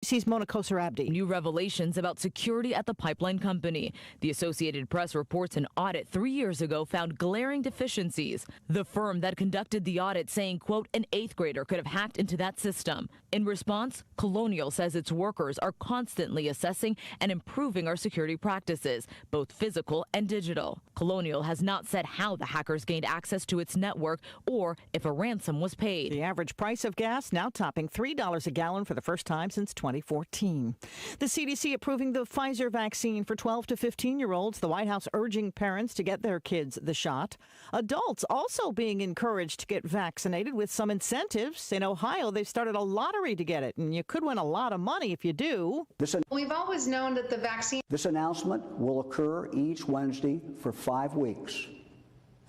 ABC's Mona Kosar-Abdi. New revelations about security at the pipeline company. The Associated Press reports an audit 3 years ago found glaring deficiencies. The firm that conducted the audit saying, quote, an 8th grader could have hacked into that system. In response, Colonial says its workers are constantly assessing and improving our security practices, both physical and digital. Colonial has not said how the hackers gained access to its network or if a ransom was paid. The average price of gas now topping $3 a gallon for the first time since 2014. The CDC approving the Pfizer vaccine for 12 to 15-year-olds. The White House urging parents to get their kids the shot. Adults also being encouraged to get vaccinated with some incentives. In Ohio, they've started a lottery to get it, and you could win a lot of money if you do. We've always known that the vaccine... This announcement will occur each Wednesday for 5 weeks,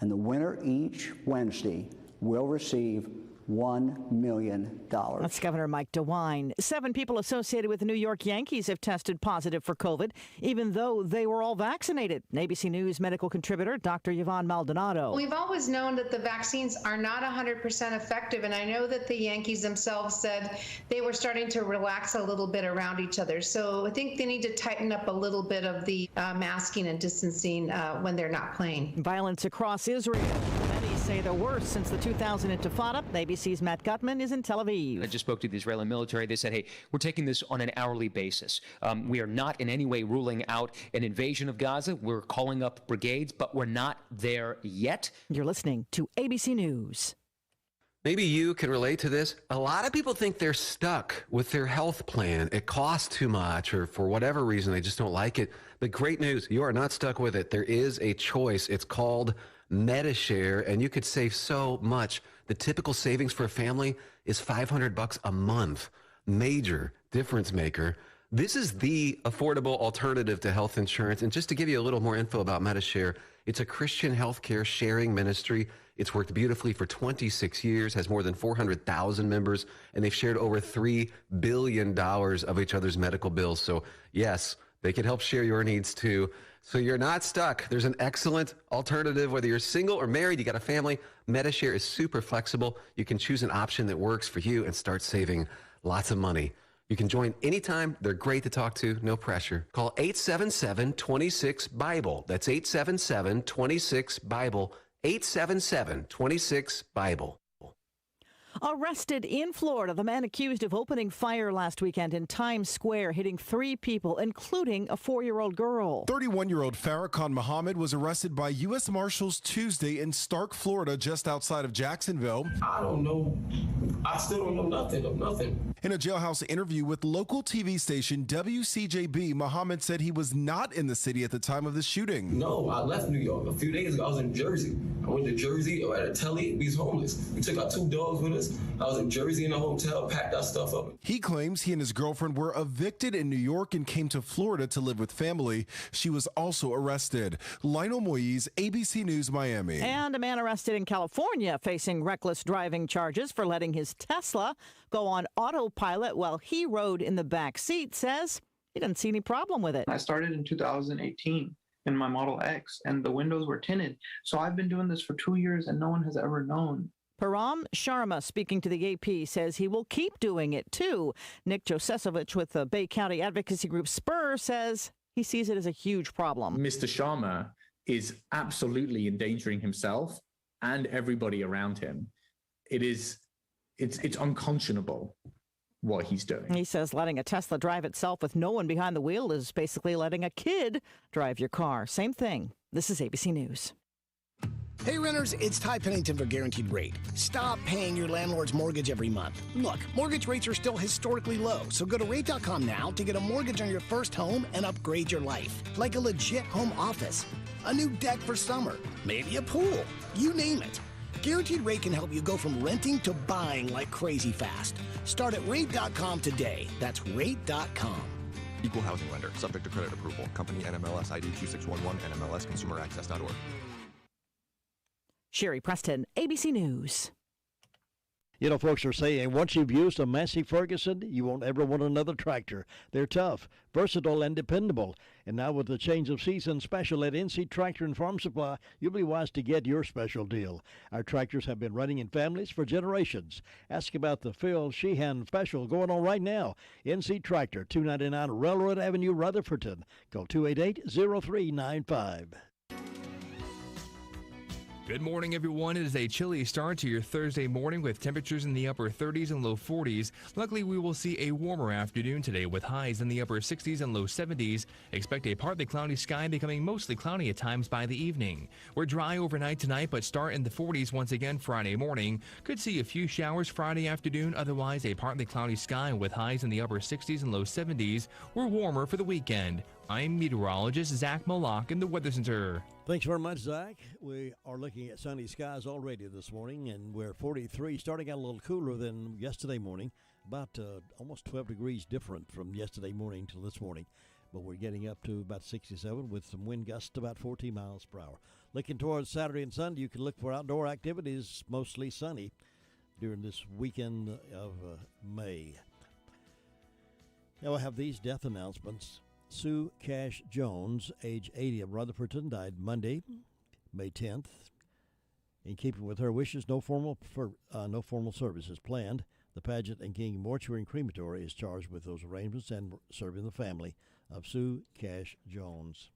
and the winner each Wednesday will receive $1 million. That's Governor Mike DeWine. 7 people associated with the New York Yankees have tested positive for COVID, even though they were all vaccinated. ABC News medical contributor Dr. Yvonne Maldonado. We've always known that the vaccines are not 100% effective, and I know that the Yankees themselves said they were starting to relax a little bit around each other. So I think they need to tighten up a little bit of the masking and distancing when they're not playing. Violence across Israel. Many say the worst since the 2000 Intifada. ABC's Matt Gutman is in Tel Aviv. I just spoke to the Israeli military. They said, hey, we're taking this on an hourly basis. We are not in any way ruling out an invasion of Gaza. We're calling up brigades, but we're not there yet. You're listening to ABC News. Maybe you can relate to this. A lot of people think they're stuck with their health plan. It costs too much, or for whatever reason, they just don't like it. The great news, you are not stuck with it. There is a choice. It's called Medishare, and you could save so much. The typical savings for a family is $500 a month. Major difference maker. This is the affordable alternative to health insurance. And just to give you a little more info about Medishare, it's a Christian healthcare sharing ministry. It's worked beautifully for 26 years, has more than 400,000 members, and they've shared over $3 billion of each other's medical bills. So yes, they can help share your needs too. So you're not stuck. There's an excellent alternative, whether you're single or married, you got a family. Medishare is super flexible. You can choose an option that works for you and start saving lots of money. You can join anytime. They're great to talk to, no pressure. Call 877-26-BIBLE. That's 877-26-BIBLE. 877-26-BIBLE. Arrested in Florida, the man accused of opening fire last weekend in Times Square, hitting 3 people, including a 4-year-old girl. 31-year-old Farrakhan Muhammad was arrested by U.S. Marshals Tuesday in Stark, Florida, just outside of Jacksonville. I don't know. I still don't know nothing of nothing. In a jailhouse interview with local TV station WCJB, Muhammad said he was not in the city at the time of the shooting. No, I left New York. A few days ago, I was in Jersey. I went to Jersey at a telly. We was homeless. We took our 2 dogs with us. I was in Jersey in a hotel, packed our stuff up. He claims he and his girlfriend were evicted in New York and came to Florida to live with family. She was also arrested. Lionel Moise, ABC News, Miami. And a man arrested in California facing reckless driving charges for letting his Tesla go on autopilot while he rode in the back seat, says he doesn't see any problem with it. I started in 2018 in my Model X, and the windows were tinted. So I've been doing this for 2 years, and no one has ever known. Param Sharma, speaking to the AP, says he will keep doing it, too. Nick Josesevich with the Bay County advocacy group Spur says he sees it as a huge problem. Mr. Sharma is absolutely endangering himself and everybody around him. It's unconscionable what he's doing. He says letting a Tesla drive itself with no one behind the wheel is basically letting a kid drive your car. Same thing. This is ABC News. Hey renters, it's Ty Pennington for Guaranteed Rate. Stop paying your landlord's mortgage every month. Look, mortgage rates are still historically low, so go to rate.com now to get a mortgage on your first home and upgrade your life. Like a legit home office, a new deck for summer, maybe a pool, you name it. Guaranteed Rate can help you go from renting to buying like crazy fast. Start at rate.com today. That's rate.com. Equal housing lender, subject to credit approval. Company NMLS ID 2611, NMLSconsumeraccess.org. Sherry Preston, ABC News. You know, folks are saying once you've used a Massey Ferguson, you won't ever want another tractor. They're tough, versatile, and dependable. And now with the change of season special at NC Tractor and Farm Supply, you'll be wise to get your special deal. Our tractors have been running in families for generations. Ask about the Phil Sheehan special going on right now. NC Tractor, 299 Railroad Avenue, Rutherfordton. Call 288-0395. Good morning, everyone. It is a chilly start to your Thursday morning with temperatures in the upper 30s and low 40s. Luckily, we will see a warmer afternoon today with highs in the upper 60s and low 70s. Expect a partly cloudy sky becoming mostly cloudy at times by the evening. We're dry overnight tonight, but start in the 40s once again Friday morning. Could see a few showers Friday afternoon, otherwise a partly cloudy sky with highs in the upper 60s and low 70s. We're warmer for the weekend. I'm meteorologist Zach Moloch in the Weather Center. Thanks very much, Zach. We are looking at sunny skies already this morning, and we're 43, starting out a little cooler than yesterday morning, about almost 12 degrees different from yesterday morning till this morning. But we're getting up to about 67 with some wind gusts about 14 miles per hour. Looking towards Saturday and Sunday, you can look for outdoor activities, mostly sunny, during this weekend of May. Now I have these death announcements. Sue Cash Jones, age 80, of Rutherfordton, died Monday, May 10th. In keeping with her wishes, no formal service is planned. The Pageant and King Mortuary and Crematory is charged with those arrangements and serving the family of Sue Cash Jones.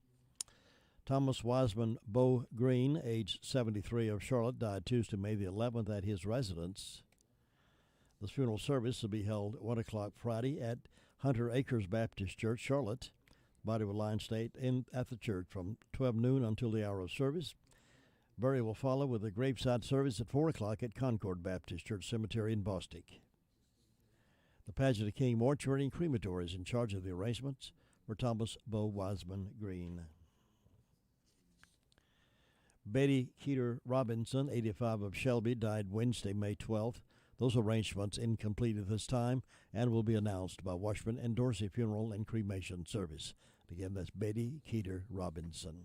Thomas Wiseman Bo Green, age 73, of Charlotte, died Tuesday, May the 11th, at his residence. The funeral service will be held at 1 o'clock Friday at Hunter Acres Baptist Church, Charlotte. Body will lie in state at the church from 12 noon until the hour of service. Burial will follow with a graveside service at 4 o'clock at Concord Baptist Church Cemetery in Bostic. The Pageant of King Mortuary and Crematory is in charge of the arrangements for Thomas Bo Wiseman Green. Betty Keeter Robinson, 85, of Shelby, died Wednesday, May 12th. Those arrangements incomplete at this time and will be announced by Washburn and Dorsey Funeral and Cremation Service. Again, that's Betty Keeter Robinson.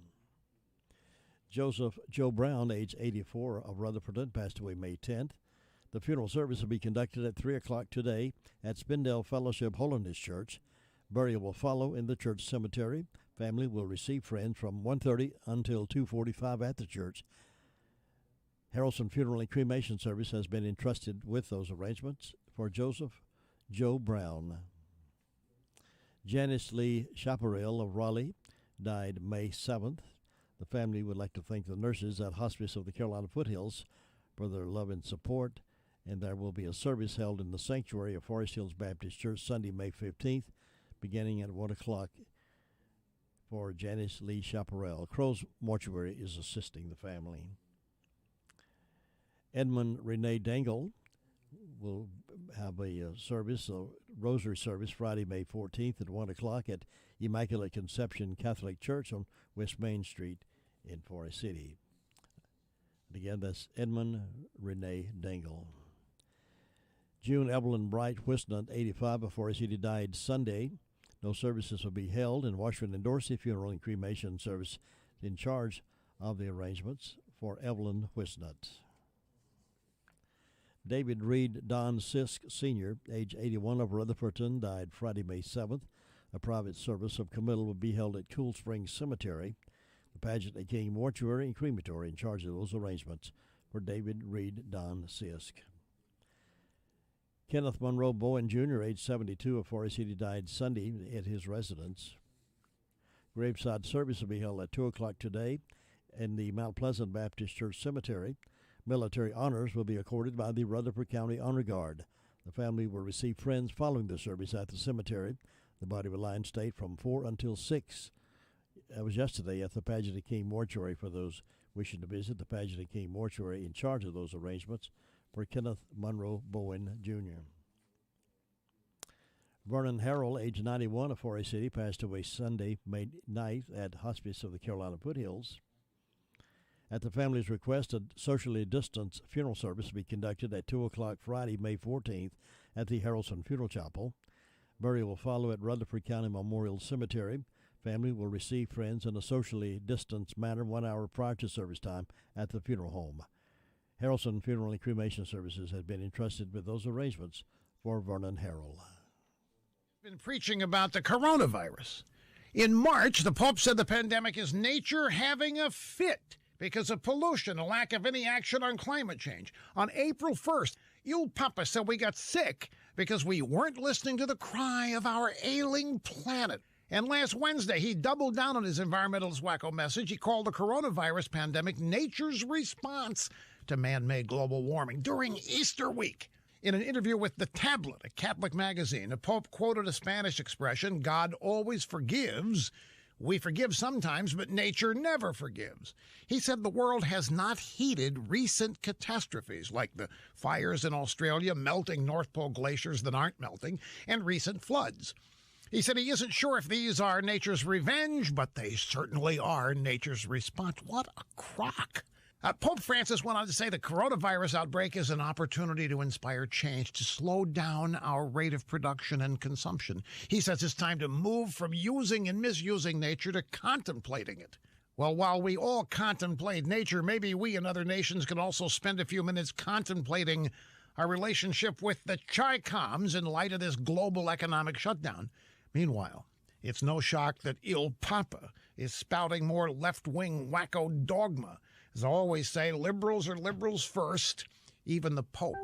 Joseph Joe Brown, age 84, of Rutherfordton, passed away May 10th. The funeral service will be conducted at 3 o'clock today at Spindale Fellowship Holiness Church. Burial will follow in the church cemetery. Family will receive friends from 1:30 until 2:45 at the church. Harrelson Funeral and Cremation Service has been entrusted with those arrangements for Joseph Joe Brown. Janice Lee Chaparral of Raleigh died May 7th. The family would like to thank the nurses at Hospice of the Carolina Foothills for their love and support, and there will be a service held in the sanctuary of Forest Hills Baptist Church Sunday, May 15th, beginning at 1 o'clock for Janice Lee Chaparral. Crow's Mortuary is assisting the family. Edmund Renee Dangle will have a service, a rosary service, Friday, May 14th at 1 o'clock at Immaculate Conception Catholic Church on West Main Street in Forest City. And again, that's Edmund Renee Dangle. June Evelyn Bright Whisnant, 85, of Forest City, died Sunday. No services will be held, and Washburn and Dorsey Funeral and Cremation Service in charge of the arrangements for Evelyn Whisnant. David Reed Don Sisk, Sr., age 81, of Rutherfordton, died Friday, May 7th. A private service of committal will be held at Cool Springs Cemetery. The Pageant and King Mortuary and Crematory in charge of those arrangements for David Reed Don Sisk. Kenneth Monroe Bowen, Jr., age 72, of Forest City, died Sunday at his residence. Graveside service will be held at 2 o'clock today in the Mount Pleasant Baptist Church Cemetery. Military honors will be accorded by the Rutherford County Honor Guard. The family will receive friends following the service at the cemetery. The body will lie in state from 4 until 6. That was yesterday at the Pageant and King Mortuary for those wishing to visit the Pageant and King Mortuary in charge of those arrangements for Kenneth Monroe Bowen, Jr. Vernon Harrell, age 91, of Forest City, passed away Sunday, May 9th at Hospice of the Carolina Foothills. At the family's request, a socially distanced funeral service will be conducted at 2 o'clock Friday, May 14th at the Harrelson Funeral Chapel. Burial will follow at Rutherford County Memorial Cemetery. Family will receive friends in a socially distanced manner 1 hour prior to service time at the funeral home. Harrelson Funeral and Cremation Services had been entrusted with those arrangements for Vernon Harrell. Been preaching about the coronavirus. In March, the Pope said the pandemic is nature having a fit because of pollution, a lack of any action on climate change. On April 1st, Il Papa said we got sick because we weren't listening to the cry of our ailing planet. And last Wednesday, he doubled down on his environmentalist wacko message. He called the coronavirus pandemic nature's response to man-made global warming during Easter week. In an interview with The Tablet, a Catholic magazine, the Pope quoted a Spanish expression, God always forgives. We forgive sometimes, but nature never forgives. He said the world has not heeded recent catastrophes like the fires in Australia, melting North Pole glaciers that aren't melting, and recent floods. He said he isn't sure if these are nature's revenge, but they certainly are nature's response. What a crock. Pope Francis went on to say the coronavirus outbreak is an opportunity to inspire change, to slow down our rate of production and consumption. He says it's time to move from using and misusing nature to contemplating it. Well, while we all contemplate nature, maybe we and other nations can also spend a few minutes contemplating our relationship with the Chi-Coms in light of this global economic shutdown. Meanwhile, it's no shock that Il Papa is spouting more left-wing wacko dogma. As I always say, liberals are liberals first, even the Pope.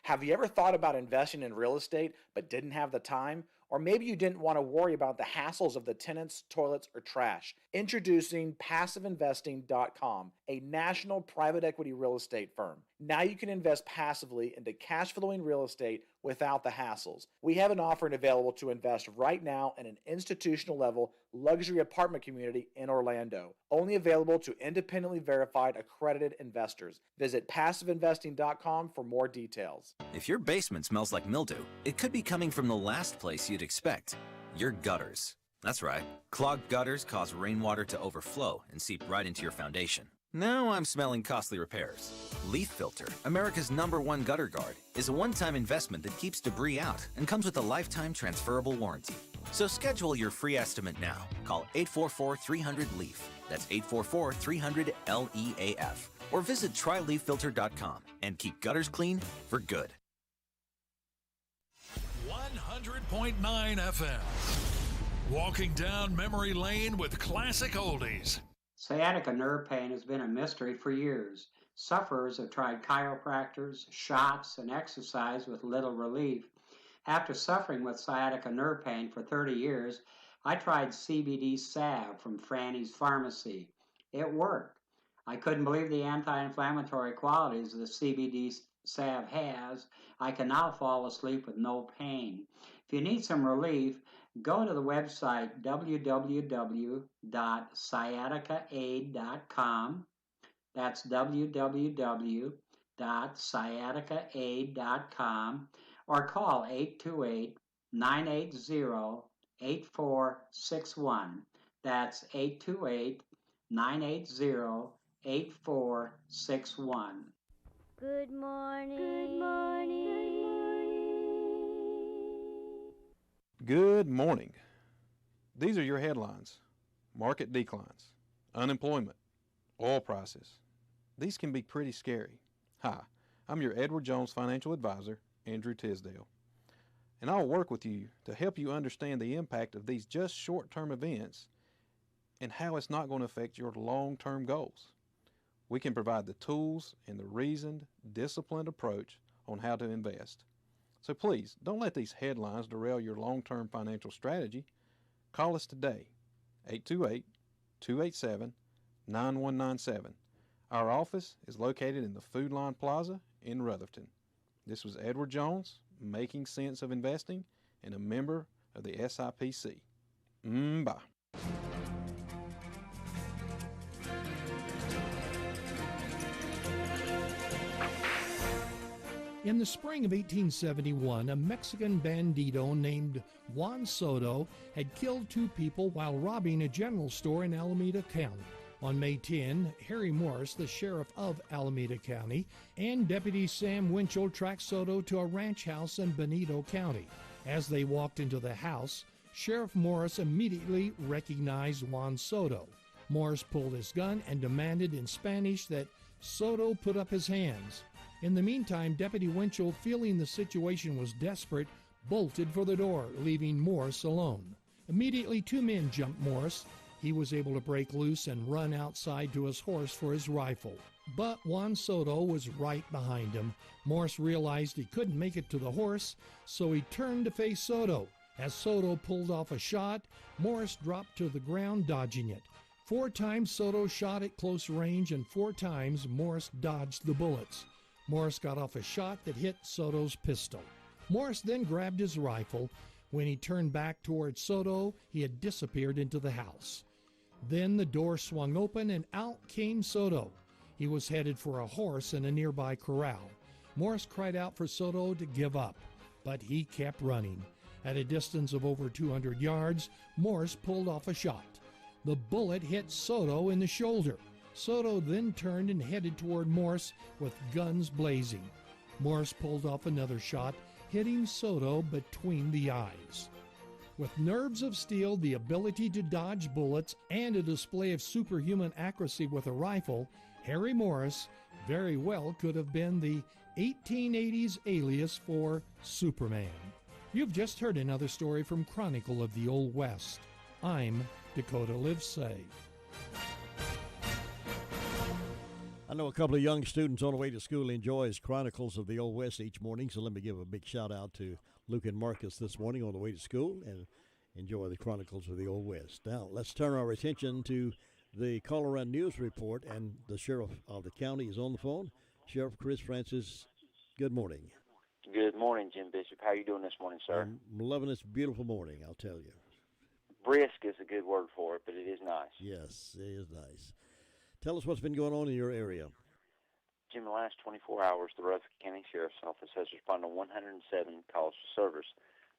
Have you ever thought about investing in real estate but didn't have the time? Or maybe you didn't want to worry about the hassles of the tenants, toilets, or trash. Introducing PassiveInvesting.com, a national private equity real estate firm. Now you can invest passively into cash flowing real estate without the hassles. We have an offering available to invest right now in an institutional level luxury apartment community in Orlando. Only available to independently verified accredited investors. Visit PassiveInvesting.com for more details. If your basement smells like mildew, it could be coming from the last place you'd expect, your gutters. That's right. Clogged gutters cause rainwater to overflow and seep right into your foundation. Now I'm smelling costly repairs. Leaf Filter, America's #1 gutter guard, is a one-time investment that keeps debris out and comes with a lifetime transferable warranty. So schedule your free estimate now. Call 844-300-LEAF. That's 844-300-LEAF. Or visit tryleaffilter.com and keep gutters clean for good. 100.9 FM. Walking down memory lane with classic oldies. Sciatica nerve pain has been a mystery for years. Sufferers have tried chiropractors, shots, and exercise with little relief. After suffering with sciatica nerve pain for 30 years, I tried CBD salve from Franny's Pharmacy. It worked. I couldn't believe the anti-inflammatory qualities the CBD salve has. I can now fall asleep with no pain. If you need some relief, go to the website www.sciaticaaid.com. That's www.sciaticaaid.com, or call 828-980-8461. That's 828-980-8461. Good morning. Good morning. Good morning. These are your headlines. Market declines, unemployment, oil prices. These can be pretty scary. Hi, I'm your Edward Jones financial advisor, Andrew Tisdale, and I'll work with you to help you understand the impact of these just short-term events and how it's not going to affect your long-term goals. We can provide the tools and the reasoned, disciplined approach on how to invest. So please, don't let these headlines derail your long-term financial strategy. Call us today, 828-287-9197. Our office is located in the Food Line Plaza in Rutherford. This was Edward Jones, Making Sense of Investing, and a member of the SIPC. Bye. In the spring of 1871, a Mexican bandito named Juan Soto had killed 2 people while robbing a general store in Alameda County. On May 10, Harry Morris, the sheriff of Alameda County, and Deputy Sam Winchell tracked Soto to a ranch house in Benito County. As they walked into the house, Sheriff Morris immediately recognized Juan Soto. Morris pulled his gun and demanded in Spanish that Soto put up his hands. In the meantime, Deputy Winchell, feeling the situation was desperate, bolted for the door, leaving Morris alone. Immediately, 2 men jumped Morris. He was able to break loose and run outside to his horse for his rifle. But Juan Soto was right behind him. Morris realized he couldn't make it to the horse, so he turned to face Soto. As Soto pulled off a shot, Morris dropped to the ground, dodging it. 4 times Soto shot at close range, and 4 times Morris dodged the bullets. Morris got off a shot that hit Soto's pistol. Morris then grabbed his rifle. When he turned back toward Soto, he had disappeared into the house. Then the door swung open and out came Soto. He was headed for a horse in a nearby corral. Morris cried out for Soto to give up, but he kept running. At a distance of over 200 yards, Morris pulled off a shot. The bullet hit Soto in the shoulder. Soto then turned and headed toward Morris with guns blazing. Morris pulled off another shot, hitting Soto between the eyes. With nerves of steel, the ability to dodge bullets, and a display of superhuman accuracy with a rifle, Harry Morris very well could have been the 1880s alias for Superman. You've just heard another story from Chronicle of the Old West. I'm Dakota Livesay. I know a couple of young students on the way to school enjoys Chronicles of the Old West each morning, so let me give a big shout out to Luke and Marcus this morning on the way to school and enjoy the Chronicles of the Old West. Now, let's turn our attention to the Colorado News Report, and the sheriff of the county is on the phone. Sheriff Chris Francis, good morning. Good morning, Jim Bishop. How are you doing this morning, sir? I'm loving this beautiful morning, I'll tell you. Brisk is a good word for it, but it is nice. Yes, it is nice. Tell us what's been going on in your area. Jim, the last 24 hours, the Rutherford County Sheriff's Office has responded to 107 calls for service.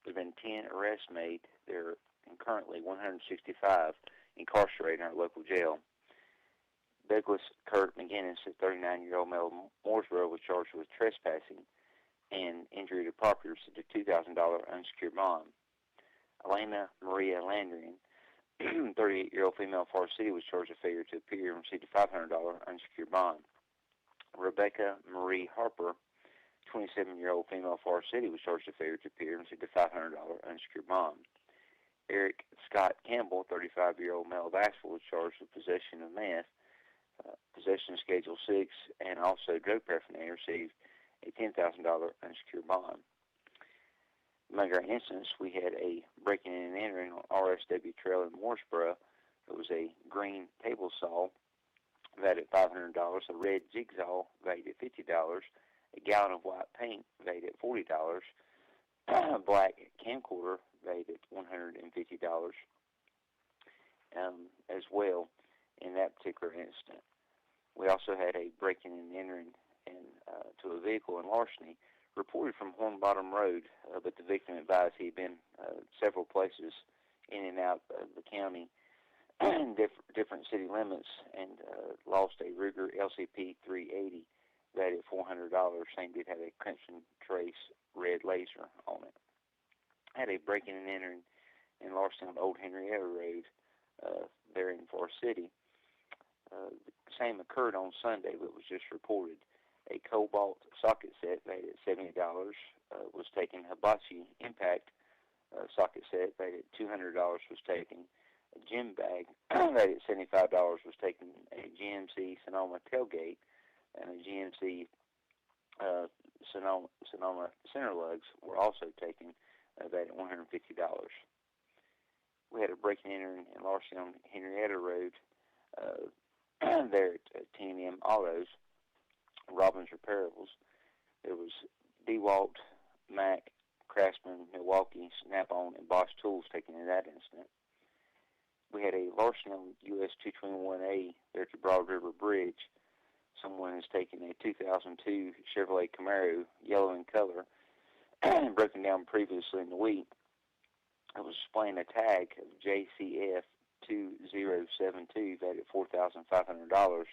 There have been 10 arrests made. There are currently 165 incarcerated in our local jail. Douglas Kurt McGinnis, a 39-year-old male of Mooresboro, was charged with trespassing and injury to property, received a $2,000 unsecured bond. Elena Maria Landrian, 38-year-old female of Forest City, was charged with failure to appear and received a $500 unsecured bond. Rebecca Marie Harper, 27-year-old female of Forest City, was charged with failure to appear and received a $500 unsecured bond. Eric Scott Campbell, 35-year-old male of Asheville, was charged with possession of meth, possession of Schedule 6, and also drug paraphernalia, received a $10,000 unsecured bond. Among our incidents, we had a breaking in and entering on RSW Trail in Mooresboro. It was a green table saw valued at $500, a red jigsaw valued at $50, a gallon of white paint valued at $40, a black camcorder valued at $150 as well in that particular incident. We also had a breaking and entering to a vehicle in Larceny, reported from Hornbottom Road, but the victim advised he had been several places in and out of the county, different city limits, and lost a Ruger LCP 380 valued at $400. Same did have a Crimson Trace red laser on it. Had a breaking and entering in Larceny on Old Henrietta Road there in Forest City. The same occurred on Sunday, but was just reported. A Cobalt socket set valued at $70 was taken. Hibachi Impact socket set valued at $200 was taken. A gym bag valued at $75 was taken. A GMC Sonoma tailgate and a GMC Sonoma center lugs were also taken, valued at $150. We had a break and enter in Larceny on Henrietta Road there at T&M Autos, Robbins Repairables. There was DeWalt, Mac, Craftsman, Milwaukee, Snap-on, and Bosch Tools taken in that incident. We had a larceny on US 221A there at the Broad River Bridge. Someone has taken a 2002 Chevrolet Camaro, yellow in color, broken down previously in the week. It was displaying a tag of JCF 2072 valued at $4,500.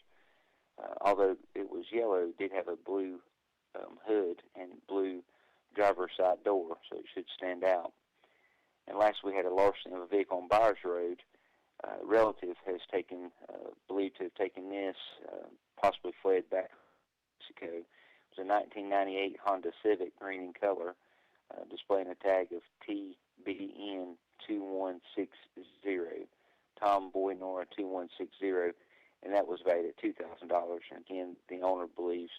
Although it was yellow, it did have a blue hood and blue driver's side door, so it should stand out. And last we had a larceny of a vehicle on Byers Road. A relative has believed to have taken this, possibly fled back to Mexico. It was a 1998 Honda Civic, green in color, displaying a tag of TBN 2160, Tom Boy Nora 2160, and that was valued at $2,000. And again, the owner believes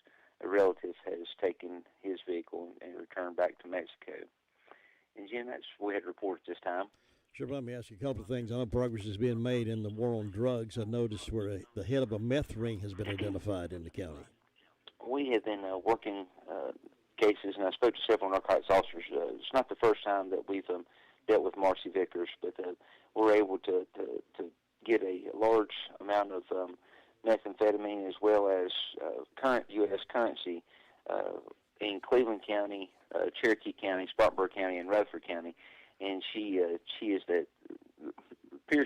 a relative has taken his vehicle and returned back to Mexico. And Jim, that's what we had reported this time. Sure, let me ask you a couple of things. I know progress is being made in the war on drugs. I noticed where the head of a meth ring has been identified in the county. We have been working cases, and I spoke to several narcotics officers. It's not the first time that we've dealt with Marcy Vickers, but we're able to get a large amount of methamphetamine as well as current U.S. currency in Cleveland County, Cherokee County, Spartanburg County, and Rutherford County. And she appears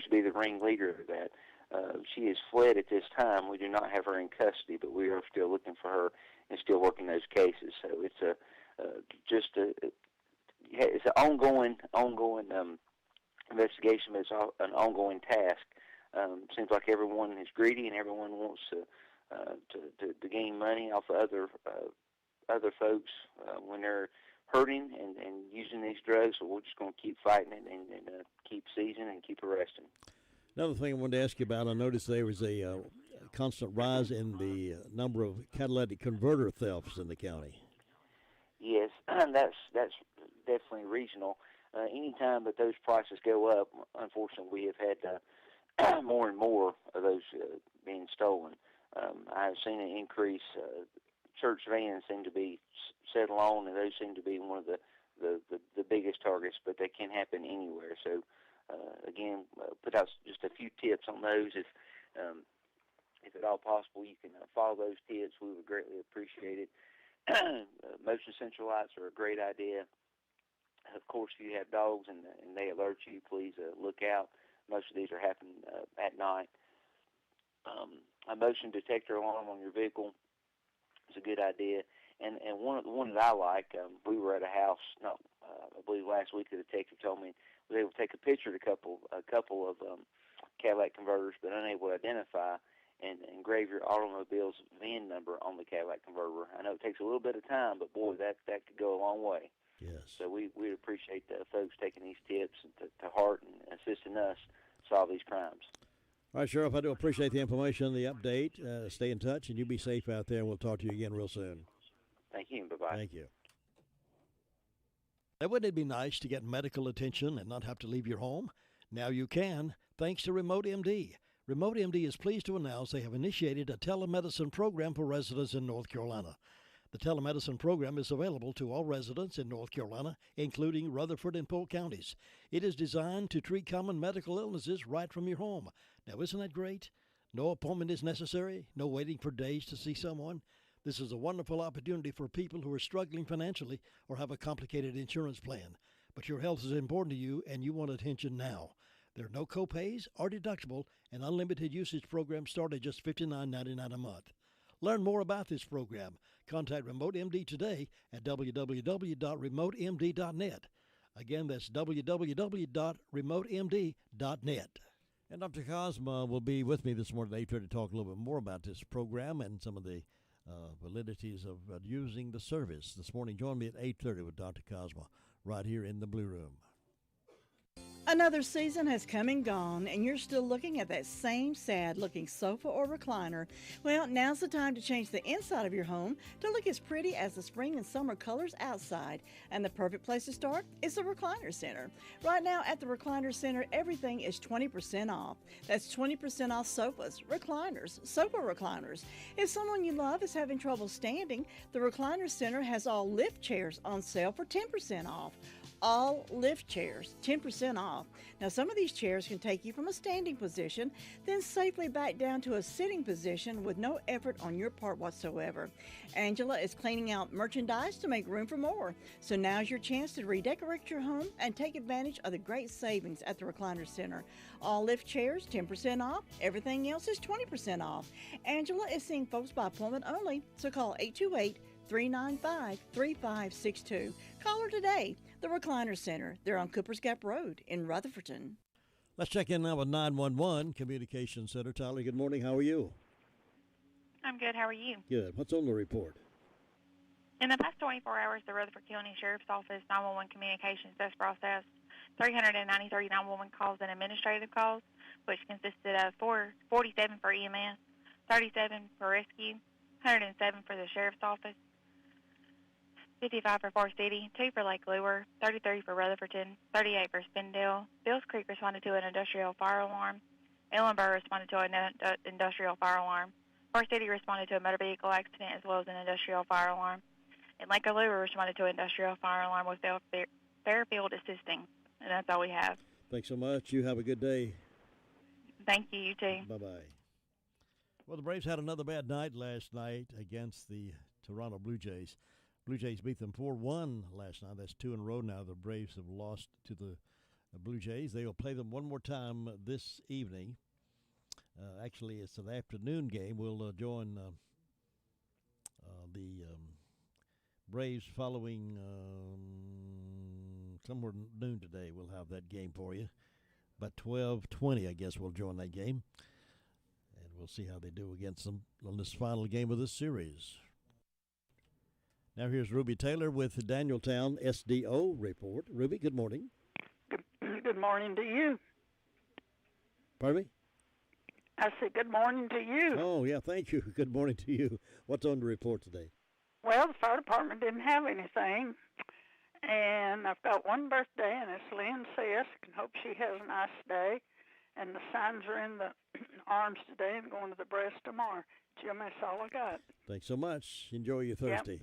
to be the ringleader of that. She has fled at this time. We do not have her in custody, but we are still looking for her and still working those cases. So it's it's an ongoing investigation, but it's an ongoing task. Seems like everyone is greedy and everyone wants to gain money off of other folks when they're hurting and using these drugs. So we're just going to keep fighting it and keep seizing and keep arresting. Another thing I wanted to ask you about, I noticed there was a constant rise in the number of catalytic converter thefts in the county. Yes, that's definitely regional. Anytime that those prices go up, unfortunately, we have had more and more of those being stolen. I've seen an increase. Church vans seem to be set alone, and those seem to be one of the biggest targets, but they can happen anywhere. So, again, put out just a few tips on those. If at all possible, you can follow those tips. We would greatly appreciate it. Motion sensor lights are a great idea. Of course, if you have dogs and they alert you, please look out. Most of these are happening at night. A motion detector alarm on your vehicle is a good idea. And one that I like, we were at a house, I believe last week, the detective told me was able to take a picture of a couple of Catalytic converters, but unable to identify and engrave your automobile's VIN number on the Catalytic converter. I know it takes a little bit of time, but boy, that could go a long way. Yes. So we appreciate the folks taking these tips to heart and assisting us solve these crimes. All right, Sheriff, I do appreciate the information, the update. Stay in touch, and you be safe out there, and we'll talk to you again real soon. Thank you. Bye-bye. Thank you. Now, wouldn't it be nice to get medical attention and not have to leave your home? Now you can, thanks to Remote MD. Remote MD is pleased to announce they have initiated a telemedicine program for residents in North Carolina. The telemedicine program is available to all residents in North Carolina, including Rutherford and Polk counties. It is designed to treat common medical illnesses right from your home. Now, isn't that great? No appointment is necessary, no waiting for days to see someone. This is a wonderful opportunity for people who are struggling financially or have a complicated insurance plan. But your health is important to you, and you want attention now. There are no copays or deductible, and unlimited usage programs start at just $59.99 a month. Learn more about this program. Contact Remote MD today at www.remotemd.net. Again, that's www.remotemd.net. And Dr. Cosma will be with me this morning at 8:30 to talk a little bit more about this program and some of the validities of using the service. This morning, join me at 8:30 with Dr. Cosma right here in the Blue Room. Another season has come and gone, and you're still looking at that same sad-looking sofa or recliner. Well, now's the time to change the inside of your home to look as pretty as the spring and summer colors outside. And the perfect place to start is the Recliner Center. Right now at the Recliner Center, everything is 20% off. That's 20% off sofas, recliners, sofa recliners. If someone you love is having trouble standing, the Recliner Center has all lift chairs on sale for 10% off. All lift chairs, 10% off. Now, some of these chairs can take you from a standing position, then safely back down to a sitting position with no effort on your part whatsoever. Angela is cleaning out merchandise to make room for more. So now's your chance to redecorate your home and take advantage of the great savings at the Recliner Center. All lift chairs, 10% off. Everything else is 20% off. Angela is seeing folks by appointment only, so call 888-395-3562. Call her today. The Recliner Center. They're on Coopers Gap Road in Rutherfordton. Let's check in now with 911 Communication Center. Tyler, good morning. How are you? I'm good. How are you? Good. What's on the report? In the past 24 hours, the Rutherford County Sheriff's Office 911 communications has processed 393 911 calls and administrative calls, which consisted of 47 for EMS, 37 for rescue, 107 for the Sheriff's Office, 55 for Forest City, 2 for Lake Lure, 33 for Rutherfordton, 38 for Spindale. Bills Creek responded to an industrial fire alarm. Ellenburg responded to an industrial fire alarm. Forest City responded to a motor vehicle accident as well as an industrial fire alarm. And Lake Lure responded to an industrial fire alarm with Fairfield assisting. And that's all we have. Thanks so much. You have a good day. Thank you. You too. Bye-bye. Well, the Braves had another bad night last night against the Toronto Blue Jays. Blue Jays beat them 4-1 last night. That's 2 in a row now. The Braves have lost to the Blue Jays. They will play them one more time this evening. Actually, it's an afternoon game. We'll join the Braves following somewhere noon today. We'll have that game for you. About 12:20, I guess, we'll join that game. And we'll see how they do against them on this final game of this series. Now here's Ruby Taylor with the Danieltown SDO report. Ruby, good morning. Good morning to you. Pardon me? I said good morning to you. Oh, yeah, thank you. Good morning to you. What's on the report today? Well, the fire department didn't have anything. And I've got one birthday, and it's Lynn Sisk, and hope she has a nice day. And the signs are in the arms today and going to the breast tomorrow. Jim, that's all I got. Thanks so much. Enjoy your Thursday.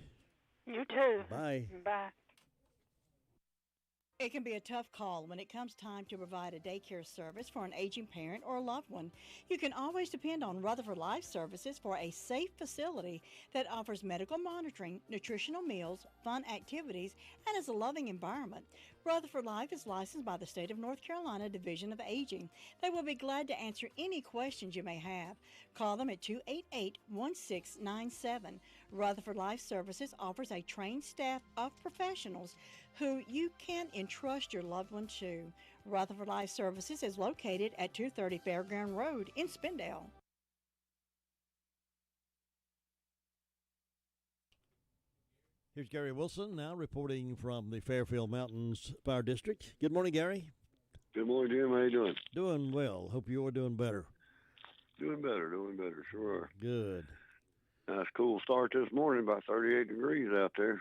Yep. You too. Bye. Bye. It can be a tough call when it comes time to provide a daycare service for an aging parent or a loved one. You can always depend on Rutherford Life Services for a safe facility that offers medical monitoring, nutritional meals, fun activities, and is a loving environment. Rutherford Life is licensed by the State of North Carolina Division of Aging. They will be glad to answer any questions you may have. Call them at 288-1697. Rutherford Life Services offers a trained staff of professionals who you can entrust your loved one to. Rutherford Life Services is located at 230 Fairground Road in Spindale. Here's Gary Wilson now reporting from the Fairfield Mountains Fire District. Good morning, Gary. Good morning, Jim. How you doing? Doing well. Hope you are doing better. Doing better. Sure are. Good. Nice cool start this morning, about 38 degrees out there.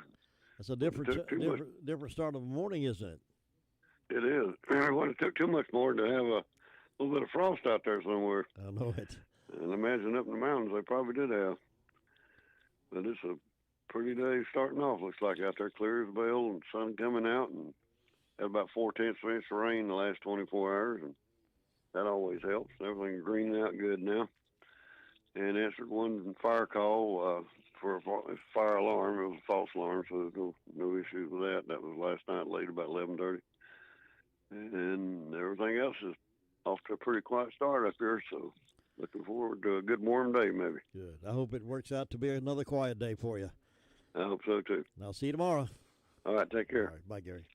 That's a different start of the morning, isn't it? It is. Well, it took too much more to have a little bit of frost out there somewhere. I know it. And imagine up in the mountains, they probably did have. But it's a pretty day starting off, looks like out there, clear as a bell, and sun coming out, and had about 4/10 of an inch of rain the last 24 hours, and that always helps. Everything's greening out good now. And answered one fire call for a fire alarm. It was a false alarm, so there's no issues with that. That was last night late about 11:30. And everything else is off to a pretty quiet start up here, so looking forward to a good warm day maybe. Good. I hope it works out to be another quiet day for you. I hope so, too. And I'll see you tomorrow. All right, take care. All right, bye, Gary.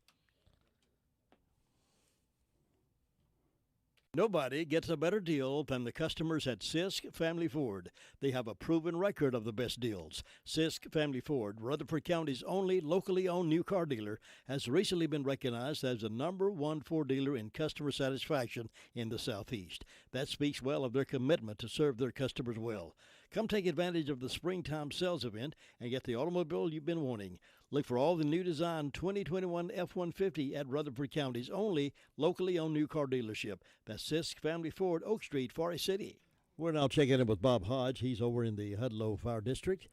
Nobody gets a better deal than the customers at Sisk Family Ford. They have a proven record of the best deals. Sisk Family Ford, Rutherford County's only locally owned new car dealer, has recently been recognized as the #1 Ford dealer in customer satisfaction in the Southeast. That speaks well of their commitment to serve their customers well. Come take advantage of the springtime sales event and get the automobile you've been wanting. Look for all the new design 2021 F-150 at Rutherford County's only locally owned new car dealership. That's Sisk Family Ford, Oak Street, Forest City. We're now checking in with Bob Hodge. He's over in the Hudlow Fire District.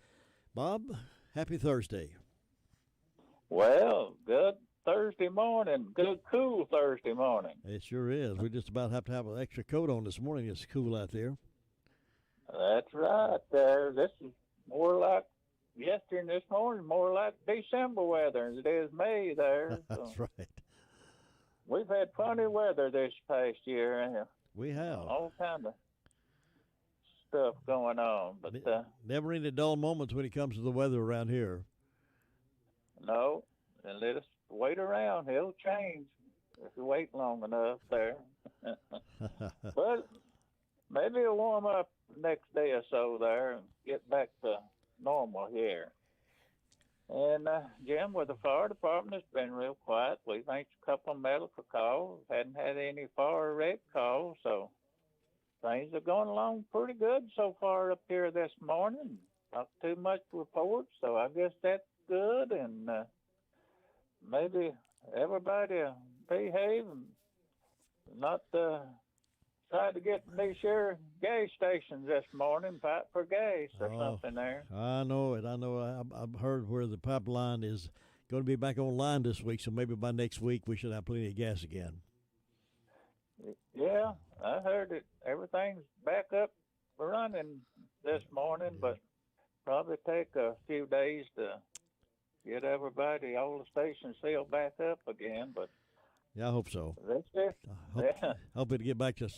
Bob, happy Thursday. Well, good Thursday morning. Good cool Thursday morning. It sure is. We just about have to have an extra coat on this morning. It's cool out there. That's right there. This is more like yesterday and this morning, more like December weather as it is May there. That's so right. We've had funny weather this past year. We have. All kind of stuff going on. But never any dull moments when it comes to the weather around here. no, and let us wait around. It'll change if you wait long enough there. But maybe it'll warm up next day or so there and get back to normal here. And Jim, with the fire department, it's been real quiet. We've answered a couple of medical calls. Hadn't had any fire wreck calls, so things are going along pretty good so far up here this morning. Not too much reports, so I guess that's good. And maybe everybody behave and not try to get Medishare gas stations this morning, fight for gas or something there. I know it. I've heard where the pipeline is going to be back online this week, so maybe by next week we should have plenty of gas again. Yeah, I heard it. Everything's back up running this morning, but probably take a few days to get everybody, all the stations sealed back up again, but yeah, I hope so. that's it. Hope it'll get back to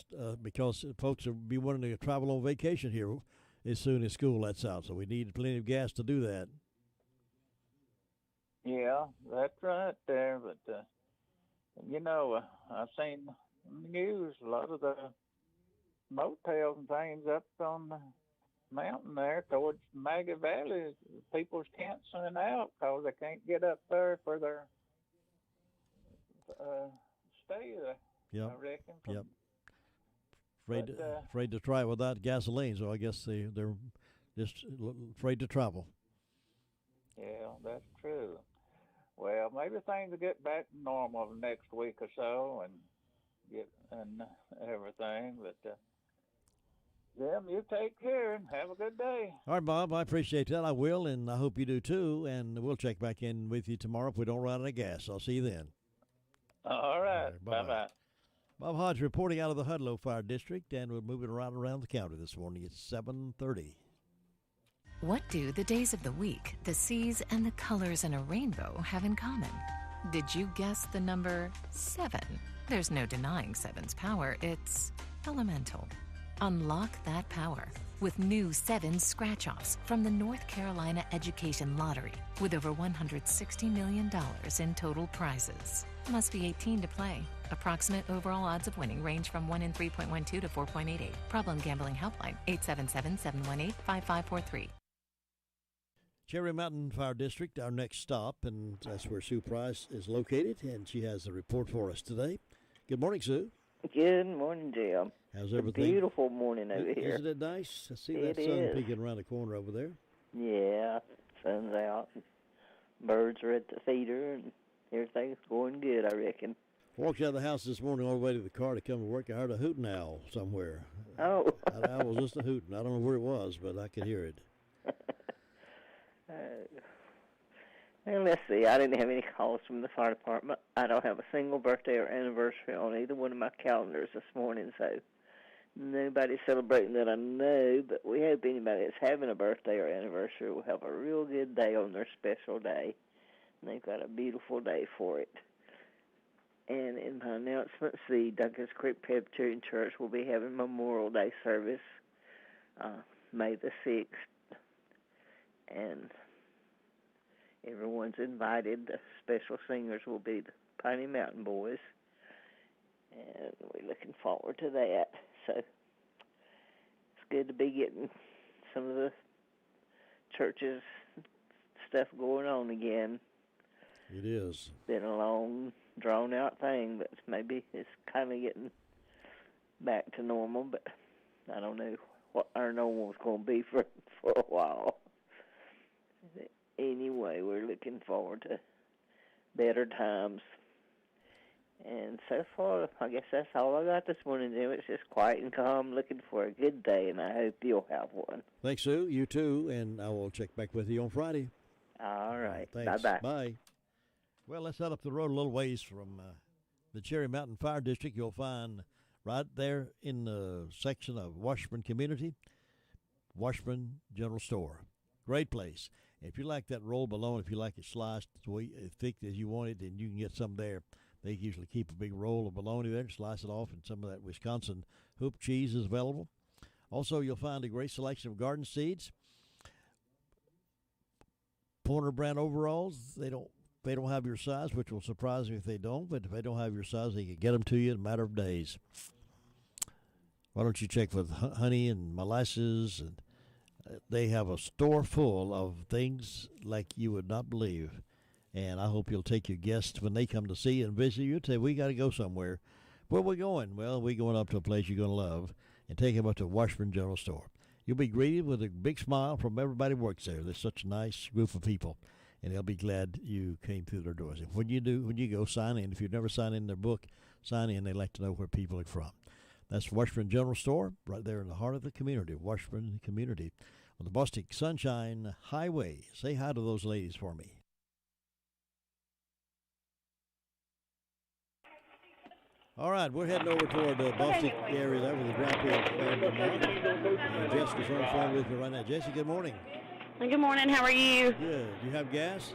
because folks will be wanting to travel on vacation here as soon as school lets out, so we need plenty of gas to do that. Yeah, that's right there. But, I've seen in the news a lot of the motels and things up on the mountain there towards Maggie Valley. People's canceling out because they can't get up there for their stay there. Yep. I reckon. Afraid to try it without gasoline, so I guess they're just afraid to travel. Yeah, that's true. Well, maybe things will get back to normal next week or so and everything. But Jim, you take care and have a good day. All right, Bob, I appreciate that. I will, and I hope you do too. And we'll check back in with you tomorrow if we don't run out of gas. I'll see you then. All right. Bye-bye. Bye-bye. Bob Hodge reporting out of the Hudlow Fire District, and we're moving around the county this morning. It's 7:30. What do the days of the week, the seas, and the colors in a rainbow have in common? Did you guess the number 7? There's no denying 7's power. It's elemental. Unlock that power with new 7 scratch-offs from the North Carolina Education Lottery with over $160 million in total prizes. Must be 18 to play. Approximate overall odds of winning range from 1 in 3.12 to 4.88. Problem gambling helpline 877-718-5543. Cherry Mountain Fire District, our next stop, and that's where Sue Price is located, and she has a report for us today. Good morning, Sue. Good morning, Jim. How's everything? A beautiful morning over here. Isn't it nice? I see that sun peeking around the corner over there. Yeah, sun's out. Birds are at the feeder, and everything's going good, I reckon. Walked out of the house this morning all the way to the car to come to work. I heard a hooting owl somewhere. Oh. That owl was just a hooting. I don't know where it was, but I could hear it. Well, let's see. I didn't have any calls from the fire department. I don't have a single birthday or anniversary on either one of my calendars this morning, so nobody's celebrating that I know, but we hope anybody that's having a birthday or anniversary will have a real good day on their special day. And they've got a beautiful day for it. And in my announcements, the Dunkins Creek Presbyterian Church will be having Memorial Day service May the 6th. And everyone's invited. The special singers will be the Piney Mountain Boys. And we're looking forward to that. So it's good to be getting some of the churches stuff going on again. It is. Been a long, drawn-out thing, but maybe it's kind of getting back to normal. But I don't know what our normal is going to be for a while. Anyway, we're looking forward to better times. And so far, I guess that's all I got this morning, Jim. It's just quiet and calm, looking for a good day, and I hope you'll have one. Thanks, Sue. You too, and I will check back with you on Friday. All right. Thanks. Bye-bye. Bye. Well, let's head up the road a little ways from the Cherry Mountain Fire District. You'll find right there in the section of Washburn Community, Washburn General Store. Great place. If you like that rolled bologna, if you like it sliced as thick as you want it, then you can get some there. They usually keep a big roll of bologna there and slice it off, and some of that Wisconsin hoop cheese is available. Also, you'll find a great selection of garden seeds. Pointer brand overalls, they don't have your size, which will surprise me if they don't, but if they don't have your size, they can get them to you in a matter of days. Why don't you check with honey and molasses? And they have a store full of things like you would not believe. And I hope you'll take your guests when they come to see you and visit you. Say, we got to go somewhere. Where we going? Well, we're going up to a place you're going to love, and take them up to Washburn General Store. You'll be greeted with a big smile from everybody who works there. They're such a nice group of people, and they'll be glad you came through their doors. And when you go, sign in. If you've never signed in their book, sign in. They like to know where people are from. That's Washburn General Store, right there in the heart of the community, Washburn community, on the Bostic Sunshine Highway. Say hi to those ladies for me. All right, we're heading over toward the Bostic area there with the drop-in family. And Jessica's on the phone with me right now. Jessica, good morning. Good morning. How are you? Good. You have gas?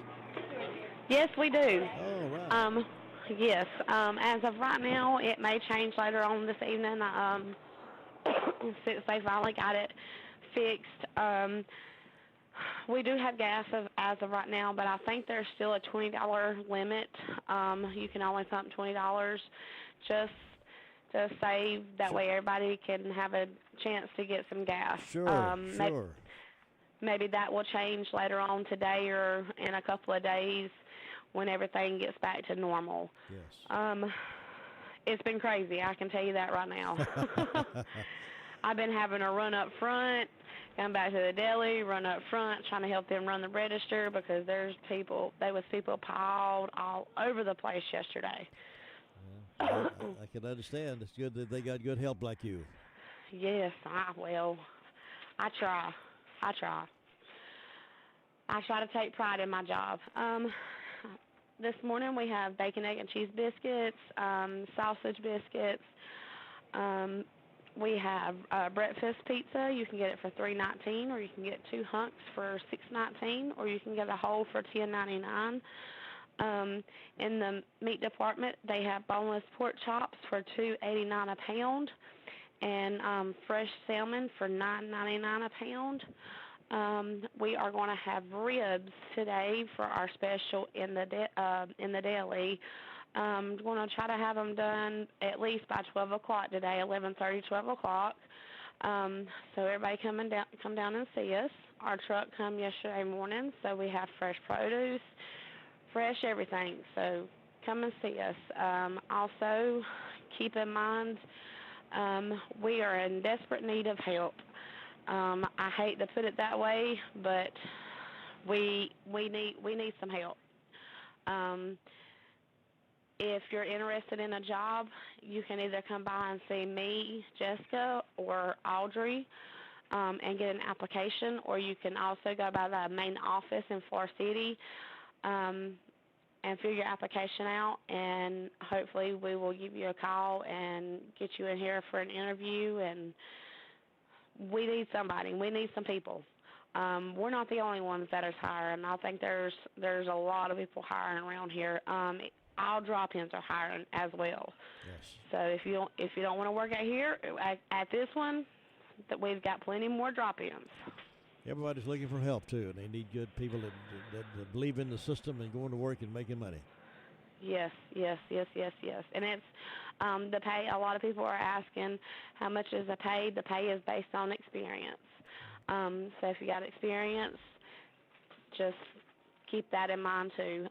Yes, we do. Oh, right. Yes. As of right now, it may change later on this evening. Since they finally got it fixed. We do have gas as of right now, but I think there's still a $20 limit. You can only pump $20 just to save. That way everybody can have a chance to get some gas. Sure, sure. Maybe that will change later on today or in a couple of days when everything gets back to normal. Yes. It's been crazy, I can tell you that right now. I've been having to run up front, come back to the deli, run up front, trying to help them run the register because there was people piled all over the place yesterday. Yeah, I can understand. It's good that they got good help like you. Yes, I try. I try to take pride in my job. This morning we have bacon, egg, and cheese biscuits, sausage biscuits. We have breakfast pizza. You can get it for $3.19, or you can get 2 hunks for $6.19, or you can get a whole for $10.99. In the meat department, they have boneless pork chops for $2.89 a pound, and fresh salmon for $9.99 a pound. We are going to have ribs today for our special in the deli. I'm going to try to have them done at least by 12 o'clock today, 11:30, 12 o'clock. So everybody come down and see us. Our truck come yesterday morning, so we have fresh produce, fresh everything. So come and see us. Also, keep in mind, we are in desperate need of help. I hate to put it that way, but we need some help. If you're interested in a job, you can either come by and see me, Jessica, or Audrey, and get an application, or you can also go by the main office in Florida City and fill your application out, and hopefully we will give you a call and get you in here for an interview. And we need somebody. We need some people. We're not the only ones that is hiring. I think there's a lot of people hiring around here. All drop-ins are hiring as well. Yes. So if you don't want to work out here at this one, that we've got plenty more drop-ins. Everybody's looking for help too, and they need good people that believe in the system and going to work and making money. Yes. And it's the pay. A lot of people are asking how much is the pay. The pay is based on experience. So if you got experience, just keep that in mind too.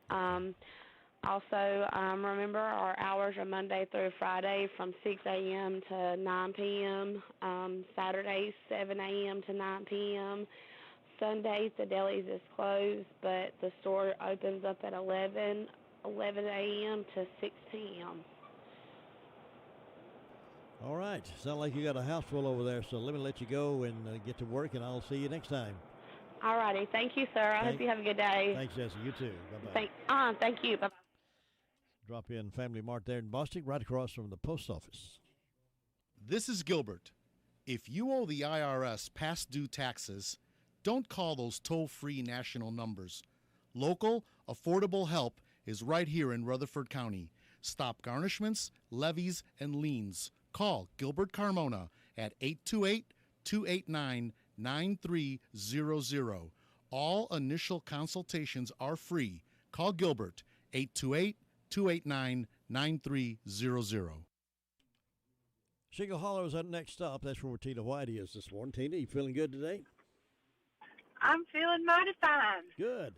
Also, remember our hours are Monday through Friday from 6 a.m. to 9 p.m., Saturdays 7 a.m. to 9 p.m., Sundays the delis is closed, but the store opens up at 11 a.m. to 6 p.m. All right. Sounds like you got a house full over there, so let me let you go and get to work, and I'll see you next time. All righty. Thank you, sir. I hope you have a good day. Thanks, Jesse. You too. Bye-bye. Thank you. Bye-bye. Drop in Family Mart there in Boston, right across from the post office. This is Gilbert. If you owe the IRS past due taxes, don't call those toll-free national numbers. Local, affordable help is right here in Rutherford County. Stop garnishments, levies, and liens. Call Gilbert Carmona at 828-289-9300. All initial consultations are free. Call Gilbert, 828-289-9300. Shingle Hollow is our next stop. That's where Tina White is this morning. Tina, you feeling good today? I'm feeling mighty fine. Good.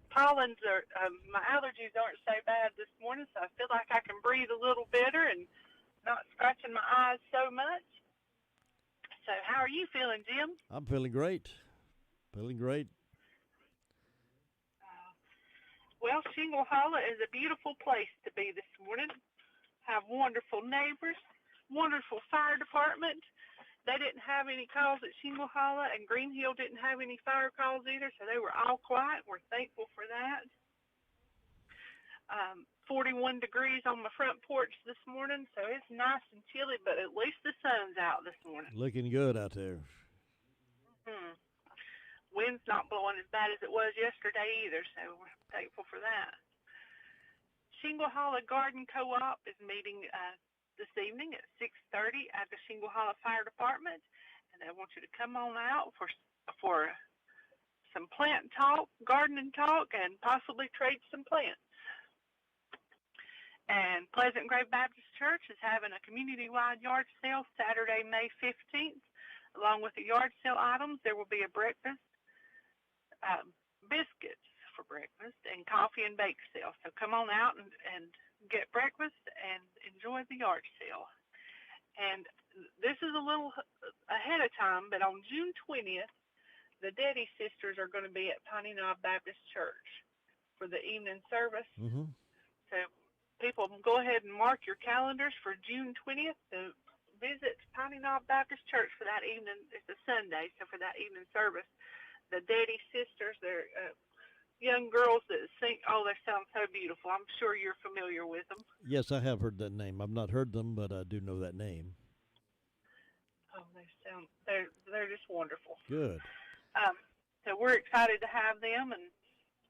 Pollens are, my allergies aren't so bad this morning, so I feel like I can breathe a little better and not scratching my eyes so much. So how are you feeling, Jim? I'm feeling great. Well, Shingle Hollow is a beautiful place to be this morning. Have wonderful neighbors, wonderful fire department. They didn't have any calls at Shingle Hollow, and Green Hill didn't have any fire calls either, so they were all quiet. We're thankful for that. 41 degrees on my front porch this morning, so it's nice and chilly, but at least the sun's out this morning. Looking good out there. Wind's not blowing as bad as it was yesterday either, so we're thankful for that. Shingle Hollow Garden Co-op is meeting this evening at 6:30 at the Shingle Hollow Fire Department, and I want you to come on out for some plant talk, gardening talk, and possibly trade some plants. And Pleasant Grove Baptist Church is having a community-wide yard sale Saturday, May 15th. Along with the yard sale items, there will be a breakfast, biscuits for breakfast, and coffee and bake sale. So come on out and get breakfast and enjoy the yard sale. And this is a little ahead of time, but on June 20th, the Deddy sisters are going to be at Piney Knob Baptist Church for the evening service. So people go ahead and mark your calendars for June 20th to visit Piney Knob Baptist Church for that evening. It's a Sunday, so for that evening service. The Deddy sisters, they're young girls that sing. Oh, they sound so beautiful. I'm sure you're familiar with them. Yes, I have heard that name. I've not heard them, but I do know that name. Oh, they're just wonderful. Good. So we're excited to have them and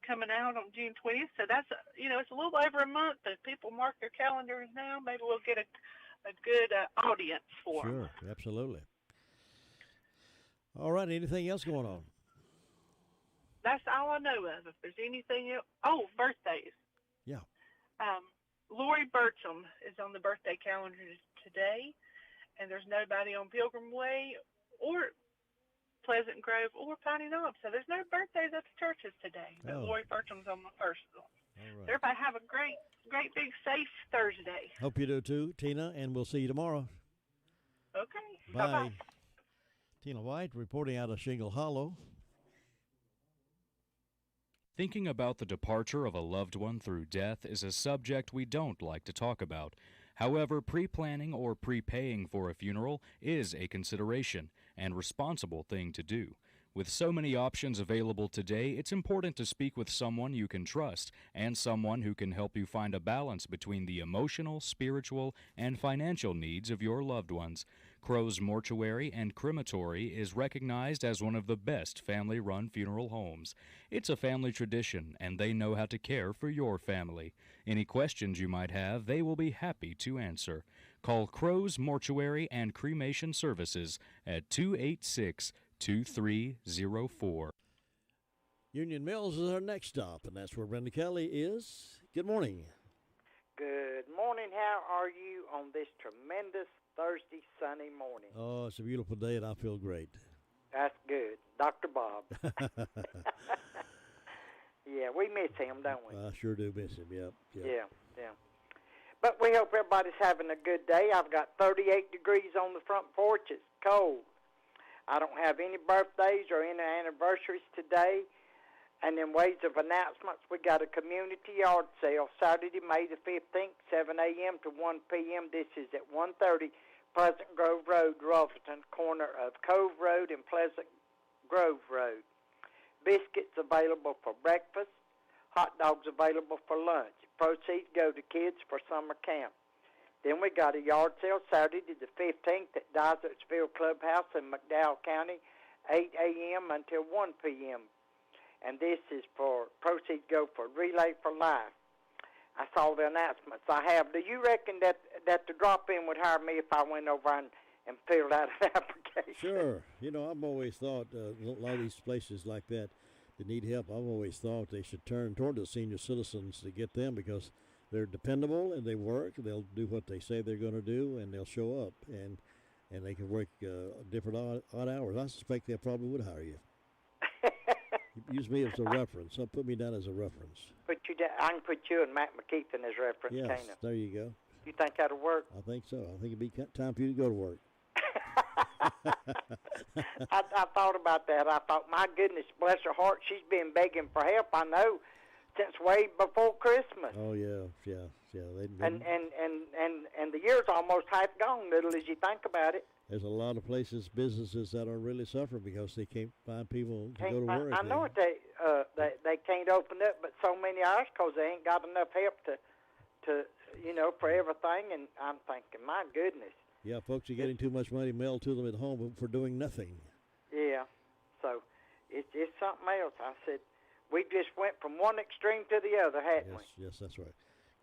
coming out on June 20th. So that's it's a little over a month. If people mark their calendars now, maybe we'll get a good audience for them. Sure, absolutely. All right. Anything else going on? That's all I know of. If there's anything else. Oh, birthdays. Yeah. Lori Burcham is on the birthday calendar today, and there's nobody on Pilgrim Way or Pleasant Grove or Piney Knob. So there's no birthdays at the churches today. But Lori Burcham's on the first one. All right. So everybody have a great, big, safe Thursday. Hope you do too, Tina, and we'll see you tomorrow. Okay. Bye. Bye-bye. Tina White reporting out of Shingle Hollow. Thinking about the departure of a loved one through death is a subject we don't like to talk about. However, pre-planning or prepaying for a funeral is a consideration and responsible thing to do. With so many options available today, it's important to speak with someone you can trust and someone who can help you find a balance between the emotional, spiritual, and financial needs of your loved ones. Crow's Mortuary and Crematory is recognized as one of the best family-run funeral homes. It's a family tradition, and they know how to care for your family. Any questions you might have, they will be happy to answer. Call Crow's Mortuary and Cremation Services at 286-2304. Union Mills is our next stop, and that's where Brenda Kelly is. Good morning. Good morning. How are you on this tremendous Thursday sunny morning? Oh, it's a beautiful day, and I feel great. That's good. Dr. Bob. Yeah, we miss him, don't we? I sure do miss him, yep. Yeah. But we hope everybody's having a good day. I've got 38 degrees on the front porch. It's cold. I don't have any birthdays or any anniversaries today. And in ways of announcements, we got a community yard sale Saturday, May the 15th, 7 a.m. to 1 p.m. This is at 130 Pleasant Grove Road, Ruffleton, corner of Cove Road and Pleasant Grove Road. Biscuits available for breakfast. Hot dogs available for lunch. Proceeds go to kids for summer camp. Then we got a yard sale Saturday the 15th at Desertsville Clubhouse in McDowell County, 8 a.m. until 1 p.m. And this is for proceeds go for Relay for Life. I saw the announcements I have. Do you reckon that the drop-in would hire me if I went over and and filled out an application. Sure. You know, I've always thought a lot of these places like that need help. I've always thought they should turn toward the senior citizens to get them because they're dependable and they work. They'll do what they say they're going to do, and they'll show up, and they can work different odd hours. I suspect they probably would hire you. Use me as a reference. So put me down as a reference. Put you down. I can put you and Matt McKeithen as reference. Yes, can't I? there you go. You think that'll work? I think so. I think it'd be time for you to go to work. I thought about that. I thought, my goodness, bless her heart, she's been begging for help. I know, since way before Christmas. Oh yeah. And the year's almost half gone, little as you think about it. There's a lot of businesses that are really suffering because they can't find people to go to work. I know it. They can't open up, but so many hours because they ain't got enough help to for everything. And I'm thinking, my goodness. Yeah, folks are getting too much money mailed to them at home for doing nothing. Yeah, so it's something else. I said, we just went from one extreme to the other, hadn't we? Yes, that's right.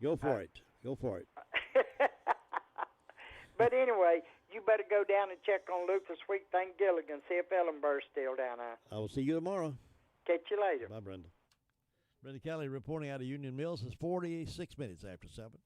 Go for it. Go for it. But anyway, you better go down and check on Luke for Sweet Thing Gilligan, see if Ellenberg's still down there. I will see you tomorrow. Catch you later. Bye, Brenda. Brenda Kelly reporting out of Union Mills. It's 46 minutes after 7.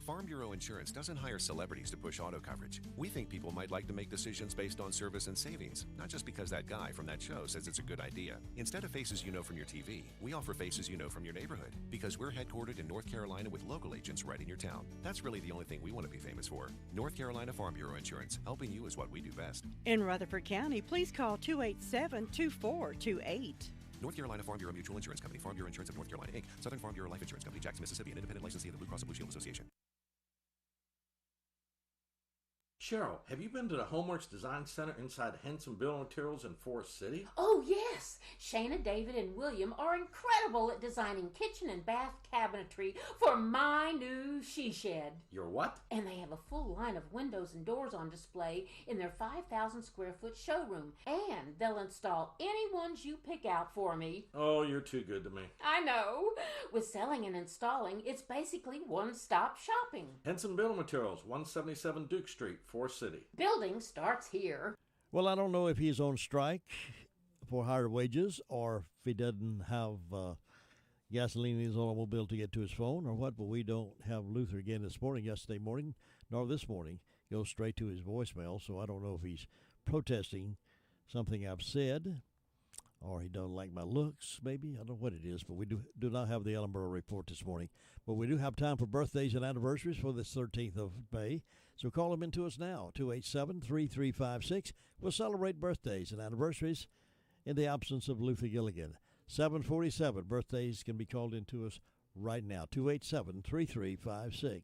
Farm Bureau Insurance doesn't hire celebrities to push auto coverage. We think people might like to make decisions based on service and savings, not just because that guy from that show says it's a good idea. Instead of faces you know from your TV, we offer faces you know from your neighborhood, because we're headquartered in North Carolina with local agents right in your town. That's really the only thing we want to be famous for. North Carolina Farm Bureau Insurance, helping you is what we do best. In Rutherford County, please call 287-2428. North Carolina Farm Bureau Mutual Insurance Company, Farm Bureau Insurance of North Carolina, Inc., Southern Farm Bureau Life Insurance Company, Jackson, Mississippi, an independent licensee of the Blue Cross and Blue Shield Association. Cheryl, have you been to the Homeworks Design Center inside Henson Building Materials in Forest City? Oh, yes. Shana, David, and William are incredible at designing kitchen and bath cabinetry for my new she shed. Your what? And they have a full line of windows and doors on display in their 5,000 square foot showroom. And they'll install any ones you pick out for me. Oh, you're too good to me. I know. With selling and installing, it's basically one-stop shopping. Henson Building Materials, 177 Duke Street, Forest City. Building starts here. Well, I don't know if he's on strike for higher wages or if he doesn't have gasoline in his automobile to get to his phone or what, but we don't have Luther again yesterday morning, nor this morning. Goes straight to his voicemail, so I don't know if he's protesting something I've said or he doesn't like my looks, maybe. I don't know what it is, but we do not have the Ellenboro report this morning. But we do have time for birthdays and anniversaries for this 13th of May. So call them into us now, 287-3356. We'll celebrate birthdays and anniversaries in the absence of Luther Gilligan. 747 birthdays can be called into us right now, 287-3356.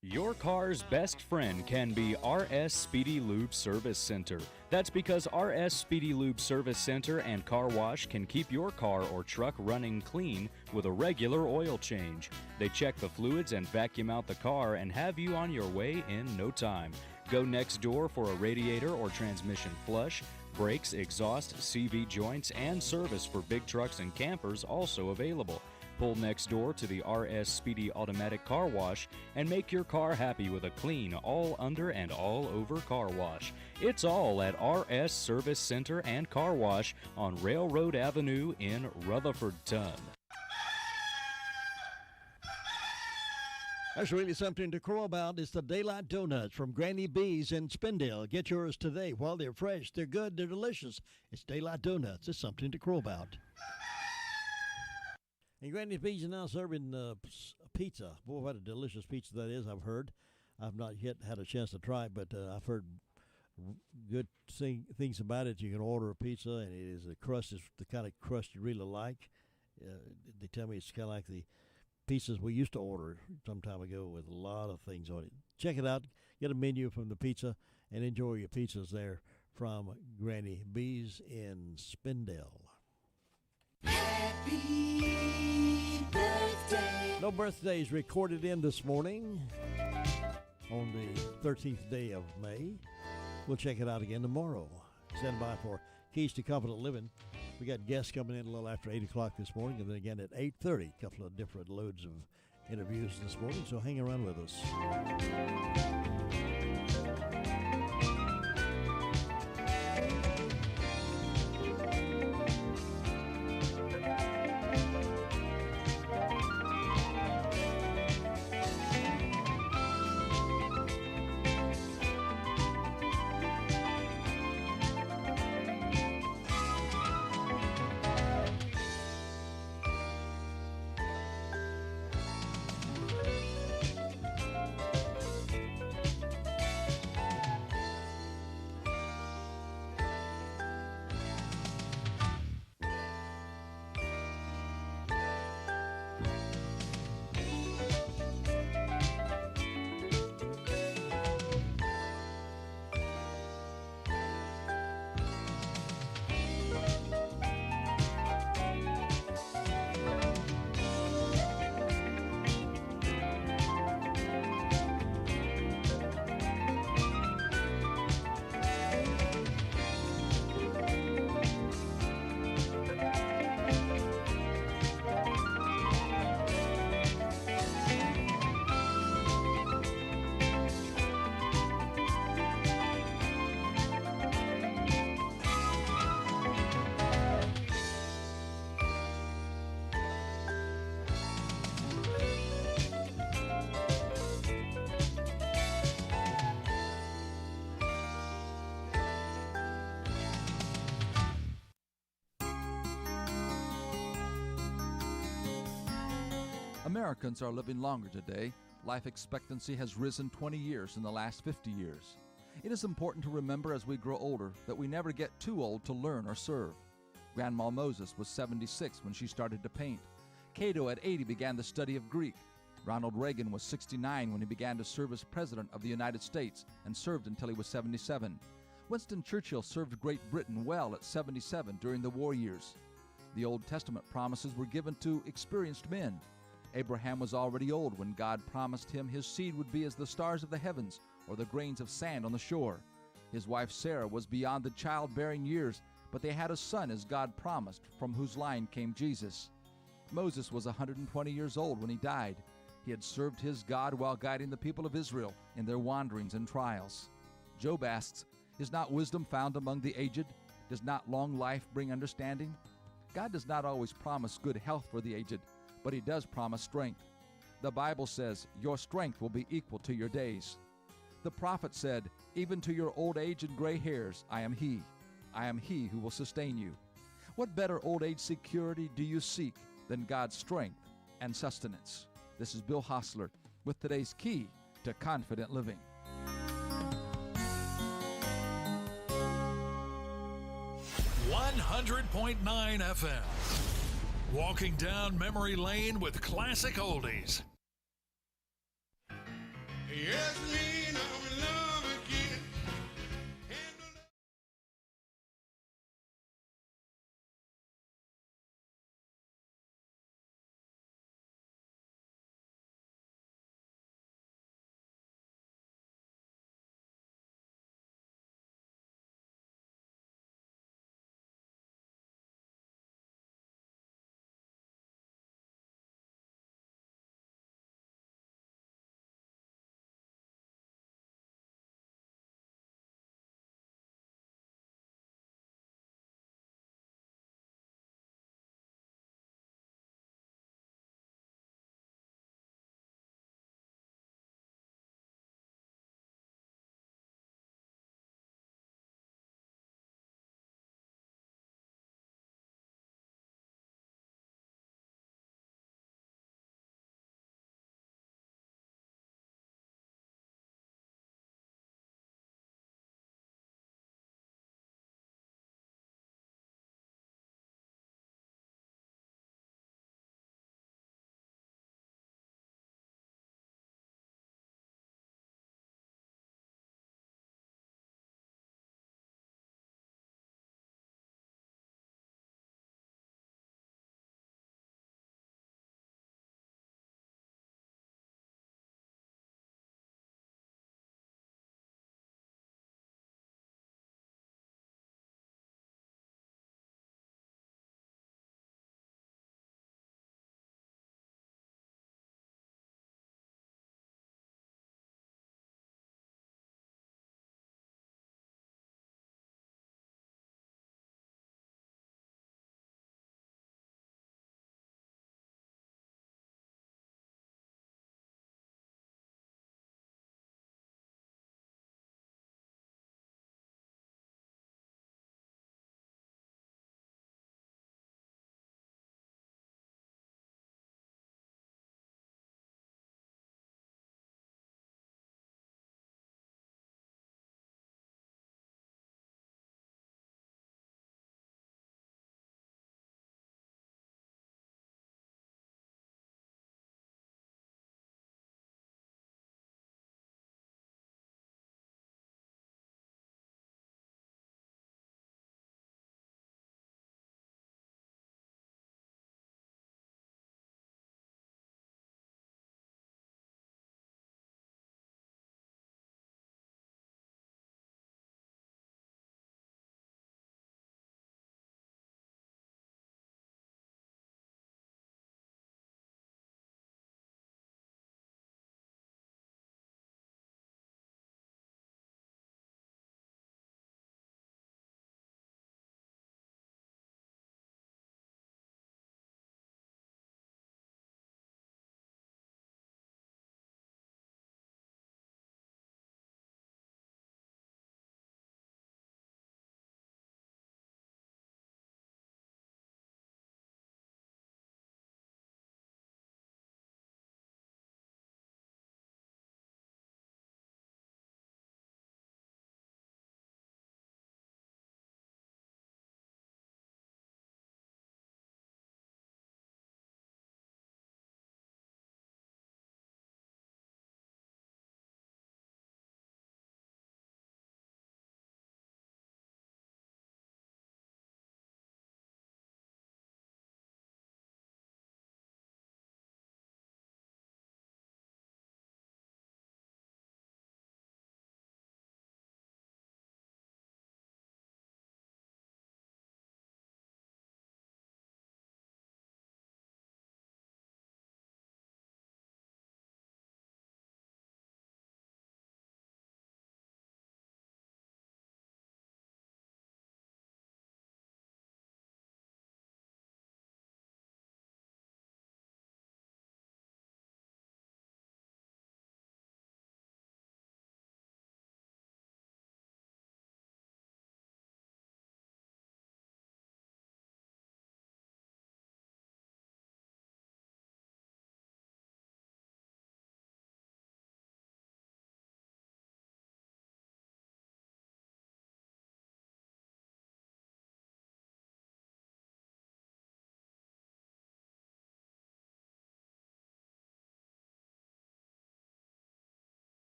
Your car's best friend can be RS Speedy Lube Service Center. That's because RS Speedy Lube Service Center and Car Wash can keep your car or truck running clean with a regular oil change. They check the fluids and vacuum out the car and have you on your way in no time. Go next door for a radiator or transmission flush, brakes, exhaust, CV joints, and service for big trucks and campers also available. Pull next door to the RS Speedy Automatic Car Wash and make your car happy with a clean, all under and all over car wash. It's all at RS Service Center and Car Wash on Railroad Avenue in Rutherfordton. That's really something to crow about. It's the Daylight Donuts from Granny B's in Spindale. Get yours today while they're fresh. They're good. They're delicious. It's Daylight Donuts. It's something to crow about. And Granny B's is now serving pizza. Boy, what a delicious pizza that is, I've heard. I've not yet had a chance to try it, but I've heard good things about it. You can order a pizza, and it is the crust is the kind of crust you really like. They tell me it's kind of like the pizzas we used to order some time ago with a lot of things on it. Check it out. Get a menu from the pizza and enjoy your pizzas there from Granny B's in Spindale. Happy birthday. No birthdays recorded in this morning on the 13th day of May. We'll check it out again tomorrow. Stand by for Keys to Confident Living. We got guests coming in a little after 8 o'clock this morning, and then again at 8:30, a couple of different loads of interviews this morning, so hang around with us. Americans are living longer today. Life expectancy has risen 20 years in the last 50 years. It is important to remember as we grow older that we never get too old to learn or serve. Grandma Moses was 76 when she started to paint. Cato at 80 began the study of Greek. Ronald Reagan was 69 when he began to serve as President of the United States and served until he was 77. Winston Churchill served Great Britain well at 77 during the war years. The Old Testament promises were given to experienced men. Abraham was already old when God promised him his seed would be as the stars of the heavens or the grains of sand on the shore. His wife Sarah was beyond the childbearing years, but they had a son as God promised, from whose line came Jesus. Moses was 120 years old when he died. He had served his God while guiding the people of Israel in their wanderings and trials. Job asks, "Is not wisdom found among the aged? Does not long life bring understanding?" God does not always promise good health for the aged, but he does promise strength. The Bible says, "Your strength will be equal to your days." The prophet said, "Even to your old age and gray hairs, I am he. I am he who will sustain you." What better old age security do you seek than God's strength and sustenance? This is Bill Hostler with today's Key to Confident Living. 100.9 FM. Walking down memory lane with classic oldies. Yes,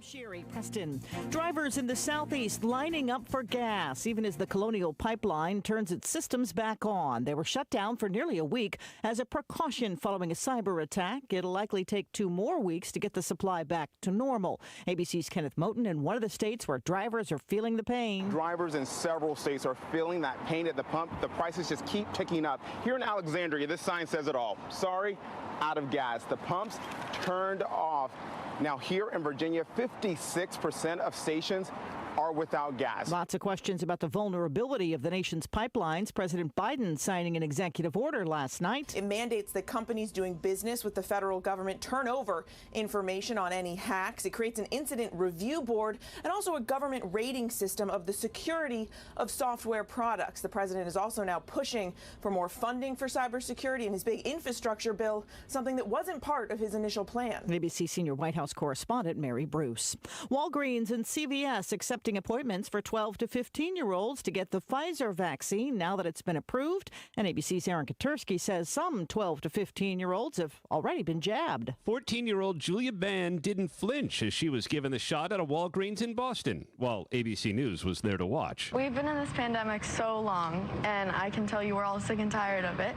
Sherry Preston. Drivers in the southeast lining up for gas, even as the Colonial Pipeline turns its systems back on. They were shut down for nearly a week as a precaution following a cyber attack. It'll likely take 2 more weeks to get the supply back to normal. ABC's Kenneth Moten in one of the states where drivers are feeling the pain. Drivers in several states are feeling that pain at the pump. The prices just keep ticking up. Here in Alexandria, this sign says it all. Sorry, out of gas. The pumps turned off. Now here in Virginia, 56% of stations are without gas. Lots of questions about the vulnerability of the nation's pipelines. President Biden signing an executive order last night. It mandates that companies doing business with the federal government turn over information on any hacks. It creates an incident review board and also a government rating system of the security of software products. The president is also now pushing for more funding for cybersecurity in his big infrastructure bill, something that wasn't part of his initial plan. ABC senior White House correspondent Mary Bruce. Walgreens and CVS accepting appointments for 12 to 15-year-olds to get the Pfizer vaccine now that it's been approved. And ABC's Aaron Katersky says some 12 to 15-year-olds have already been jabbed. 14-year-old Julia Band didn't flinch as she was given the shot at a Walgreens in Boston, while ABC News was there to watch. We've been in this pandemic so long, and I can tell you we're all sick and tired of it.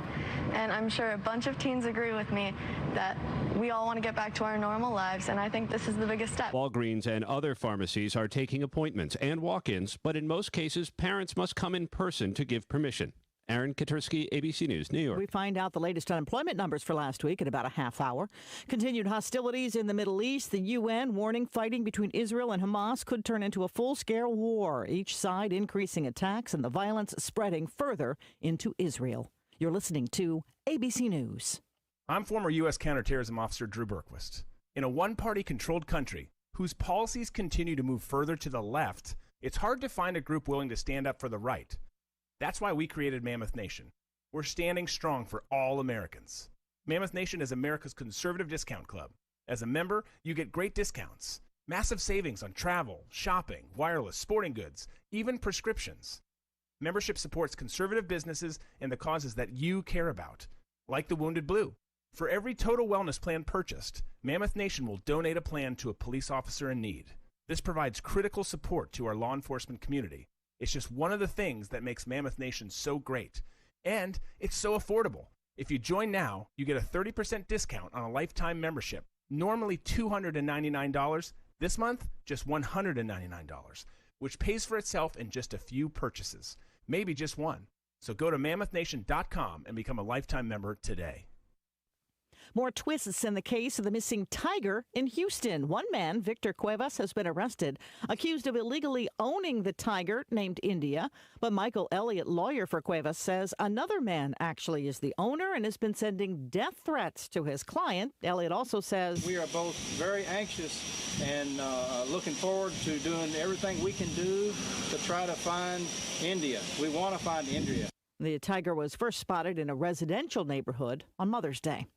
And I'm sure a bunch of teens agree with me that we all want to get back to our normal lives, and I think this is the biggest step. Walgreens and other pharmacies are taking appointments and walk-ins, but in most cases, parents must come in person to give permission. Aaron Katersky, ABC News, New York. We find out the latest unemployment numbers for last week in about a half hour. Continued hostilities in the Middle East. The UN warning fighting between Israel and Hamas could turn into a full-scale war, each side increasing attacks and the violence spreading further into Israel. You're listening to ABC News. I'm former U.S. counterterrorism officer Drew Berquist. In a one-party controlled country whose policies continue to move further to the left, it's hard to find a group willing to stand up for the right. That's why we created Mammoth Nation. We're standing strong for all Americans. Mammoth Nation is America's conservative discount club. As a member, you get great discounts, massive savings on travel, shopping, wireless, sporting goods, even prescriptions. Membership supports conservative businesses and the causes that you care about, like the Wounded Blue. For every total wellness plan purchased, Mammoth Nation will donate a plan to a police officer in need. This provides critical support to our law enforcement community. It's just one of the things that makes Mammoth Nation so great. And it's so affordable. If you join now, you get a 30% discount on a lifetime membership. Normally $299. This month, just $199, which pays for itself in just a few purchases. Maybe just one. So go to MammothNation.com and become a lifetime member today. More twists in the case of the missing tiger in Houston. One man, Victor Cuevas, has been arrested, accused of illegally owning the tiger named India. But Michael Elliott, lawyer for Cuevas, says another man actually is the owner and has been sending death threats to his client. Elliott also says, "We are both very anxious and looking forward to doing everything we can do to try to find India. We want to find India." The tiger was first spotted in a residential neighborhood on Mother's Day.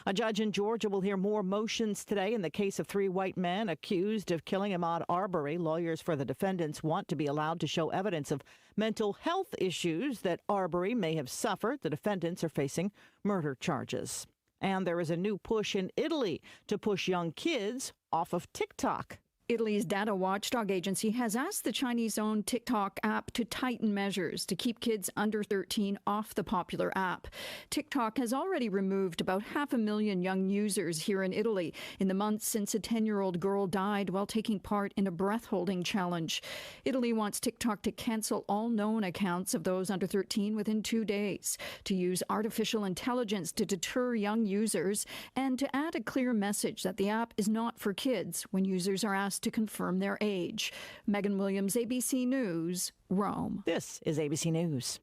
A judge in Georgia will hear more motions today in the case of 3 white men accused of killing Ahmaud Arbery. Lawyers for the defendants want to be allowed to show evidence of mental health issues that Arbery may have suffered. The defendants are facing murder charges. And there is a new push in Italy to push young kids off of TikTok. Italy's data watchdog agency has asked the Chinese-owned TikTok app to tighten measures to keep kids under 13 off the popular app. TikTok has already removed about 500,000 young users here in Italy in the months since a 10-year-old girl died while taking part in a breath-holding challenge. Italy wants TikTok to cancel all known accounts of those under 13 within 2 days, to use artificial intelligence to deter young users, and to add a clear message that the app is not for kids when users are asked to confirm their age. Megan Williams, ABC News, Rome. This is ABC News.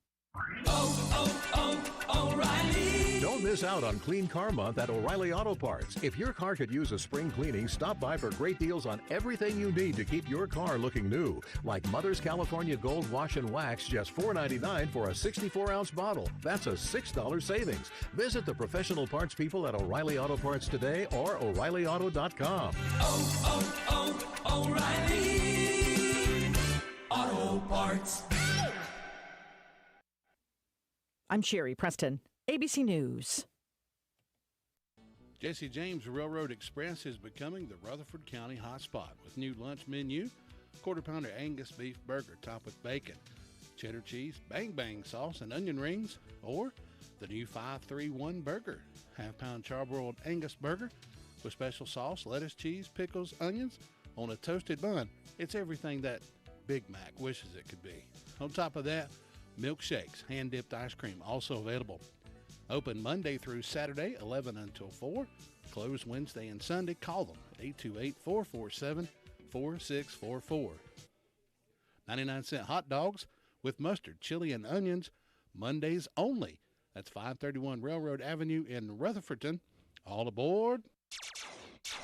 O'Reilly. Don't miss out on Clean Car Month at O'Reilly Auto Parts. If your car could use a spring cleaning, stop by for great deals on everything you need to keep your car looking new. Like Mother's California Gold Wash and Wax, just $4.99 for a 64-ounce bottle. That's a $6 savings. Visit the professional parts people at O'Reilly Auto Parts today or O'ReillyAuto.com. O'Reilly Auto Parts. I'm Sherry Preston, ABC News. Jesse James Railroad Express is becoming the Rutherford County hotspot with new lunch menu, quarter pounder Angus beef burger topped with bacon, cheddar cheese, bang bang sauce, and onion rings, or the new 5-3-1 burger, half-pound charbroiled Angus burger with special sauce, lettuce, cheese, pickles, onions on a toasted bun. It's everything that Big Mac wishes it could be. On top of that, milkshakes, hand-dipped ice cream also available. Open Monday through Saturday, 11 until 4. Closed Wednesday and Sunday. Call them at 828-447-4644. 99-cent hot dogs with mustard, chili, and onions, Mondays only. That's 531 Railroad Avenue in Rutherfordton. All aboard.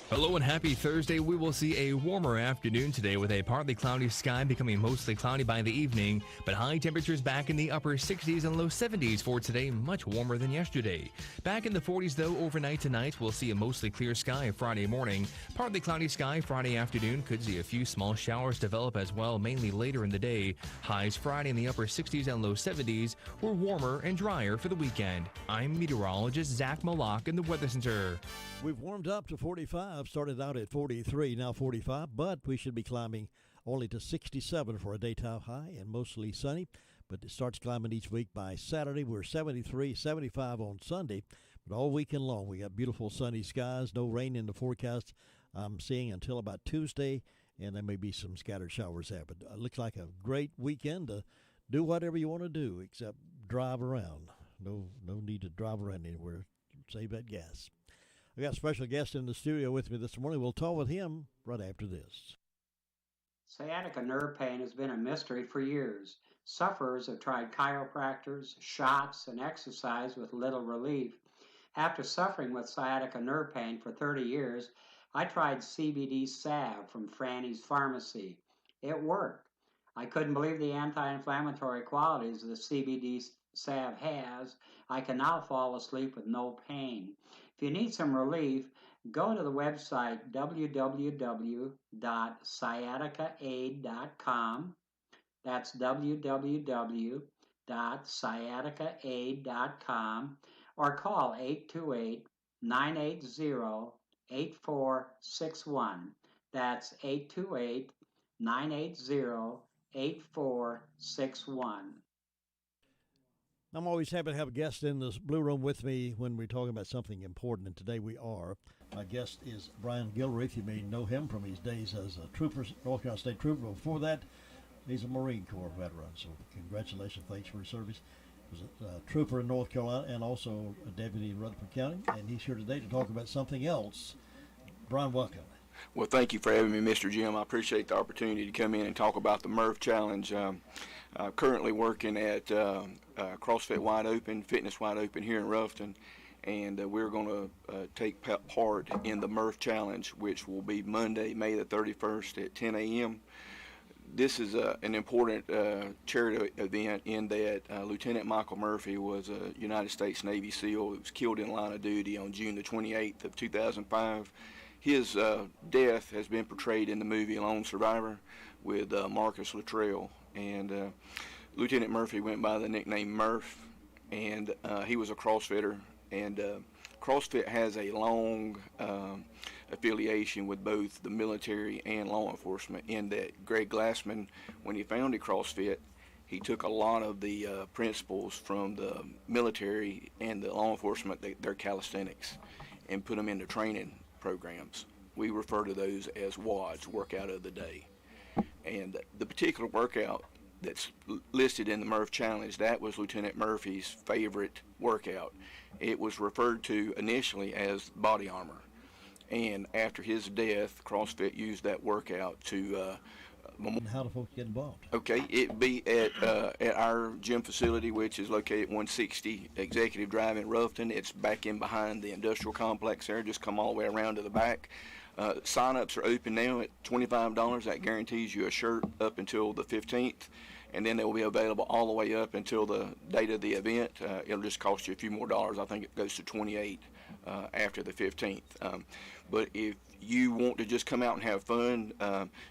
Hello and happy Thursday. We will see a warmer afternoon today with a partly cloudy sky becoming mostly cloudy by the evening, but high temperatures back in the upper 60s and low 70s for today, much warmer than yesterday. Back in the 40s though overnight tonight, we'll see a mostly clear sky Friday morning. Partly cloudy sky Friday afternoon, could see a few small showers develop as well, mainly later in the day. Highs Friday in the upper 60s and low 70s were warmer and drier for the weekend. I'm meteorologist Zach Malak in the Weather Center. We've warmed up to 45, started out at 43, now 45, but we should be climbing only to 67 for a daytime high and mostly sunny. But it starts climbing each week by Saturday. We're 73, 75 on Sunday, but all weekend long we got beautiful sunny skies, no rain in the forecast I'm seeing until about Tuesday, and there may be some scattered showers there. But it looks like a great weekend to do whatever you want to do except drive around. No need to drive around anywhere. Save that gas. We got a special guest in the studio with me this morning. We'll talk with him right after this. Sciatica nerve pain has been a mystery for years. Sufferers have tried chiropractors, shots, and exercise with little relief. After suffering with sciatica nerve pain for 30 years, I tried CBD salve from Franny's Pharmacy. It worked. I couldn't believe the anti-inflammatory qualities the CBD salve has. I can now fall asleep with no pain. If you need some relief, go to the website www.sciaticaaid.com. That's www.sciaticaaid.com, or call 828-980-8461. That's 828-980-8461. I'm always happy to have a guest in this Blue Room with me when we're talking about something important, and today we are. My guest is Brian Gilroy. You may know him from his days as a trooper, North Carolina State Trooper. Before that, he's a Marine Corps veteran, so congratulations, thanks for his service. He was a trooper in North Carolina and also a deputy in Rutherford County, and he's here today to talk about something else. Brian, welcome. Well, thank you for having me, Mr. Jim. I appreciate the opportunity to come in and talk about the Murph Challenge. Currently working at CrossFit Wide Open, Fitness Wide Open here in Ruffton, and we're going to take part in the Murph Challenge, which will be Monday, May the 31st at 10 a.m. This is an important charity event in that Lieutenant Michael Murphy was a United States Navy SEAL who was killed in line of duty on June the 28th of 2005. His death has been portrayed in the movie Lone Survivor with Marcus Luttrell, and Lieutenant Murphy went by the nickname Murph, and he was a CrossFitter, and CrossFit has a long affiliation with both the military and law enforcement, in that Greg Glassman, when he founded CrossFit, he took a lot of the principles from the military and the law enforcement, their calisthenics, and put them into training programs. We refer to those as WODs, workout of the day. And the particular workout that's listed in the Murph Challenge, that was Lieutenant Murphy's favorite workout. It was referred to initially as body armor. And after his death, CrossFit used that workout to... and how do folks get involved? Okay, it'd be at our gym facility, which is located at 160 Executive Drive in Ruffton. It's back in behind the industrial complex there. Just come all the way around to the back. Sign-ups are open now at $25. That guarantees you a shirt up until the 15th, and then they will be available all the way up until the date of the event. It'll just cost you a few more dollars. I think it goes to $28 after the 15th. But if you want to just come out and have fun,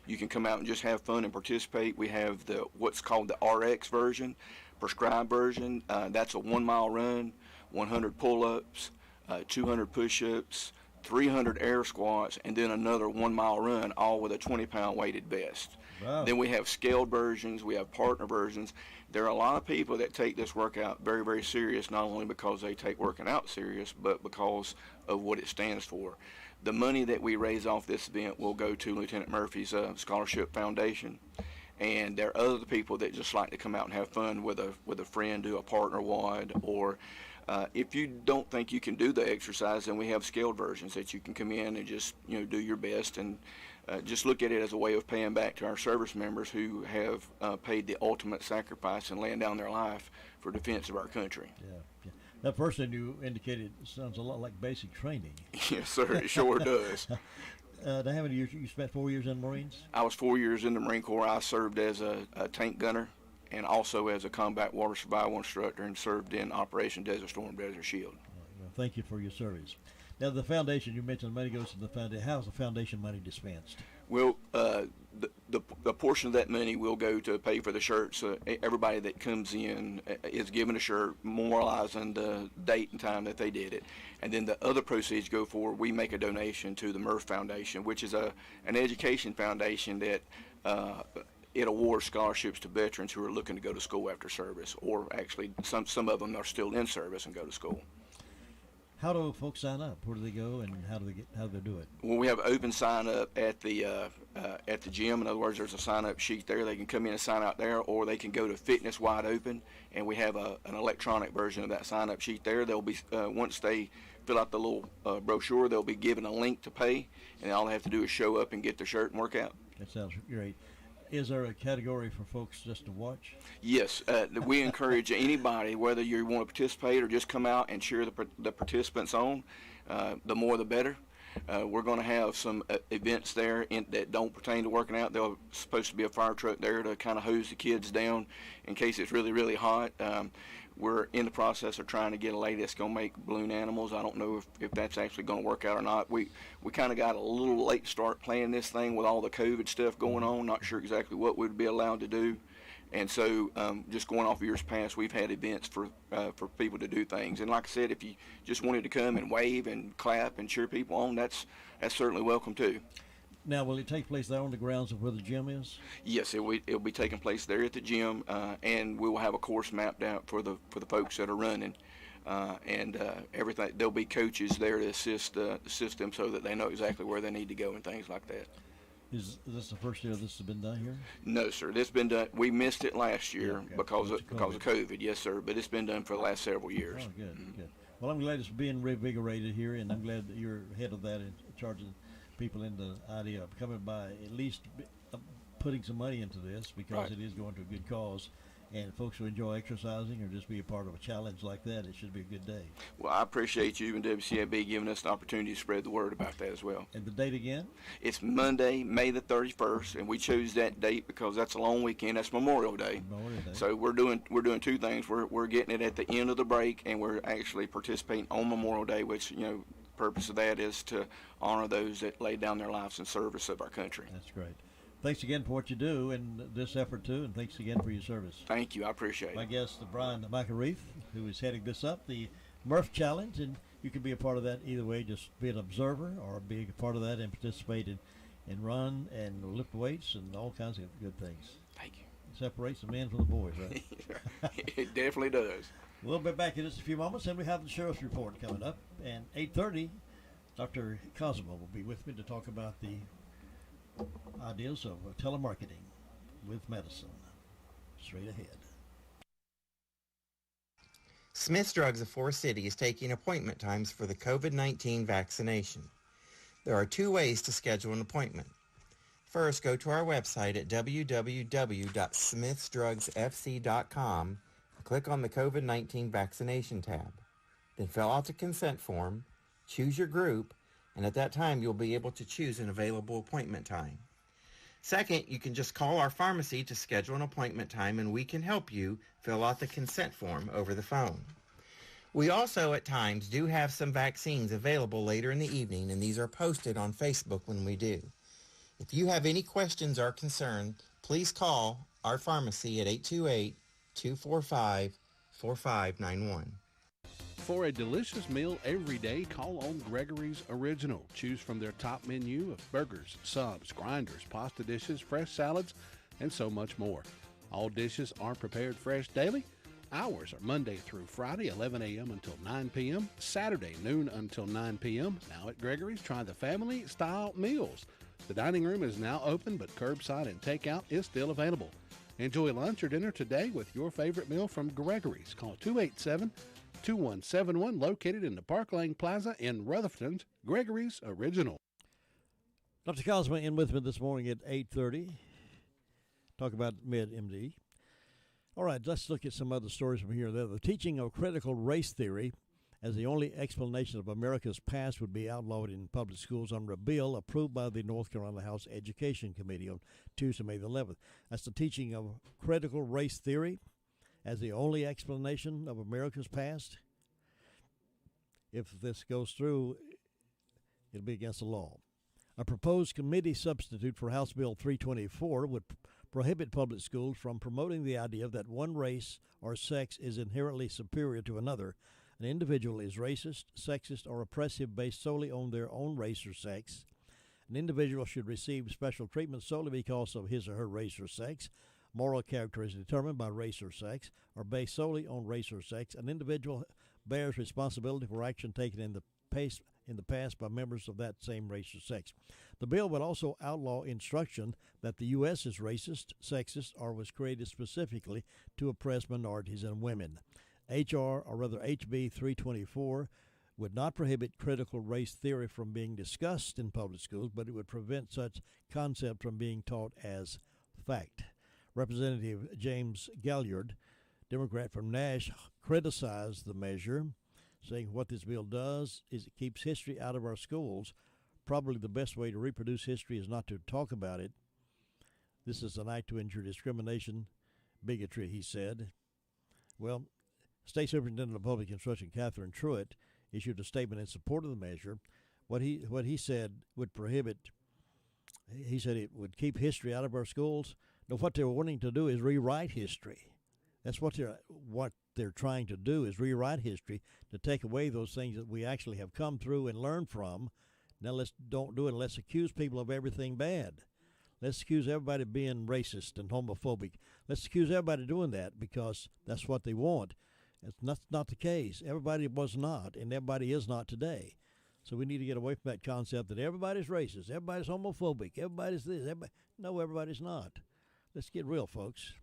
you can come out and just have fun and participate. We have what's called the RX version, prescribed version. That's a 1 mile run, 100 pull-ups, 200 push-ups, 300 air squats, and then another 1 mile run, all with a 20-pound weighted vest. Wow. Then we have scaled versions, we have partner versions. There are a lot of people that take this workout very, very serious, not only because they take working out serious, but because of what it stands for. The money that we raise off this event will go to Lieutenant Murphy's Scholarship Foundation. And there are other people that just like to come out and have fun with a friend, do a partner WOD, or if you don't think you can do the exercise, then we have scaled versions that you can come in and just do your best, and just look at it as a way of paying back to our service members who have paid the ultimate sacrifice and laying down their life for defense of our country. Yeah. That first thing you indicated sounds a lot like basic training. Yes, sir. It sure does. How many years? You spent 4 years in the Marines? I was 4 years in the Marine Corps. I served as a tank gunner and also as a combat water survival instructor, and served in Operation Desert Storm, Desert Shield. Well, thank you for your service. Now, the foundation, you mentioned the money goes to the foundation. How is the foundation money dispensed? Well, the portion of that money will go to pay for the shirts. Everybody that comes in is given a shirt memorializing the date and time that they did it. And then the other proceeds go for, we make a donation to the Murph Foundation, which is an education foundation that it awards scholarships to veterans who are looking to go to school after service, or actually some of them are still in service and go to school. How do folks sign up? Where do they go, and how do they do it? Well, we have open sign up at the gym. In other words, there's a sign up sheet there. They can come in and sign out there, or they can go to Fitness Wide Open, and we have an electronic version of that sign up sheet there. They'll be once they fill out the little brochure, they'll be given a link to pay, and all they have to do is show up and get their shirt and work out. That sounds great. Is there a category for folks just to watch? Yes, we encourage anybody, whether you want to participate or just come out and cheer the participants on, the more the better. We're going to have some events there that don't pertain to working out. There's supposed to be a fire truck there to kind of hose the kids down in case it's really, really hot. We're in the process of trying to get a lady that's going to make balloon animals. I don't know if that's actually going to work out or not. We kind of got a little late start planning this thing with all the COVID stuff going on. Not sure exactly what we'd be allowed to do. And so just going off of years past, we've had events for people to do things. And like I said, if you just wanted to come and wave and clap and cheer people on, that's certainly welcome too. Now, will it take place there on the grounds of where the gym is? Yes, it'll be taking place there at the gym, and we will have a course mapped out for the folks that are running, and everything. There'll be coaches there to assist them so that they know exactly where they need to go and things like that. Is this the first year this has been done here? No, sir. This has been done. We missed it last year because of COVID. Yes, sir. But it's been done for the last several years. Oh, good, good. Well, I'm glad it's being reinvigorated here, and I'm glad that you're ahead of that and charging people in the idea of coming by, at least putting some money into this, because it is going to a good cause. And folks who enjoy exercising or just be a part of a challenge like that, it should be a good day. Well, I appreciate you and WCAB giving us the opportunity to spread the word about that as well. And the date again? It's Monday, May the 31st, and we chose that date because that's a long weekend. That's Memorial Day. Memorial Day. So we're doing two things. We're getting it at the end of the break, and we're actually participating on Memorial Day, which purpose of that is to honor those that laid down their lives in service of our country. That's great. Thanks again for what you do and this effort too, and thanks again for your service. Thank you. I appreciate it. My guest, Brian Michael Reef, who is heading this up, the Murph Challenge, and you can be a part of that either way, just be an observer or be a part of that and participate and run and lift weights and all kinds of good things. Thank you. It separates the men from the boys, right? It definitely does. We'll be back in just a few moments, and we have the Sheriff's Report coming up. And 8:30, Dr. Cosmo will be with me to talk about the ideas of telemarketing with medicine. Straight ahead. Smith's Drugs of Forest City is taking appointment times for the COVID-19 vaccination. There are two ways to schedule an appointment. First, go to our website at www.smithsdrugsfc.com. Click on the COVID-19 vaccination tab. Then fill out the consent form, choose your group, and at that time you'll be able to choose an available appointment time. Second, you can just call our pharmacy to schedule an appointment time and we can help you fill out the consent form over the phone. We also at times do have some vaccines available later in the evening, and these are posted on Facebook when we do. If you have any questions or concerns, please call our pharmacy at 828-245-4591. For a delicious meal every day, call on Gregory's Original. Choose from their top menu of burgers, subs, grinders, pasta dishes, fresh salads, and so much more. All dishes are prepared fresh daily. Hours are Monday through Friday, 11 a.m. until 9 p.m., Saturday, noon until 9 p.m. Now at Gregory's, try the family-style meals. The dining room is now open, but curbside and takeout is still available. Enjoy lunch or dinner today with your favorite meal from Gregory's. Call 287-2171, located in the Park Lane Plaza in Rutherford's Gregory's Original. Dr. Cosma in with me this morning at 8:30. Talk about MedMD. All right, let's look at some other stories from here. The teaching of critical race theory as the only explanation of America's past would be outlawed in public schools under a bill approved by the North Carolina House Education Committee on Tuesday, May the 11th. That's the teaching of critical race theory as the only explanation of America's past. If this goes through, it'll be against the law. A proposed committee substitute for House Bill 324 would prohibit public schools from promoting the idea that one race or sex is inherently superior to another. An individual is racist, sexist, or oppressive based solely on their own race or sex. An individual should receive special treatment solely because of his or her race or sex. Moral character is determined by race or sex, or based solely on race or sex. An individual bears responsibility for action taken in the past by members of that same race or sex. The bill would also outlaw instruction that the U.S. is racist, sexist, or was created specifically to oppress minorities and women. HB 324 would not prohibit critical race theory from being discussed in public schools, but it would prevent such concept from being taught as fact. Representative James Galliard, Democrat from Nash, criticized the measure, saying what this bill does is it keeps history out of our schools. Probably the best way to reproduce history is not to talk about it. This is an act to ensure discrimination, bigotry, he said. Well, State Superintendent of Public Instruction Catherine Truitt issued a statement in support of the measure. What he said would prohibit, he said it would keep history out of our schools. No, what they're wanting to do is rewrite history. That's what they're trying to do, is rewrite history, to take away those things that we actually have come through and learned from. Now let's don't do it. Let's accuse people of everything bad. Let's accuse everybody of being racist and homophobic. Let's accuse everybody doing that because that's what they want. That's not the case. Everybody was not, and everybody is not today. So we need to get away from that concept that everybody's racist, everybody's homophobic, everybody's this. No, everybody's not. Let's get real, folks.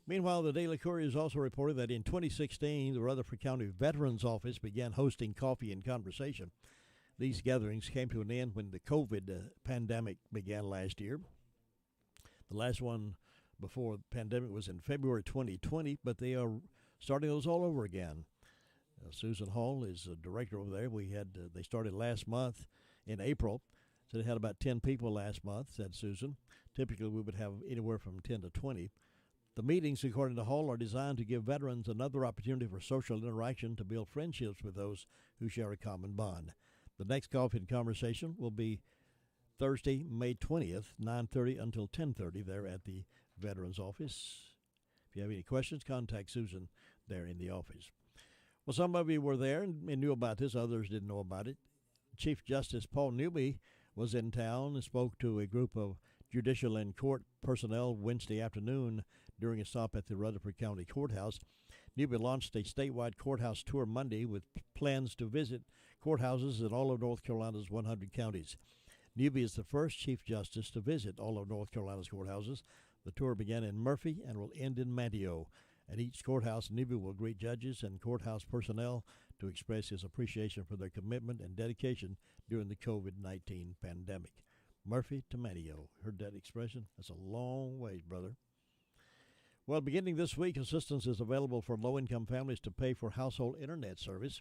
Meanwhile, the Daily Courier has also reported that in 2016, the Rutherford County Veterans Office began hosting coffee and conversation. These gatherings came to an end when the COVID pandemic began last year. The last one before the pandemic was in February 2020, but they are starting those all over again. Susan Hall is a director over there. They started last month in April. So they had about 10 people last month, said Susan. Typically, we would have anywhere from 10 to 20. The meetings, according to Hall, are designed to give veterans another opportunity for social interaction to build friendships with those who share a common bond. The next coffee and conversation will be Thursday, May 20th, 9:30 until 10:30 there at the Veterans Office. If you have any questions, contact Susan there in the office. Well, some of you were there and knew about this. Others didn't know about it. Chief Justice Paul Newby was in town and spoke to a group of judicial and court personnel Wednesday afternoon during a stop at the Rutherford County Courthouse. Newby launched a statewide courthouse tour Monday with plans to visit courthouses in all of North Carolina's 100 counties. Newby is the first Chief Justice to visit all of North Carolina's courthouses. The tour began in Murphy and will end in Manteo. At each courthouse, Newby will greet judges and courthouse personnel to express his appreciation for their commitment and dedication during the COVID-19 pandemic. Murphy to Manteo. Heard that expression? That's a long ways, brother. Well, beginning this week, assistance is available for low-income families to pay for household internet service.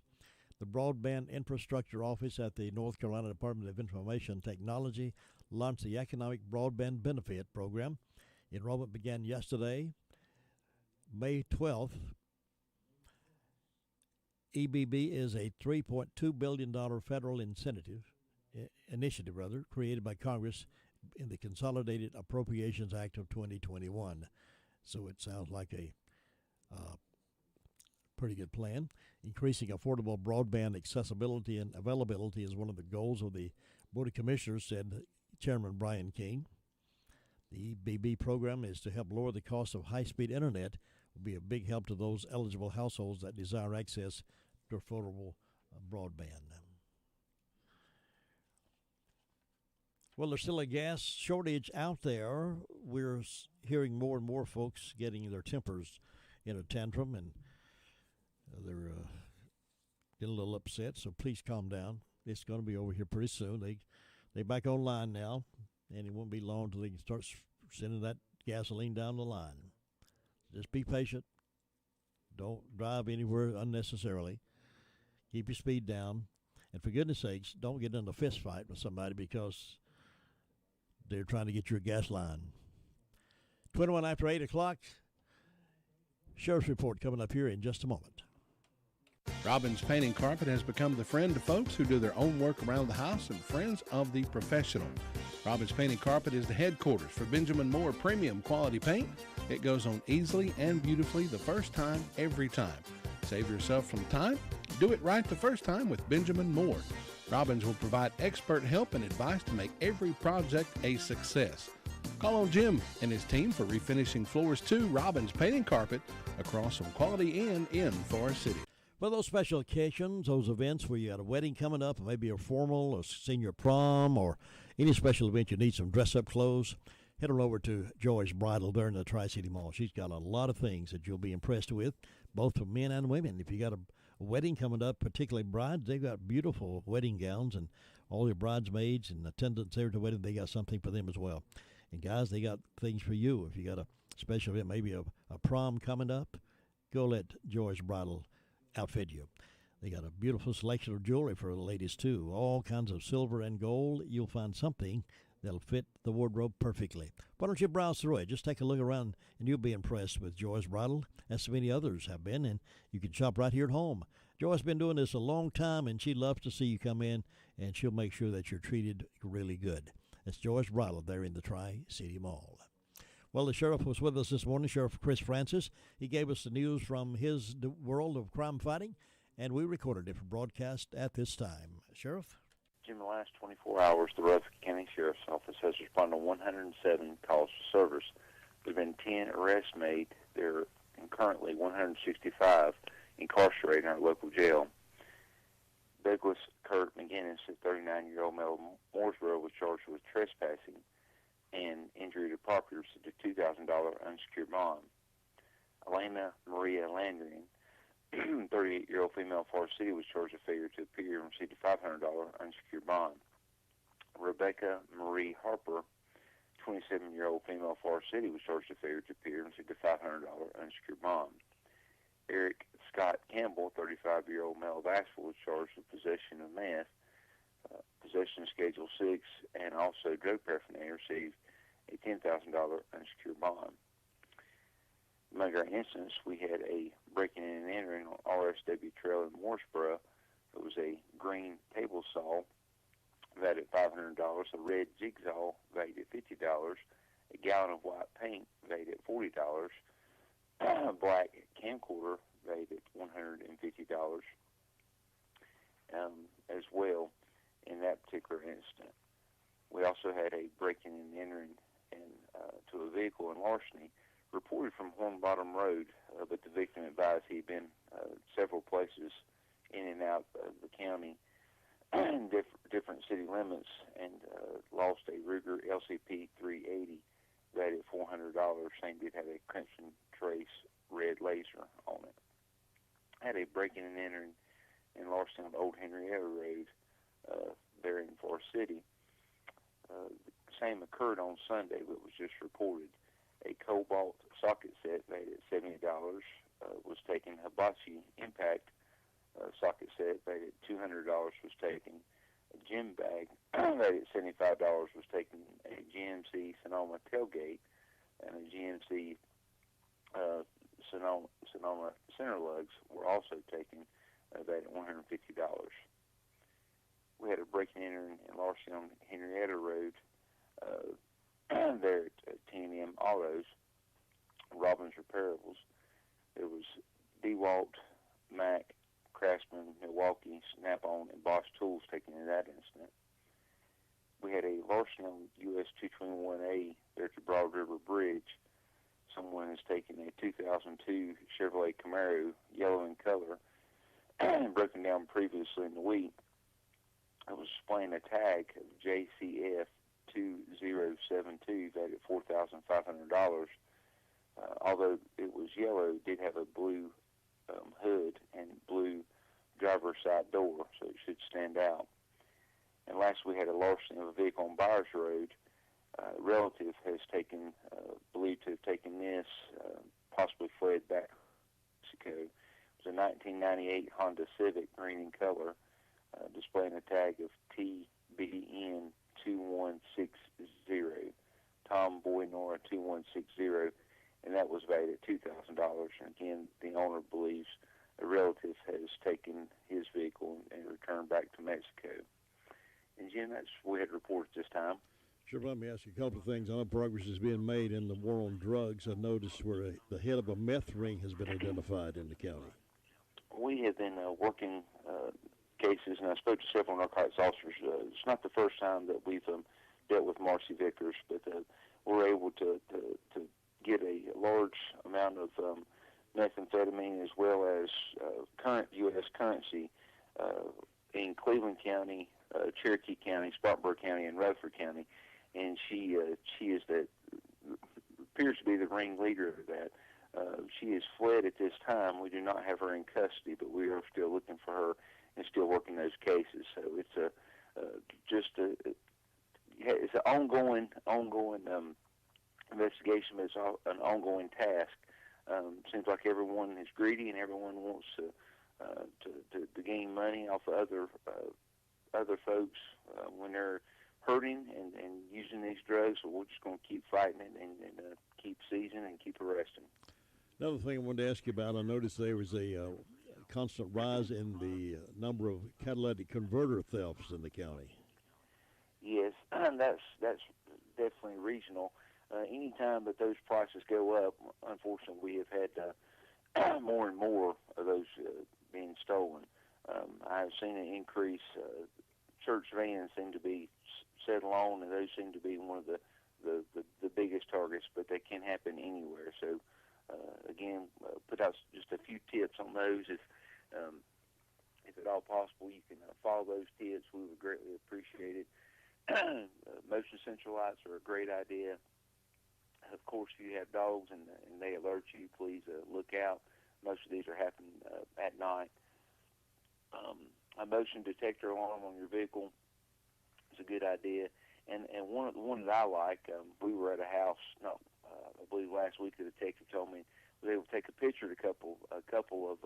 The Broadband Infrastructure Office at the North Carolina Department of Information Technology launched the Economic Broadband Benefit Program. Enrollment began yesterday, May 12th. EBB is a $3.2 billion federal initiative created by Congress in the Consolidated Appropriations Act of 2021. So it sounds like a Pretty good plan. Increasing affordable broadband accessibility and availability is one of the goals of the Board of Commissioners, said Chairman Brian King. The EBB program is to help lower the cost of high-speed internet. Will be a big help to those eligible households that desire access to affordable broadband. Well, there's still a gas shortage out there. We're hearing more and more folks getting their tempers in a tantrum, and they're getting a little upset, so please calm down. It's going to be over here pretty soon. They're back online now, and it won't be long until they can start sending that gasoline down the line. Just be patient. Don't drive anywhere unnecessarily. Keep your speed down. And for goodness sakes, don't get in a fist fight with somebody because they're trying to get your gas line. 21 after 8 o'clock. Sheriff's Report coming up here in just a moment. Robbins Painting Carpet has become the friend to folks who do their own work around the house and friends of the professional. Robbins Painting Carpet is the headquarters for Benjamin Moore Premium Quality Paint. It goes on easily and beautifully the first time, every time. Save yourself from time. Do it right the first time with Benjamin Moore. Robbins will provide expert help and advice to make every project a success. Call on Jim and his team for refinishing floors to Robbins Painting Carpet across from Quality Inn in Forest City. Well, those special occasions, those events where you got a wedding coming up, maybe a formal or senior prom, or any special event you need some dress-up clothes, head on over to Joy's Bridal there in the Tri-City Mall. She's got a lot of things that you'll be impressed with, both for men and women. If you got a wedding coming up, particularly brides, they've got beautiful wedding gowns, and all your bridesmaids and attendants there at the wedding, they got something for them as well. And guys, they got things for you. If you got a special event, maybe a prom coming up, go let Joy's Bridal outfit you. They got a beautiful selection of jewelry for the ladies too. All kinds of silver and gold. You'll find something that'll fit the wardrobe perfectly. Why don't you browse through it? Just take a look around and you'll be impressed with Joy's Bridal, as so many others have been, and you can shop right here at home. Joy's been doing this a long time, and she'd love to see you come in, and she'll make sure that you're treated really good. That's Joy's Bridal there in the Tri-City Mall. Well, the sheriff was with us this morning, Sheriff Chris Francis. He gave us the news from his world of crime fighting, and we recorded it for broadcast at this time. Sheriff? In the last 24 hours, the Rutherford County Sheriff's Office has responded to 107 calls for service. There have been 10 arrests made. There are currently 165 incarcerated in our local jail. Douglas Kurt McGinnis, a 39-year-old male of Mooresboro, was charged with trespassing and injury to property, received a $2,000 unsecured bond. Elena Maria Landrian, 38-year-old female of Forest City, was charged with failure to appear and received a $500 unsecured bond. Rebecca Marie Harper, 27-year-old female of Forest City, was charged with failure to appear and received a $500 unsecured bond. Eric Scott Campbell, 35-year-old male of Asheville, was charged with possession of meth, possession of Schedule 6, and also drug paraphernalia, received a $10,000 unsecured bond. Among our incidents, we had a breaking in and entering on RSW Trail in Mooresboro. It was a green table saw valued at $500, a red jigsaw valued at $50, a gallon of white paint valued at $40, a black camcorder valued at $150 as well in that particular incident. We also had a breaking and entering to a vehicle in larceny reported from Hornbottom Road, but the victim advised he'd been several places in and out of the county, different city limits, and lost a Ruger LCP 380 valued at $400, saying it had a Crimson Trace red laser on it. Had a breaking and entering in larceny on Old Henrietta Road there in Forest City. The same occurred on Sunday, but was just reported. A Cobalt socket set valued at $70 was taken. Hibachi Impact socket set valued at $200 was taken. A gym bag valued at $75 was taken. A GMC Sonoma tailgate and a GMC Sonoma center lugs were also taken, valued at $150. We had a breaking and entering in larceny on Henrietta Road there at T&M Autos, Robbins Repairables. There was DeWalt Mac, Craftsman, Milwaukee, Snap-on, and Bosch Tools taken in that incident. We had a larceny on US 221A there at the Broad River Bridge. Someone has taken a 2002 Chevrolet Camaro, yellow in color, and broken down previously in the week. It was displaying a tag of JCF 2072 valued at $4,500. Although it was yellow, it did have a blue hood and blue driver's side door, so it should stand out. And last, we had a larceny of a vehicle on Byers Road. A relative has taken, believed to have taken this, possibly fled back to Mexico. It was a 1998 Honda Civic, green in color, displaying a tag of TBN 2160, Tom Boy Nora 2160, and that was valued at $2,000. And again, the owner believes a relative has taken his vehicle and returned back to Mexico. And Jim, that's what we had reported this time. Sure, let me ask you a couple of things. I know progress is being made in the war on drugs. I noticed where the head of a meth ring has been identified in the county. We have been working cases, and I spoke to several narcotics officers. It's not the first time that we've dealt with Marcy Vickers, but we're able to get a large amount of methamphetamine as well as current U.S. currency in Cleveland County, Cherokee County, Spartanburg County, and Rutherford County. And she is appears to be the ringleader of that. She is fled at this time. We do not have her in custody, but we are still looking for her and still working those cases. So it's it's an ongoing investigation, but it's an ongoing task. Seems like everyone is greedy and everyone wants to gain money off of other folks when they're hurting and using these drugs. So we're just going to keep fighting it and keep seizing and keep arresting. Another thing I wanted to ask you about, I noticed there was a constant rise in the number of catalytic converter thefts in the county. Yes, that's definitely regional. Anytime that those prices go up, unfortunately, we have had more and more of those being stolen. I've seen an increase. Church vans seem to be set alone, and those seem to be one of the biggest targets, but they can happen anywhere. So, again, put out just a few tips on those. If at all possible, you can follow those tips. We would greatly appreciate it. Motion sensor lights are a great idea. Of course, if you have dogs and they alert you, please look out. Most of these are happening at night. A motion detector alarm on your vehicle is a good idea. And one that I like, we were at a house, I believe last week, the detective told me was able to take a picture of a couple of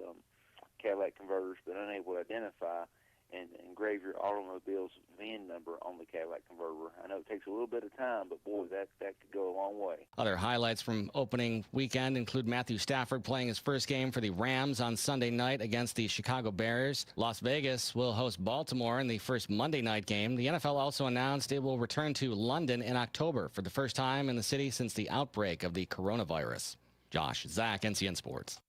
Cadillac converters, but unable to identify and engrave your automobile's VIN number on the Cadillac converter. I know it takes a little bit of time, but boy, that could go a long way. Other highlights from opening weekend include Matthew Stafford playing his first game for the Rams on Sunday night against the Chicago Bears. Las Vegas will host Baltimore in the first Monday night game. The NFL also announced it will return to London in October for the first time in the city since the outbreak of the coronavirus. Josh Zach, NCN Sports.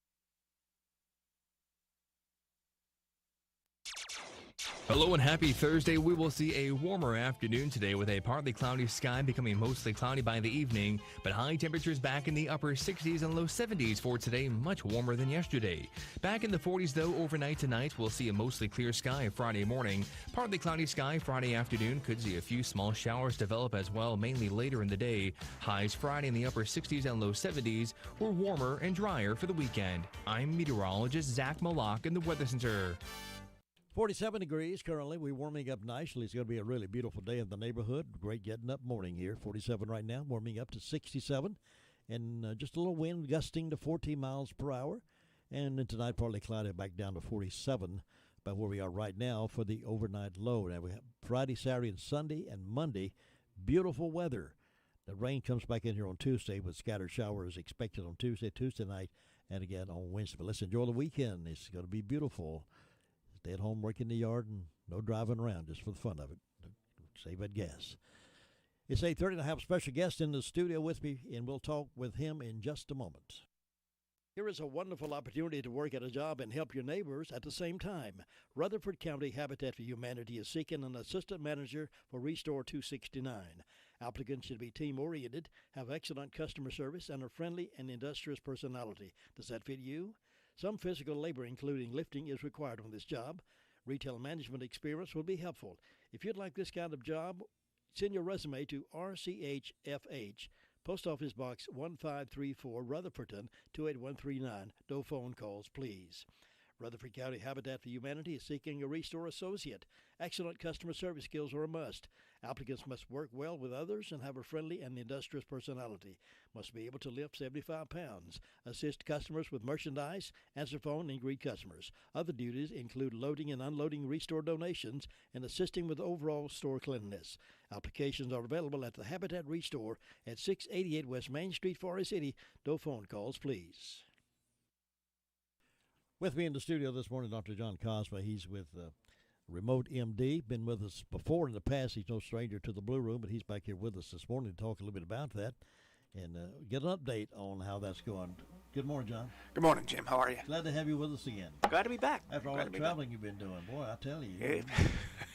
Hello and happy Thursday. We will see a warmer afternoon today with a partly cloudy sky becoming mostly cloudy by the evening, but high temperatures back in the upper 60s and low 70s for today, much warmer than yesterday. Back in the 40s though overnight tonight, we'll see a mostly clear sky Friday morning. Partly cloudy sky Friday afternoon, could see a few small showers develop as well, mainly later in the day. Highs Friday in the upper 60s and low 70s were warmer and drier for the weekend. I'm meteorologist Zach Malak in the Weather Center. 47 degrees currently. We're warming up nicely. It's going to be a really beautiful day in the neighborhood. Great getting up morning here. 47 right now, warming up to 67. And just a little wind gusting to 14 miles per hour. And then tonight, partly cloudy, back down to 47 by where we are right now for the overnight low. Now we have Friday, Saturday, and Sunday and Monday, beautiful weather. The rain comes back in here on Tuesday with scattered showers expected on Tuesday night, and again on Wednesday. But let's enjoy the weekend. It's going to be beautiful. Stay at home, work in the yard, and no driving around just for the fun of it. Save that gas. It's 8:30, and I have a special guest in the studio with me, and we'll talk with him in just a moment. Here is a wonderful opportunity to work at a job and help your neighbors at the same time. Rutherford County Habitat for Humanity is seeking an assistant manager for Restore 269. Applicants should be team-oriented, have excellent customer service, and a friendly and industrious personality. Does that fit you? Some physical labor, including lifting, is required on this job. Retail management experience will be helpful. If you'd like this kind of job, send your resume to RCHFH, Post Office Box 1534, Rutherfordton, 28139. No phone calls, please. Rutherford County Habitat for Humanity is seeking a Restore associate. Excellent customer service skills are a must. Applicants must work well with others and have a friendly and industrious personality. Must be able to lift 75 pounds. Assist customers with merchandise, answer phone, and greet customers. Other duties include loading and unloading Restore donations and assisting with overall store cleanliness. Applications are available at the Habitat Restore at 688 West Main Street, Forest City. No phone calls, please. With me in the studio this morning, Dr. John Cosma. He's with Remote MD. Been with us before in the past. He's no stranger to the Blue Room, but he's back here with us this morning to talk a little bit about that and get an update on how that's going. Good morning, John. Good morning, Jim. How are you? Glad to have you with us again. Glad to be back. After all that traveling you've been doing, boy, I tell you.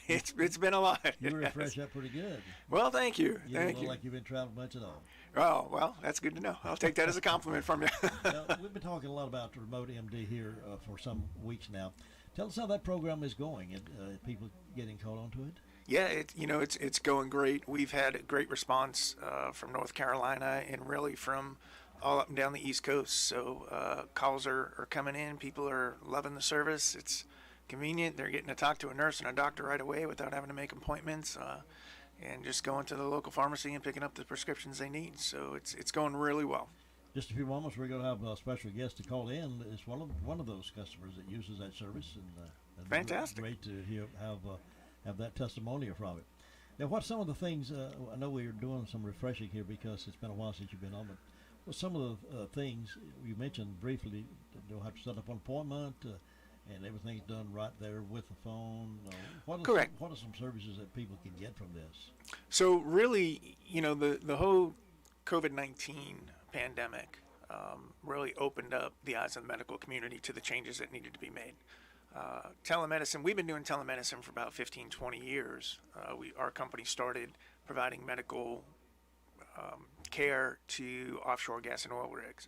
It's been a lot. You refresh up pretty good. Well, thank you. You don't look like you've been traveling much at all. Oh, well, that's good to know. I'll take that as a compliment from you. Now, we've been talking a lot about Remote MD here for some weeks now. Tell us how that program is going. People getting called onto it? Yeah, it's going great. We've had a great response from North Carolina and really from all up and down the East Coast. So calls are coming in. People are loving the service. It's convenient. They're getting to talk to a nurse and a doctor right away without having to make appointments. And just going to the local pharmacy and picking up the prescriptions they need. So it's going really well. Just a few moments, we're going to have a special guest to call in. It's one of those customers that uses that service, and fantastic. Great to have that testimonial from it. Now, what's some of the things? I know we're doing some refreshing here because it's been a while since you've been on, but what's some of the things you mentioned briefly? They'll have to set up an appointment. And everything's done right there with the phone. Correct. What are some services that people can get from this? So really, the whole COVID-19 pandemic really opened up the eyes of the medical community to the changes that needed to be made. Telemedicine, we've been doing telemedicine for about 15, 20 years. Our company started providing medical care to offshore gas and oil rigs.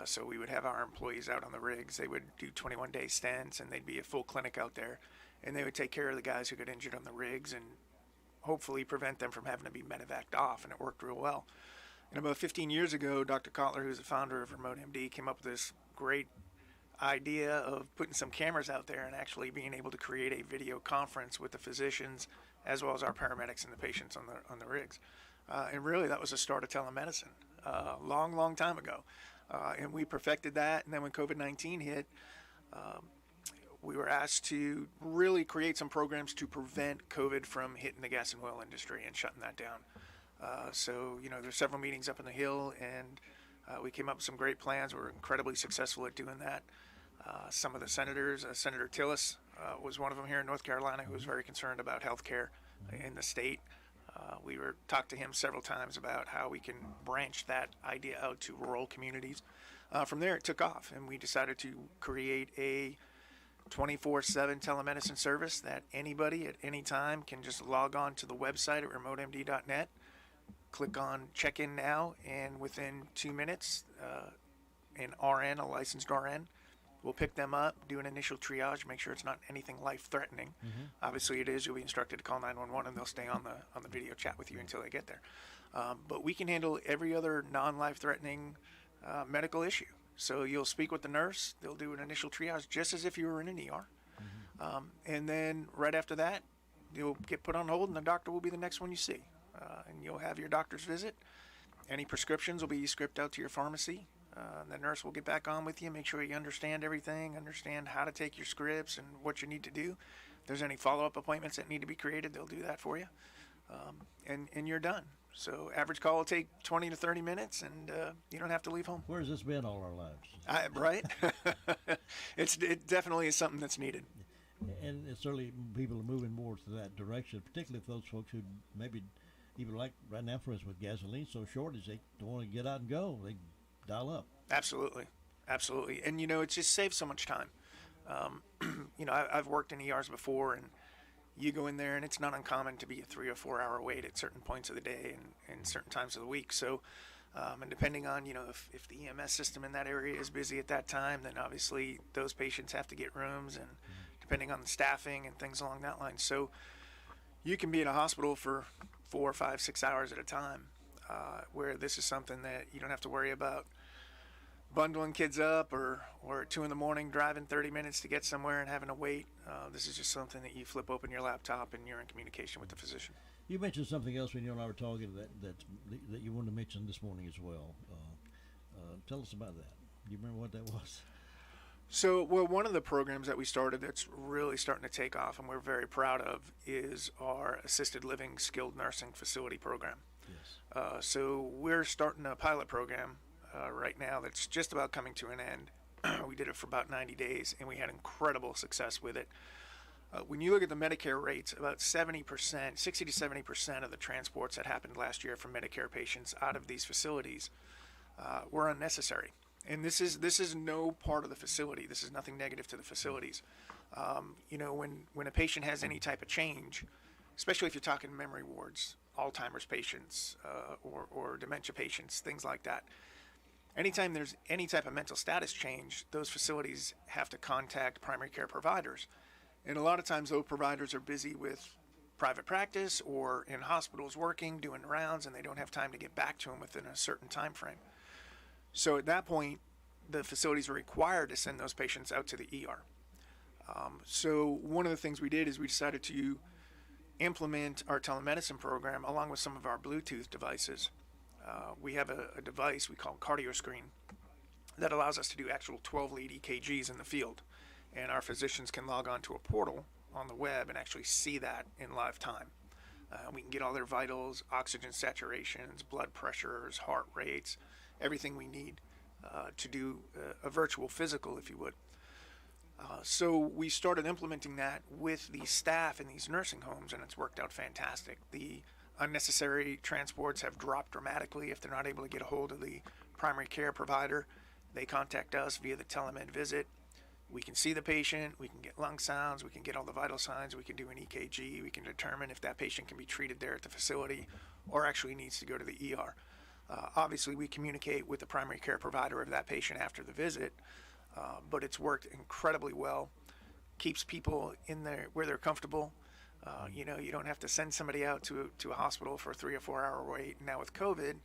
So we would have our employees out on the rigs. They would do 21-day stints, and they'd be a full clinic out there. And they would take care of the guys who got injured on the rigs and hopefully prevent them from having to be medevaced off, and it worked real well. And about 15 years ago, Dr. Kotler, who's the founder of Remote MD, came up with this great idea of putting some cameras out there and actually being able to create a video conference with the physicians as well as our paramedics and the patients on the rigs. And really, that was the start of telemedicine long time ago. And we perfected that, and then when COVID-19 hit, we were asked to really create some programs to prevent COVID from hitting the gas and oil industry and shutting that down. So, there's several meetings up in the Hill, and we came up with some great plans. We're incredibly successful at doing that. Some of the senators, Senator Tillis was one of them here in North Carolina, who was very concerned about health care in the state. We talked to him several times about how we can branch that idea out to rural communities. From there, it took off, and we decided to create a 24/7 telemedicine service that anybody at any time can just log on to the website at remotemd.net, click on Check In Now, and within 2 minutes, an RN, a licensed RN, will pick them up, do an initial triage, make sure it's not anything life-threatening. Mm-hmm. Obviously it is. You'll be instructed to call 911, and they'll stay on the video chat with you until they get there. But we can handle every other non-life-threatening medical issue. So you'll speak with the nurse. They'll do an initial triage just as if you were in an ER. Mm-hmm. And then right after that, you'll get put on hold, and the doctor will be the next one you see. And you'll have your doctor's visit. Any prescriptions will be scripted out to your pharmacy. The nurse will get back on with you, make sure you understand everything, understand how to take your scripts and what you need to do. If there's any follow-up appointments that need to be created, they'll do that for you. And you're done. So average call will take 20 to 30 minutes, and you don't have to leave home. Where has this been all our lives? Right? It definitely is something that's needed. And it's certainly people are moving more to that direction, particularly if those folks who maybe, even like right now, for instance, with gasoline so shortage, they don't want to get out and go. They dial up. Absolutely. Absolutely. And, it just saves so much time. I've worked in ERs before, and you go in there, and it's not uncommon to be a 3 or 4 hour wait at certain points of the day and certain times of the week. So, and depending on, if the EMS system in that area is busy at that time, then obviously those patients have to get rooms, and depending on the staffing and things along that line. So you can be in a hospital for 4, 5, 6 hours at a time, where this is something that you don't have to worry about bundling kids up or at 2 in the morning driving 30 minutes to get somewhere and having to wait. This is just something that you flip open your laptop and you're in communication with the physician. You mentioned something else when you and I were talking that you wanted to mention this morning as well. Tell us about that. Do you remember what that was? So, one of the programs that we started that's really starting to take off and we're very proud of is our assisted living skilled nursing facility program. Yes. So we're starting a pilot program right now that's just about coming to an end. We did it for about 90 days, and we had incredible success with it. When you look at the Medicare rates, about 70%, 60 to 70% of the transports that happened last year from Medicare patients out of these facilities were unnecessary. And this is no part of the facility. This is nothing negative to the facilities. When a patient has any type of change, especially if you're talking memory wards, Alzheimer's patients, or dementia patients, things like that. Anytime there's any type of mental status change, those facilities have to contact primary care providers. And a lot of times those providers are busy with private practice or in hospitals working, doing rounds, and they don't have time to get back to them within a certain time frame. So at that point, the facilities are required to send those patients out to the ER. So one of the things we did is we decided to implement our telemedicine program along with some of our Bluetooth devices. We have a device we call CardioScreen that allows us to do actual 12-lead EKGs in the field. And our physicians can log on to a portal on the web and actually see that in live time. We can get all their vitals, oxygen saturations, blood pressures, heart rates, everything we need to do a virtual physical, if you would. So we started implementing that with the staff in these nursing homes, and it's worked out fantastic. The unnecessary transports have dropped dramatically. If they're not able to get a hold of the primary care provider, they contact us via the telemed visit. We can see the patient, we can get lung sounds, we can get all the vital signs, we can do an EKG, we can determine if that patient can be treated there at the facility or actually needs to go to the ER. Obviously, we communicate with the primary care provider of that patient after the visit, but it's worked incredibly well. Keeps people in there where they're comfortable. You don't have to send somebody out to a hospital for a 3 or 4 hour wait. Now with COVID,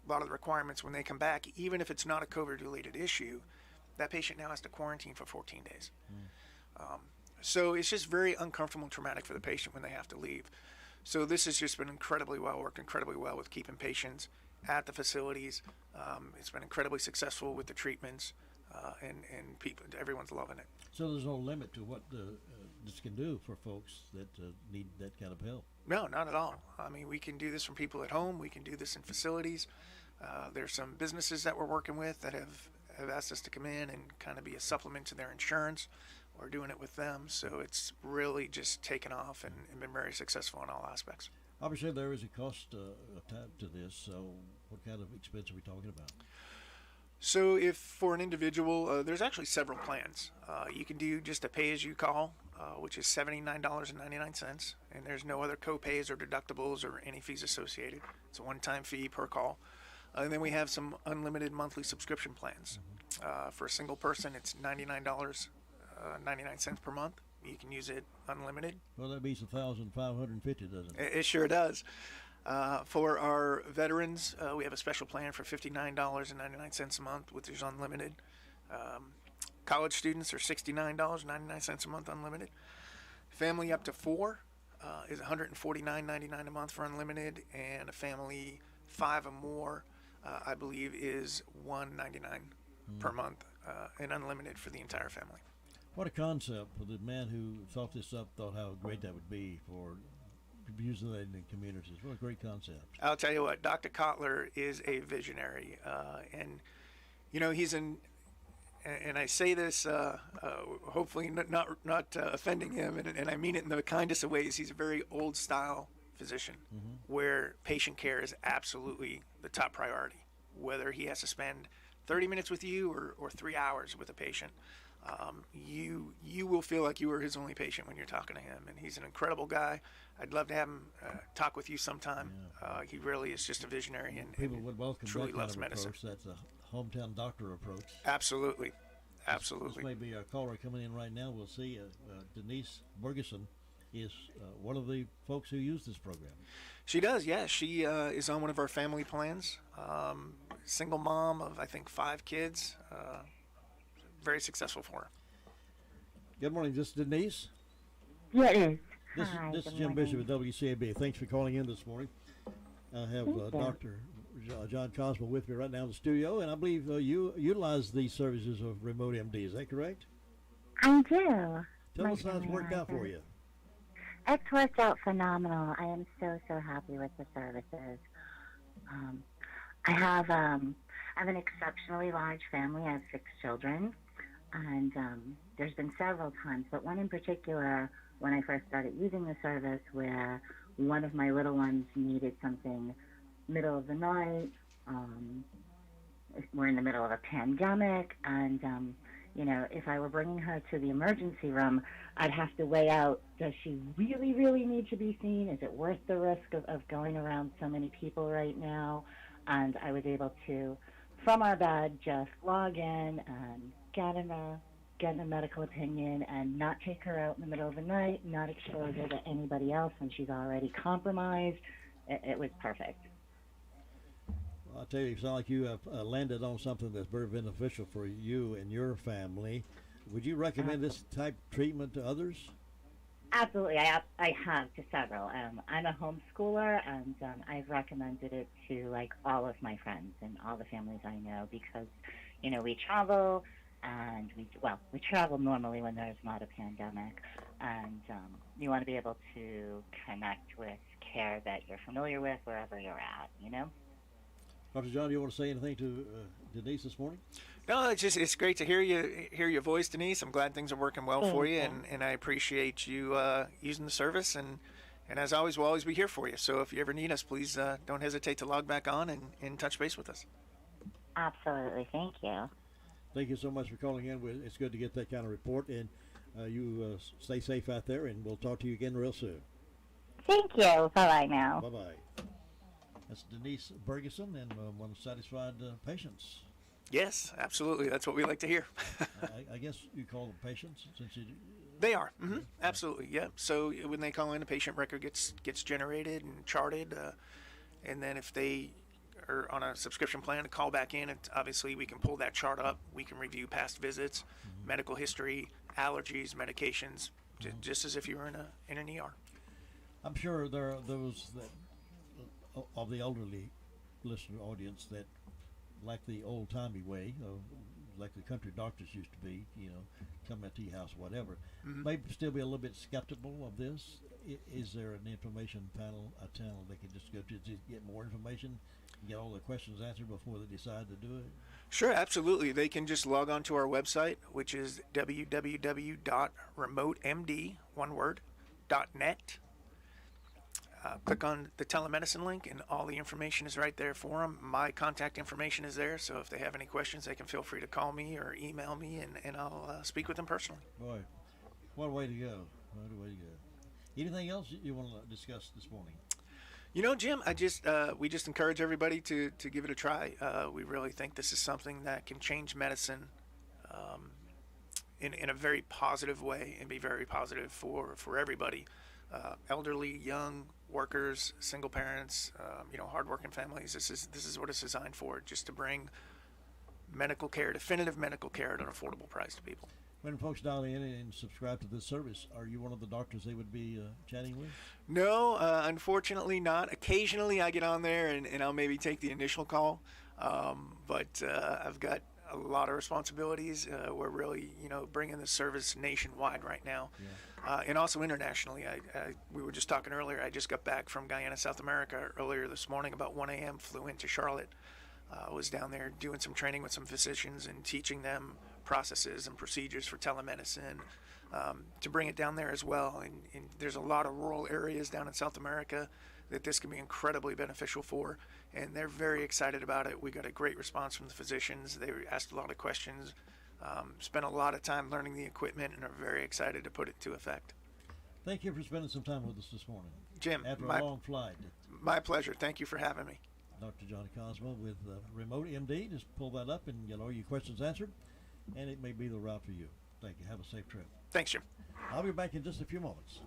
a lot of the requirements when they come back, even if it's not a COVID-related issue, that patient now has to quarantine for 14 days. So it's just very uncomfortable and traumatic for the patient when they have to leave. So this has just been worked incredibly well with keeping patients at the facilities. It's been incredibly successful with the treatments, and everyone's loving it. So there's no limit to what this can do for folks that need that kind of help? No, not at all. I mean, we can do this from people at home. We can do this in facilities. There's some businesses that we're working with that have asked us to come in and kind of be a supplement to their insurance. We're doing it with them. So it's really just taken off and been very successful in all aspects. Obviously, there is a cost attached to this. So what kind of expense are we talking about? So if for an individual, there's actually several plans. You can do just a pay-as-you-call, which is $79.99, and there's no other co-pays or deductibles or any fees associated. It's a one-time fee per call. And then we have some unlimited monthly subscription plans. For a single person, it's $99.99 per month. You can use it unlimited. Well, that means $1,550, doesn't it? It sure does. For our veterans, we have a special plan for $59.99 a month, which is unlimited. College students are $69.99 a month unlimited. Family up to 4 is $149.99 a month for unlimited, and a family 5 or more, I believe, is $199 per month and unlimited for the entire family. What a concept. For the man who thought this up thought how great that would be for using that in the communities. What a great concept. I'll tell you what, Dr. Kotler is a visionary, and he's and I say this hopefully not offending him, and I mean it in the kindest of ways. He's a very old style physician, where patient care is absolutely the top priority. Whether he has to spend 30 minutes with you or 3 hours with a patient, you will feel like you are his only patient when you're talking to him. And he's an incredible guy. I'd love to have him talk with you sometime. He really is just a visionary and people would welcome truly that kind loves of medicine. approach. That's a hometown doctor approach. Absolutely. This may be a caller coming in right now. We'll see. Denise Bergeson is one of the folks who use this program. She does, yeah. She is on one of our family plans. Single mom of, I think, 5 kids. Very successful for her. Good morning. This is Denise. Yeah, it is. This is Jim Bishop at WCAB. Thanks for calling in this morning. I have Dr. John Cosmo with me right now in the studio, and I believe you utilize these services of Remote MD. Is that correct? I do. Tell us how it's worked out for you. It's worked out phenomenal. I am so happy with the services. I have an exceptionally large family. I have 6 children, and there's been several times, but one in particular when I first started using the service where one of my little ones needed something middle of the night. We're in the middle of a pandemic, and if I were bringing her to the emergency room, I'd have to weigh out, does she really need to be seen? Is it worth the risk of going around so many people right now? And I was able to, from our bed, just log in and get a medical opinion and not take her out in the middle of the night, not expose her to anybody else when she's already compromised. It was perfect. I'll tell you, it sounds like you have landed on something that's very beneficial for you and your family. Would you recommend this type of treatment to others? Absolutely. I have to several. I'm a homeschooler, and I've recommended it to all of my friends and all the families I know because, we travel, and we travel normally when there's not a pandemic, and you want to be able to connect with care that you're familiar with wherever you're at, Dr. John, do you want to say anything to Denise this morning? No, it's great to hear your voice, Denise. I'm glad things are working well for you, and I appreciate you using the service. And as always, we'll always be here for you. So if you ever need us, please don't hesitate to log back on and touch base with us. Absolutely. Thank you. Thank you so much for calling in. It's good to get that kind of report. And you stay safe out there, and we'll talk to you again real soon. Thank you. Bye-bye now. Bye-bye. That's Denise Bergeson and one of satisfied patients. Yes, absolutely. That's what we like to hear. I guess you call them patients since you. They are. Mm-hmm. Absolutely. Yeah. So when they call in, a patient record gets generated and charted, and then if they are on a subscription plan to call back in, obviously we can pull that chart up. We can review past visits, medical history, allergies, medications, just as if you were in an ER. I'm sure there are those that of the elderly listener audience that like the old-timey way, like the country doctors used to be, come at tea house, whatever, may still be a little bit skeptical of this. Is there an information panel, a channel they can just go to get more information, get all the questions answered before they decide to do it? Sure, absolutely. They can just log on to our website, which is www.remotemd.net. Click on the telemedicine link, and all the information is right there for them. My contact information is there, so if they have any questions, they can feel free to call me or email me, and I'll speak with them personally. Boy, what a way to go. What a way to go. Anything else you want to discuss this morning? Jim, we just encourage everybody to give it a try. We really think this is something that can change medicine in a very positive way and be very positive for everybody. Elderly, young, workers, single parents, hardworking families. This is what it's designed for, just to bring medical care, definitive medical care at an affordable price to people. When folks dial in and subscribe to this service, are you one of the doctors they would be chatting with? No, unfortunately not. Occasionally I get on there and I'll maybe take the initial call, but I've got a lot of responsibilities. We're really, bringing the service nationwide right now, and also internationally. We were just talking earlier. I just got back from Guyana, South America earlier this morning, about 1 a.m. Flew into Charlotte. Was down there doing some training with some physicians and teaching them processes and procedures for telemedicine, to bring it down there as well. And there's a lot of rural areas down in South America that this can be incredibly beneficial for. and they're very excited about it. We got a great response from the physicians. They asked a lot of questions, spent a lot of time learning the equipment, and are very excited to put it to effect. Thank you for spending some time with us this morning. Jim, after a long flight. My pleasure. Thank you for having me. Dr. Johnny Cosmo with Remote MD. Just pull that up and get all your questions answered, and it may be the route for you. Thank you. Have a safe trip. Thanks, Jim. I'll be back in just a few moments.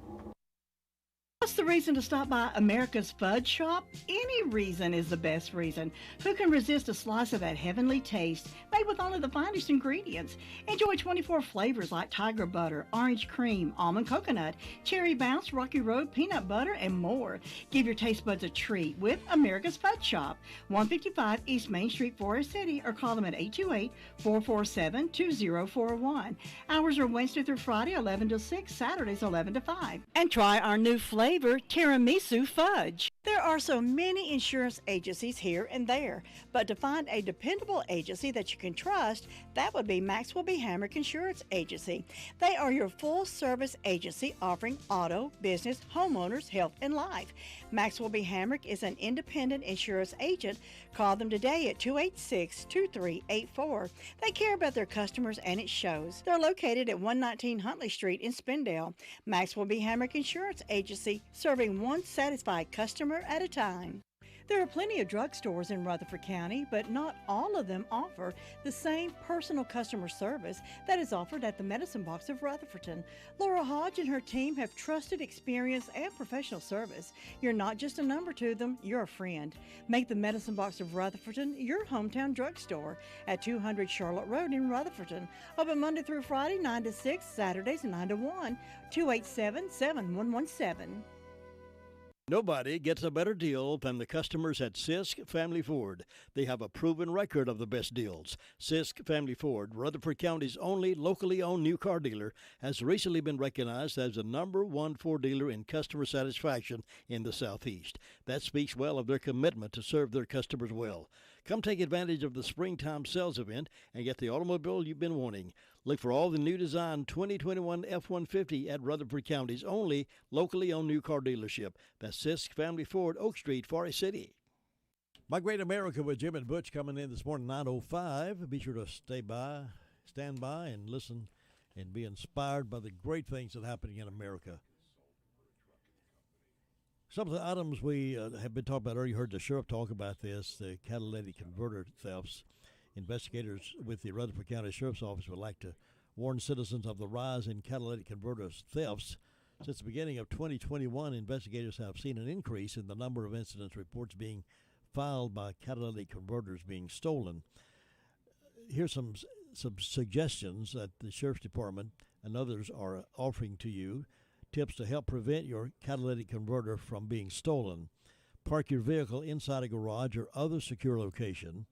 What's the reason to stop by America's Fudge Shop? Any reason is the best reason. Who can resist a slice of that heavenly taste made with only the finest ingredients? Enjoy 24 flavors like tiger butter, orange cream, almond coconut, cherry bounce, rocky road, peanut butter, and more. Give your taste buds a treat with America's Fudge Shop, 155 East Main Street, Forest City, or call them at 828-447-2041. Hours are Wednesday through Friday, 11 to 6, Saturdays 11 to 5. And try our new flavor, tiramisu fudge. There are so many insurance agencies here and there, but to find a dependable agency that you can trust, that would be Maxwell B. Hamrick Insurance Agency. They are your full-service agency offering auto, business, homeowners, health, and life. Maxwell B. Hamrick is an independent insurance agent. Call them today at 286-2384. They care about their customers, and it shows. They're located at 119 Huntley Street in Spindale. Maxwell B. Hamrick Insurance Agency, serving one satisfied customer at a time. There are plenty of drugstores in Rutherford County, but not all of them offer the same personal customer service that is offered at the Medicine Box of Rutherfordton. Laura Hodge and her team have trusted experience and professional service. You're not just a number to them, you're a friend. Make the Medicine Box of Rutherfordton your hometown drugstore at 200 Charlotte Road in Rutherfordton. Open Monday through Friday, 9 to 6, Saturdays 9 to 1, 287-7117. Nobody gets a better deal than the customers at Sisk Family Ford. They have a proven record of the best deals. Sisk Family Ford, Rutherford County's only locally owned new car dealer, has recently been recognized as the #1 Ford dealer in customer satisfaction in the Southeast. That speaks well of their commitment to serve their customers well. Come take advantage of the springtime sales event and get the automobile you've been wanting. Look for all the new design 2021 F-150 at Rutherford County's only locally owned new car dealership. That's Sisk Family Ford, Oak Street, Forest City. My Great America with Jim and Butch coming in this morning, 9:05. Be sure to stand by, and listen and be inspired by the great things that are happening in America. Some of the items we have been talking about earlier, you heard the sheriff talk about this, the catalytic converter thefts. Investigators with the Rutherford County Sheriff's Office would like to warn citizens of the rise in catalytic converter thefts. Since the beginning of 2021, investigators have seen an increase in the number of incidents reports being filed by catalytic converters being stolen. Here's some suggestions that the Sheriff's Department and others are offering to you. Tips to help prevent your catalytic converter from being stolen. Park your vehicle inside a garage or other secure location.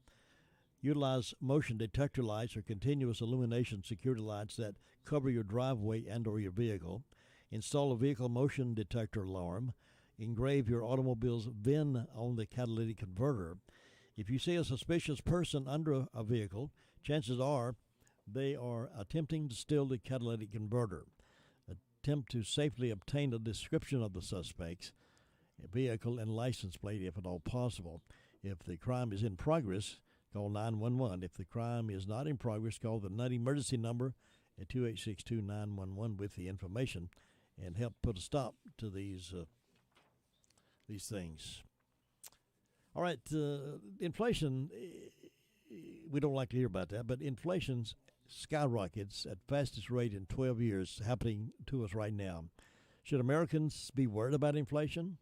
Utilize motion detector lights or continuous illumination security lights that cover your driveway and or your vehicle. Install a vehicle motion detector alarm. Engrave your automobile's VIN on the catalytic converter. If you see a suspicious person under a vehicle, chances are they are attempting to steal the catalytic converter. Attempt to safely obtain a description of the suspect's vehicle and license plate if at all possible. If the crime is in progress, call 911. If the crime is not in progress, call the Nutty emergency number at 2862-911 with the information and help put a stop to these things. All right, inflation, we don't like to hear about that, but inflation's skyrockets at fastest rate in 12 years happening to us right now. Should Americans be worried about inflation?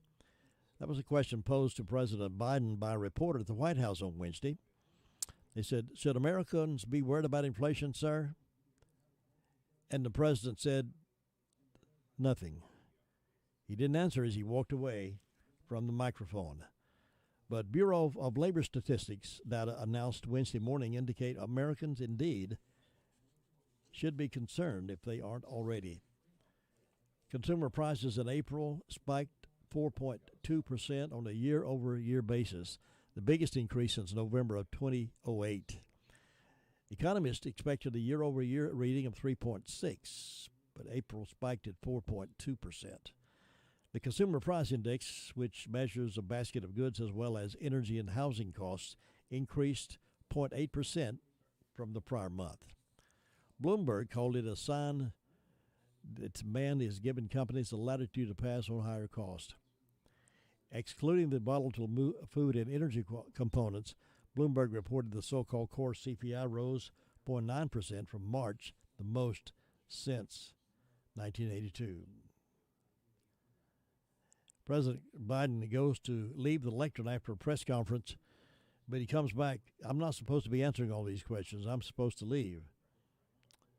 That was a question posed to President Biden by a reporter at the White House on Wednesday. They said, should Americans be worried about inflation, sir? And the president said, nothing. He didn't answer as he walked away from the microphone. But Bureau of Labor Statistics data announced Wednesday morning indicate Americans indeed should be concerned if they aren't already. Consumer prices in April spiked 4.2% on a year-over-year basis, the biggest increase since November of 2008. Economists expected a year-over-year reading of 3.6%, but April spiked at 4.2%. The Consumer Price Index, which measures a basket of goods as well as energy and housing costs, increased 0.8% from the prior month. Bloomberg called it a sign that demand is giving companies the latitude to pass on higher costs. Excluding the volatile food and energy components, Bloomberg reported the so-called core CPI rose 0.9% from March, the most since 1982. President Biden goes to leave the lectern after a press conference, but he comes back. I'm not supposed to be answering all these questions. I'm supposed to leave.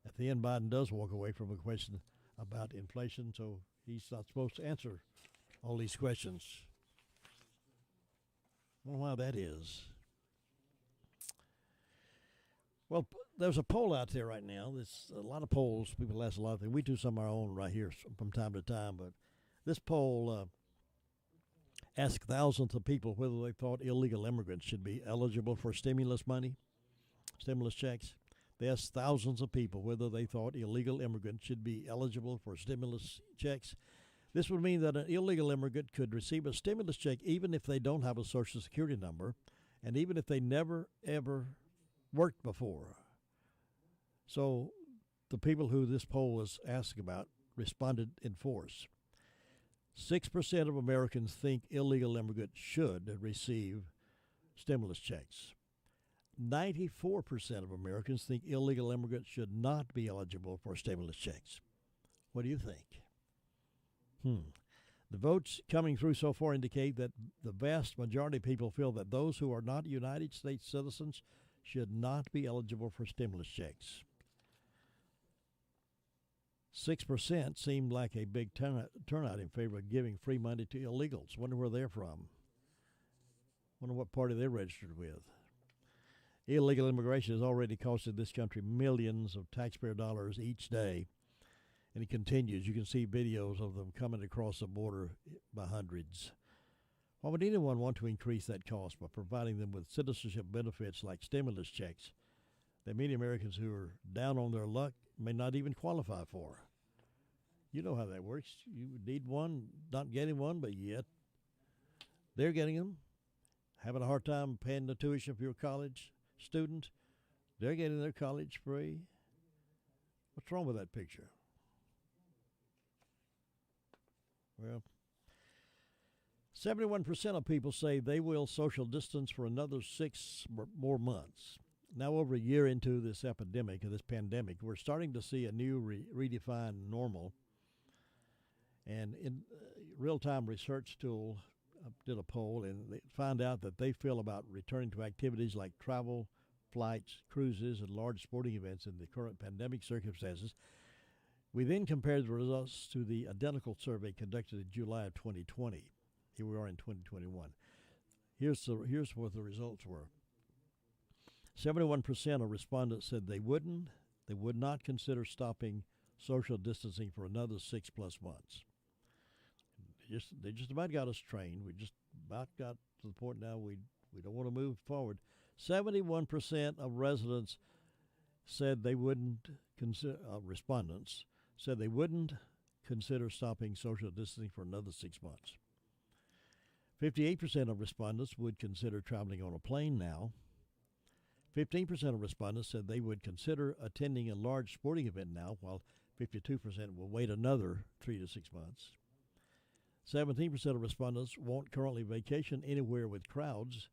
At the end, Biden does walk away from a question about inflation, so he's not supposed to answer all these questions. I wonder why that is. Well, there's a poll out there right now. There's a lot of polls. People ask a lot of things. We do some of our own right here from time to time, but this poll asked thousands of people whether they thought illegal immigrants should be eligible for stimulus money, stimulus checks. They asked thousands of people whether they thought illegal immigrants should be eligible for stimulus checks. This would mean that an illegal immigrant could receive a stimulus check even if they don't have a Social Security number and even if they never, ever worked before. So the people who this poll was asked about responded in force. 6% of Americans think illegal immigrants should receive stimulus checks. 94% of Americans think illegal immigrants should not be eligible for stimulus checks. What do you think? The votes coming through so far indicate that the vast majority of people feel that those who are not United States citizens should not be eligible for stimulus checks. 6% seemed like a big turnout in favor of giving free money to illegals. Wonder where they're from. Wonder what party they're registered with. Illegal immigration has already costed this country millions of taxpayer dollars each day, and it continues. You can see videos of them coming across the border by hundreds. Why would anyone want to increase that cost by providing them with citizenship benefits like stimulus checks that many Americans who are down on their luck may not even qualify for? You know how that works. You need one, not getting one, but yet they're getting them. Having a hard time paying the tuition for your college student, they're getting their college free. What's wrong with that picture? Well, 71% of people say they will social distance for another 6 more months. Now, over a year into this epidemic, or this pandemic, we're starting to see a new redefined normal. And in real-time research tool did a poll, and they found out that they feel about returning to activities like travel, flights, cruises, and large sporting events in the current pandemic circumstances. We then compared the results to the identical survey conducted in July of 2020. Here we are in 2021. Here's what the results were. 71% of respondents said they would not consider stopping social distancing for another 6+ months. They just about got us trained. We just about got to the point now we don't want to move forward. 71% of residents said they wouldn't consider, respondents said they wouldn't consider stopping social distancing for another 6 months. 58% of respondents would consider traveling on a plane now. 15% of respondents said they would consider attending a large sporting event now, while 52% will wait another 3 to 6 months. 17% of respondents won't currently vacation anywhere with crowds,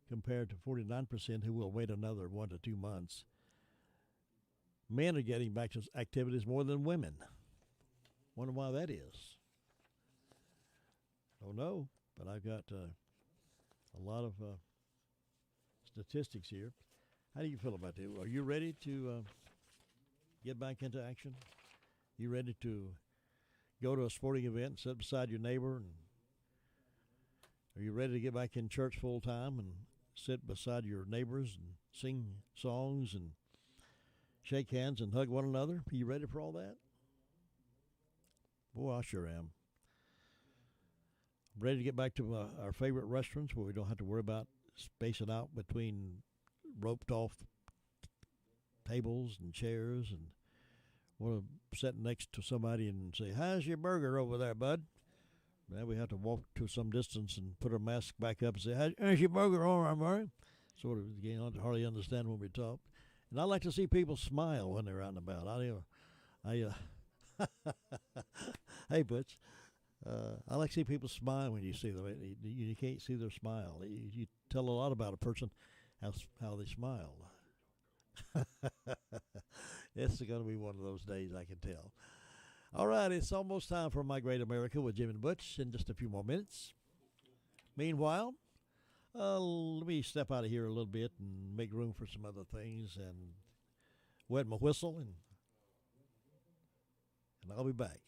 compared to 49% who will wait another 1 to 2 months. Men are getting back to activities more than women. Wonder why that is. Don't know, but I've got a lot of statistics here. How do you feel about that? Are you ready to get back into action? You ready to go to a sporting event and sit beside your neighbor? And are you ready to get back in church full time and sit beside your neighbors and sing songs and shake hands and hug one another? Are you ready for all that? Boy, I sure am. Ready to get back to our favorite restaurants where we don't have to worry about spacing out between roped off tables and chairs, and want to sit next to somebody and say, "How's your burger over there, bud?" Now we have to walk to some distance and put our mask back up and say, "How's your burger, all right, Murray?" Sort of, you can't hardly understand when we talk. And I like to see people smile when they're out and about. Hey, Butch. I like to see people smile when you see them. You can't see their smile. You tell a lot about a person, how they smile. It's going to be one of those days, I can tell. All right, it's almost time for My Great America with Jim and Butch in just a few more minutes. Meanwhile, let me step out of here a little bit and make room for some other things and wet my whistle, and I'll be back.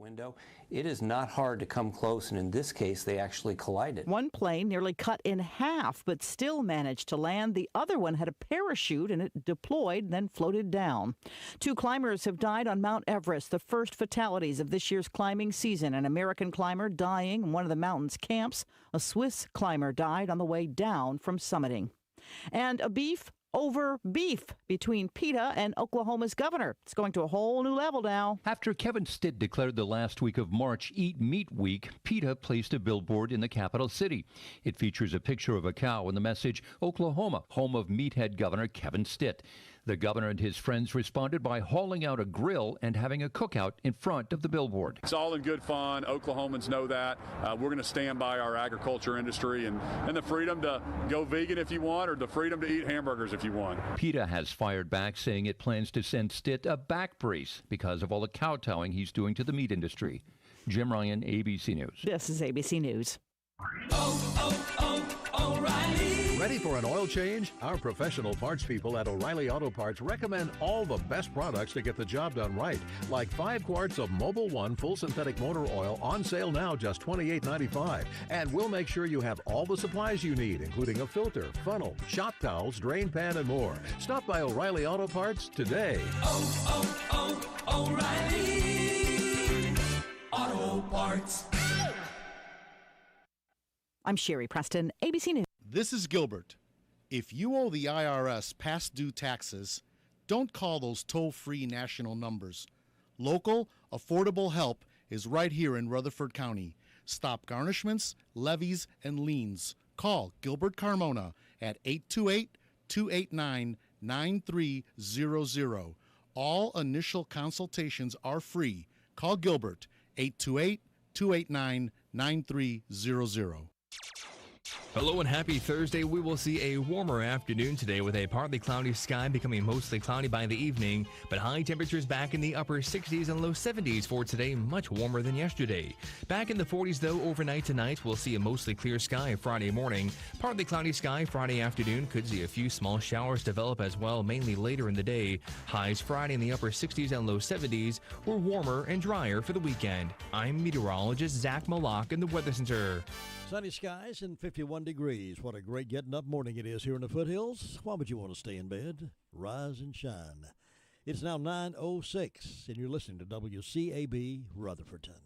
window. It is not hard to come close, and in this case, they actually collided. One plane nearly cut in half, but still managed to land. The other one had a parachute, and it deployed, then floated down. 2 climbers have died on Mount Everest, the first fatalities of this year's climbing season. An American climber dying in one of the mountain's camps. A Swiss climber died on the way down from summiting. And a beef over beef between PETA and Oklahoma's governor. It's going to a whole new level now. After Kevin Stitt declared the last week of March Eat Meat Week, PETA placed a billboard in the capital city. It features a picture of a cow and the message, Oklahoma, home of meathead Governor Kevin Stitt. The governor and his friends responded by hauling out a grill and having a cookout in front of the billboard. It's all in good fun. Oklahomans know that. We're going to stand by our agriculture industry and the freedom to go vegan if you want, or the freedom to eat hamburgers if you want. PETA has fired back, saying it plans to send Stitt a back brace because of all the kowtowing he's doing to the meat industry. Jim Ryan, ABC News. This is ABC News. O'Reilly. Ready for an oil change? Our professional parts people at O'Reilly Auto Parts recommend all the best products to get the job done right. Like 5 quarts of Mobil 1 full synthetic motor oil on sale now just $28.95. And we'll make sure you have all the supplies you need, including a filter, funnel, shop towels, drain pan, and more. Stop by O'Reilly Auto Parts today. O'Reilly Auto Parts. I'm Sherry Preston, ABC News. This is Gilbert. If you owe the IRS past due taxes, don't call those toll-free national numbers. Local, affordable help is right here in Rutherford County. Stop garnishments, levies, and liens. Call Gilbert Carmona at 828-289-9300. All initial consultations are free. Call Gilbert, 828-289-9300. Hello and happy Thursday. We will see a warmer afternoon today with a partly cloudy sky becoming mostly cloudy by the evening, but high temperatures back in the upper 60s and low 70s for today, much warmer than yesterday. Back in the 40s though overnight tonight, we'll see a mostly clear sky Friday morning. Partly cloudy sky Friday afternoon, could see a few small showers develop as well, mainly later in the day. Highs Friday in the upper 60s and low 70s were warmer and drier for the weekend. I'm meteorologist Zach Malak in the Weather Center. Sunny skies and 51 degrees. What a great getting up morning it is here in the foothills. Why would you want to stay in bed? Rise and shine. It's now 9:06, and you're listening to WCAB Rutherfordton.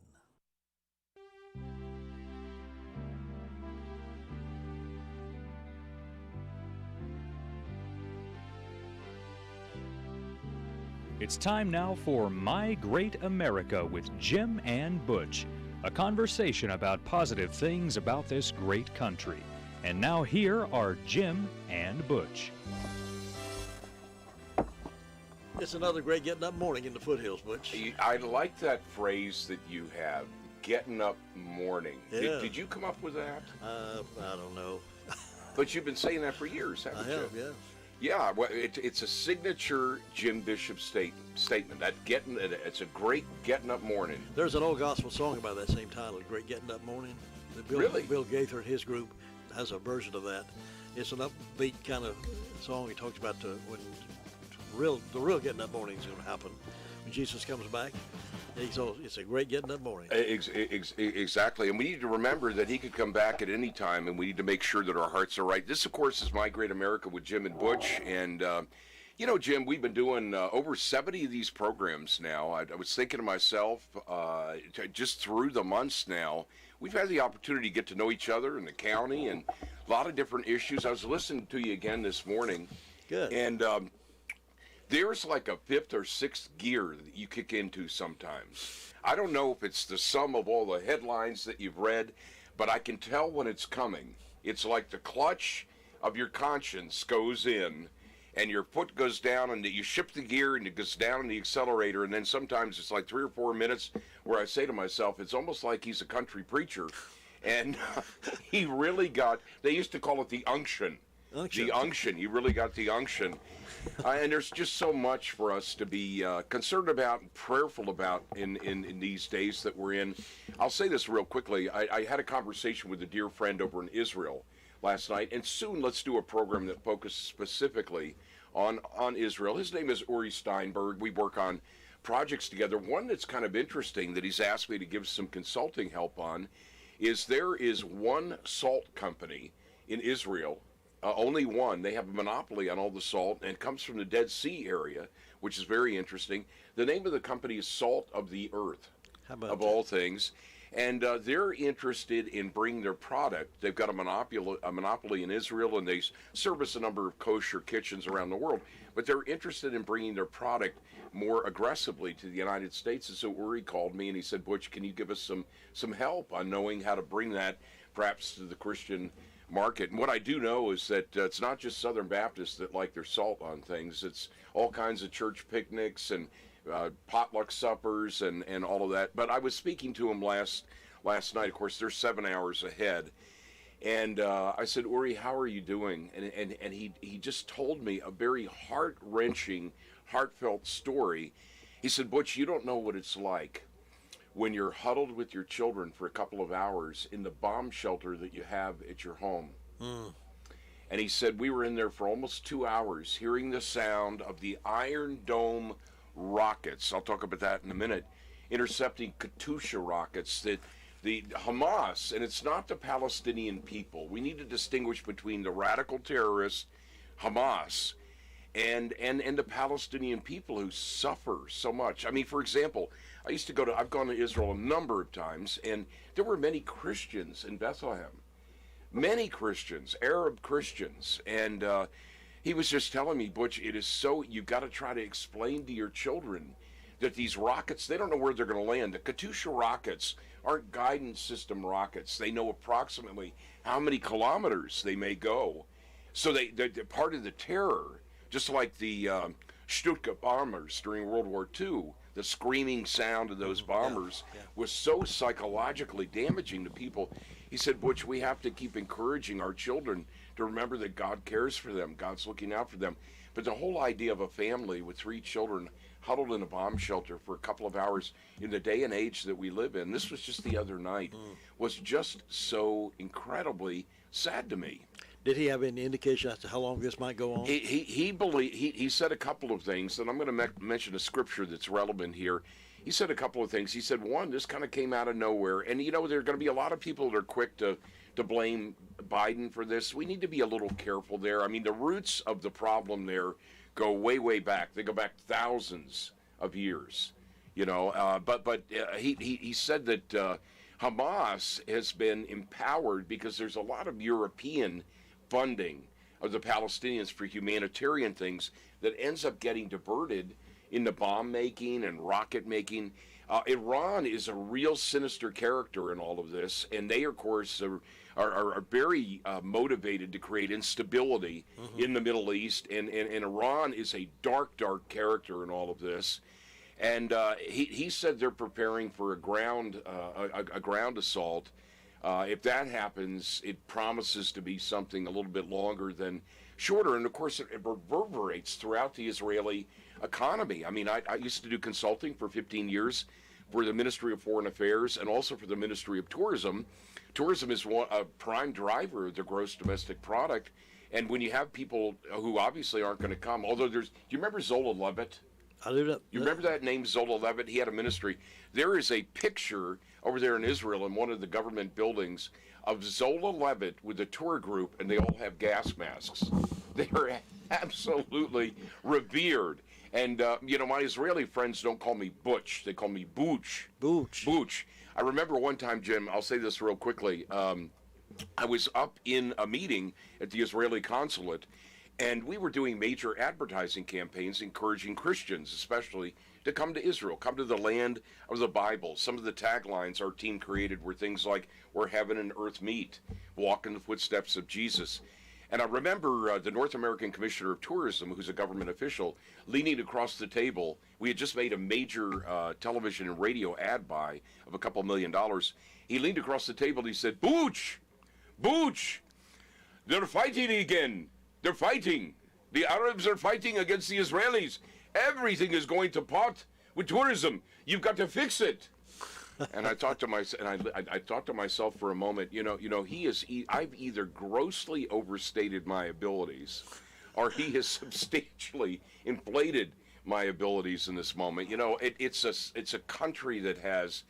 It's time now for My Great America with Jim and Butch. A conversation about positive things about this great country. And now here are Jim and Butch. It's another great getting up morning in the foothills, Butch. I like that phrase that you have, getting up morning. Yeah. Did you come up with that? I don't know. But you've been saying that for years, haven't you? I have, yeah. Yeah, well, it's a signature Jim Bishop statement. It's a great getting up morning. There's an old gospel song about that same title, Great Getting Up Morning. Really? Bill Gaither and his group has a version of that. It's an upbeat kind of song. He talks about when the real getting up morning is going to happen when Jesus comes back. It's a great getting up morning. Exactly. And we need to remember that he could come back at any time, and we need to make sure that our hearts are right. This, of course, is My Great America with Jim and Butch. And, Jim, we've been doing over 70 of these programs now. I was thinking to myself, just through the months now, we've had the opportunity to get to know each other in the county and a lot of different issues. I was listening to you again this morning. Good. And there's like a 5th or 6th gear that you kick into sometimes. I don't know if it's the sum of all the headlines that you've read, but I can tell when it's coming. It's like the clutch of your conscience goes in, and your foot goes down, and you shift the gear, and it goes down in the accelerator, and then sometimes it's like 3 or 4 minutes where I say to myself, it's almost like he's a country preacher. And he really got, they used to call it the unction. The unction. He really got the unction. And there's just so much for us to be concerned about and prayerful about in these days that we're in. I'll say this real quickly. I had a conversation with a dear friend over in Israel last night, and soon let's do a program that focuses specifically on Israel. His name is Uri Steinberg. We work on projects together. One that's kind of interesting that he's asked me to give some consulting help on is there is one salt company in Israel, only one. They have a monopoly on all the salt, and it comes from the Dead Sea area, which is very interesting. The name of the company is Salt of the Earth, of all things. And they're interested in bringing their product. They've got a monopoly in Israel, and they service a number of kosher kitchens around the world. But they're interested in bringing their product more aggressively to the United States. And so Uri called me, and he said, Butch, can you give us some help on knowing how to bring that perhaps to the Christian market? And what I do know is that it's not just Southern Baptists that like their salt on things. It's all kinds of church picnics and potluck suppers and all of that. But I was speaking to him last night. Of course, they're 7 hours ahead. And I said, Uri, how are you doing? And he just told me a very heart-wrenching, heartfelt story. He said, Butch, you don't know what it's like when you're huddled with your children for a couple of hours in the bomb shelter that you have at your home. And he said, we were in there for almost 2 hours hearing the sound of the Iron Dome rockets, I'll talk about that in a minute, intercepting Katyusha rockets that the Hamas, and it's not the Palestinian people. We need to distinguish between the radical terrorists, Hamas, and the Palestinian people who suffer so much. I mean, for example, I've gone to Israel a number of times, and there were many Christians in Bethlehem. Many Christians, Arab Christians, and he was just telling me, Butch, it is so, you've got to try to explain to your children that these rockets, they don't know where they're going to land. The Katyusha rockets aren't guidance system rockets. They know approximately how many kilometers they may go. So they're part of the terror, just like the Stuttgart bombers during World War II. The screaming sound of those bombers was so psychologically damaging to people. He said, Butch, we have to keep encouraging our children to remember that God cares for them. God's looking out for them. But the whole idea of a family with 3 children huddled in a bomb shelter for a couple of hours in the day and age that we live in, this was just the other night, was just so incredibly sad to me. Did he have any indication as to how long this might go on? He said a couple of things, and I'm going to mention a scripture that's relevant here. He said a couple of things. He said, one, this kind of came out of nowhere. And, you know, there are going to be a lot of people that are quick to blame Biden for this. We need to be a little careful there. I mean, the roots of the problem there go way, way back. They go back thousands of years, you know. But he said that Hamas has been empowered because there's a lot of European funding of the Palestinians for humanitarian things that ends up getting diverted into bomb making and rocket making. Iran is a real sinister character in all of this, and they, of course, are very motivated to create instability in the Middle East, and Iran is a dark, dark character in all of this. And he said they're preparing for a ground assault. If that happens, it promises to be something a little bit longer than shorter, and of course it reverberates throughout the Israeli economy. I mean, I used to do consulting for 15 years for the Ministry of Foreign Affairs and also for the Ministry of Tourism. Tourism is a prime driver of the gross domestic product, and when you have people who obviously aren't going to come, although do you remember Zola Levitt? I do not. You remember that name, Zola Levitt? He had a ministry. There is a picture over there in Israel in one of the government buildings of Zola Levitt with a tour group, and they all have gas masks. They are absolutely revered. And, you know, my Israeli friends don't call me Butch. They call me Booch. Booch. I remember one time, Jim, I'll say this real quickly. I was up in a meeting at the Israeli consulate, and we were doing major advertising campaigns encouraging Christians, especially, to come to Israel, come to the land of the Bible. Some of the taglines our team created were things like, where heaven and earth meet, walk in the footsteps of Jesus. And I remember the North American Commissioner of Tourism, who's a government official, leaning across the table. We had just made a major television and radio ad buy of a couple $1 million. He leaned across the table and he said, Booch, they're fighting again. They're fighting. The Arabs are fighting against the Israelis. Everything is going to pot with tourism. You've got to fix it. And I thought to myself, I thought to myself for a moment, I've either grossly overstated my abilities, or he has substantially inflated my abilities in this moment. You know, it's a country that has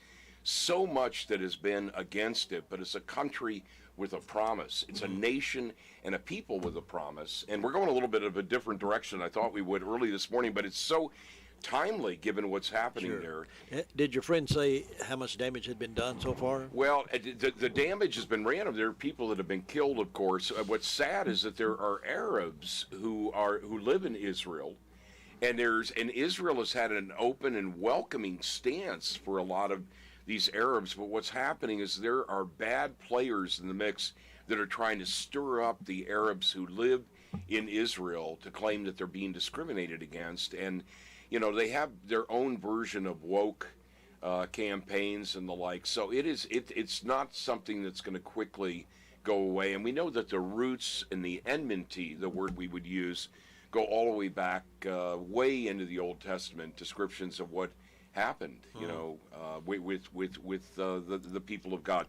so much that has been against it, but it's a country with a promise. It's a nation and a people with a promise. And we're going a little bit of a different direction than I thought we would early this morning, but it's so timely given what's happening there. Did your friend say how much damage had been done so far? Well, the damage has been random. There are people that have been killed, of course. What's sad is that there are Arabs who live in Israel, and Israel has had an open and welcoming stance for a lot of these Arabs. But what's happening is there are bad players in the mix that are trying to stir up the Arabs who live in Israel to claim that they're being discriminated against. And you know, they have their own version of woke campaigns and the like. So it's not something that's going to quickly go away. And we know that the roots and the enmity, the word we would use, go all the way back way into the Old Testament descriptions of what happened, you know, with the people of God.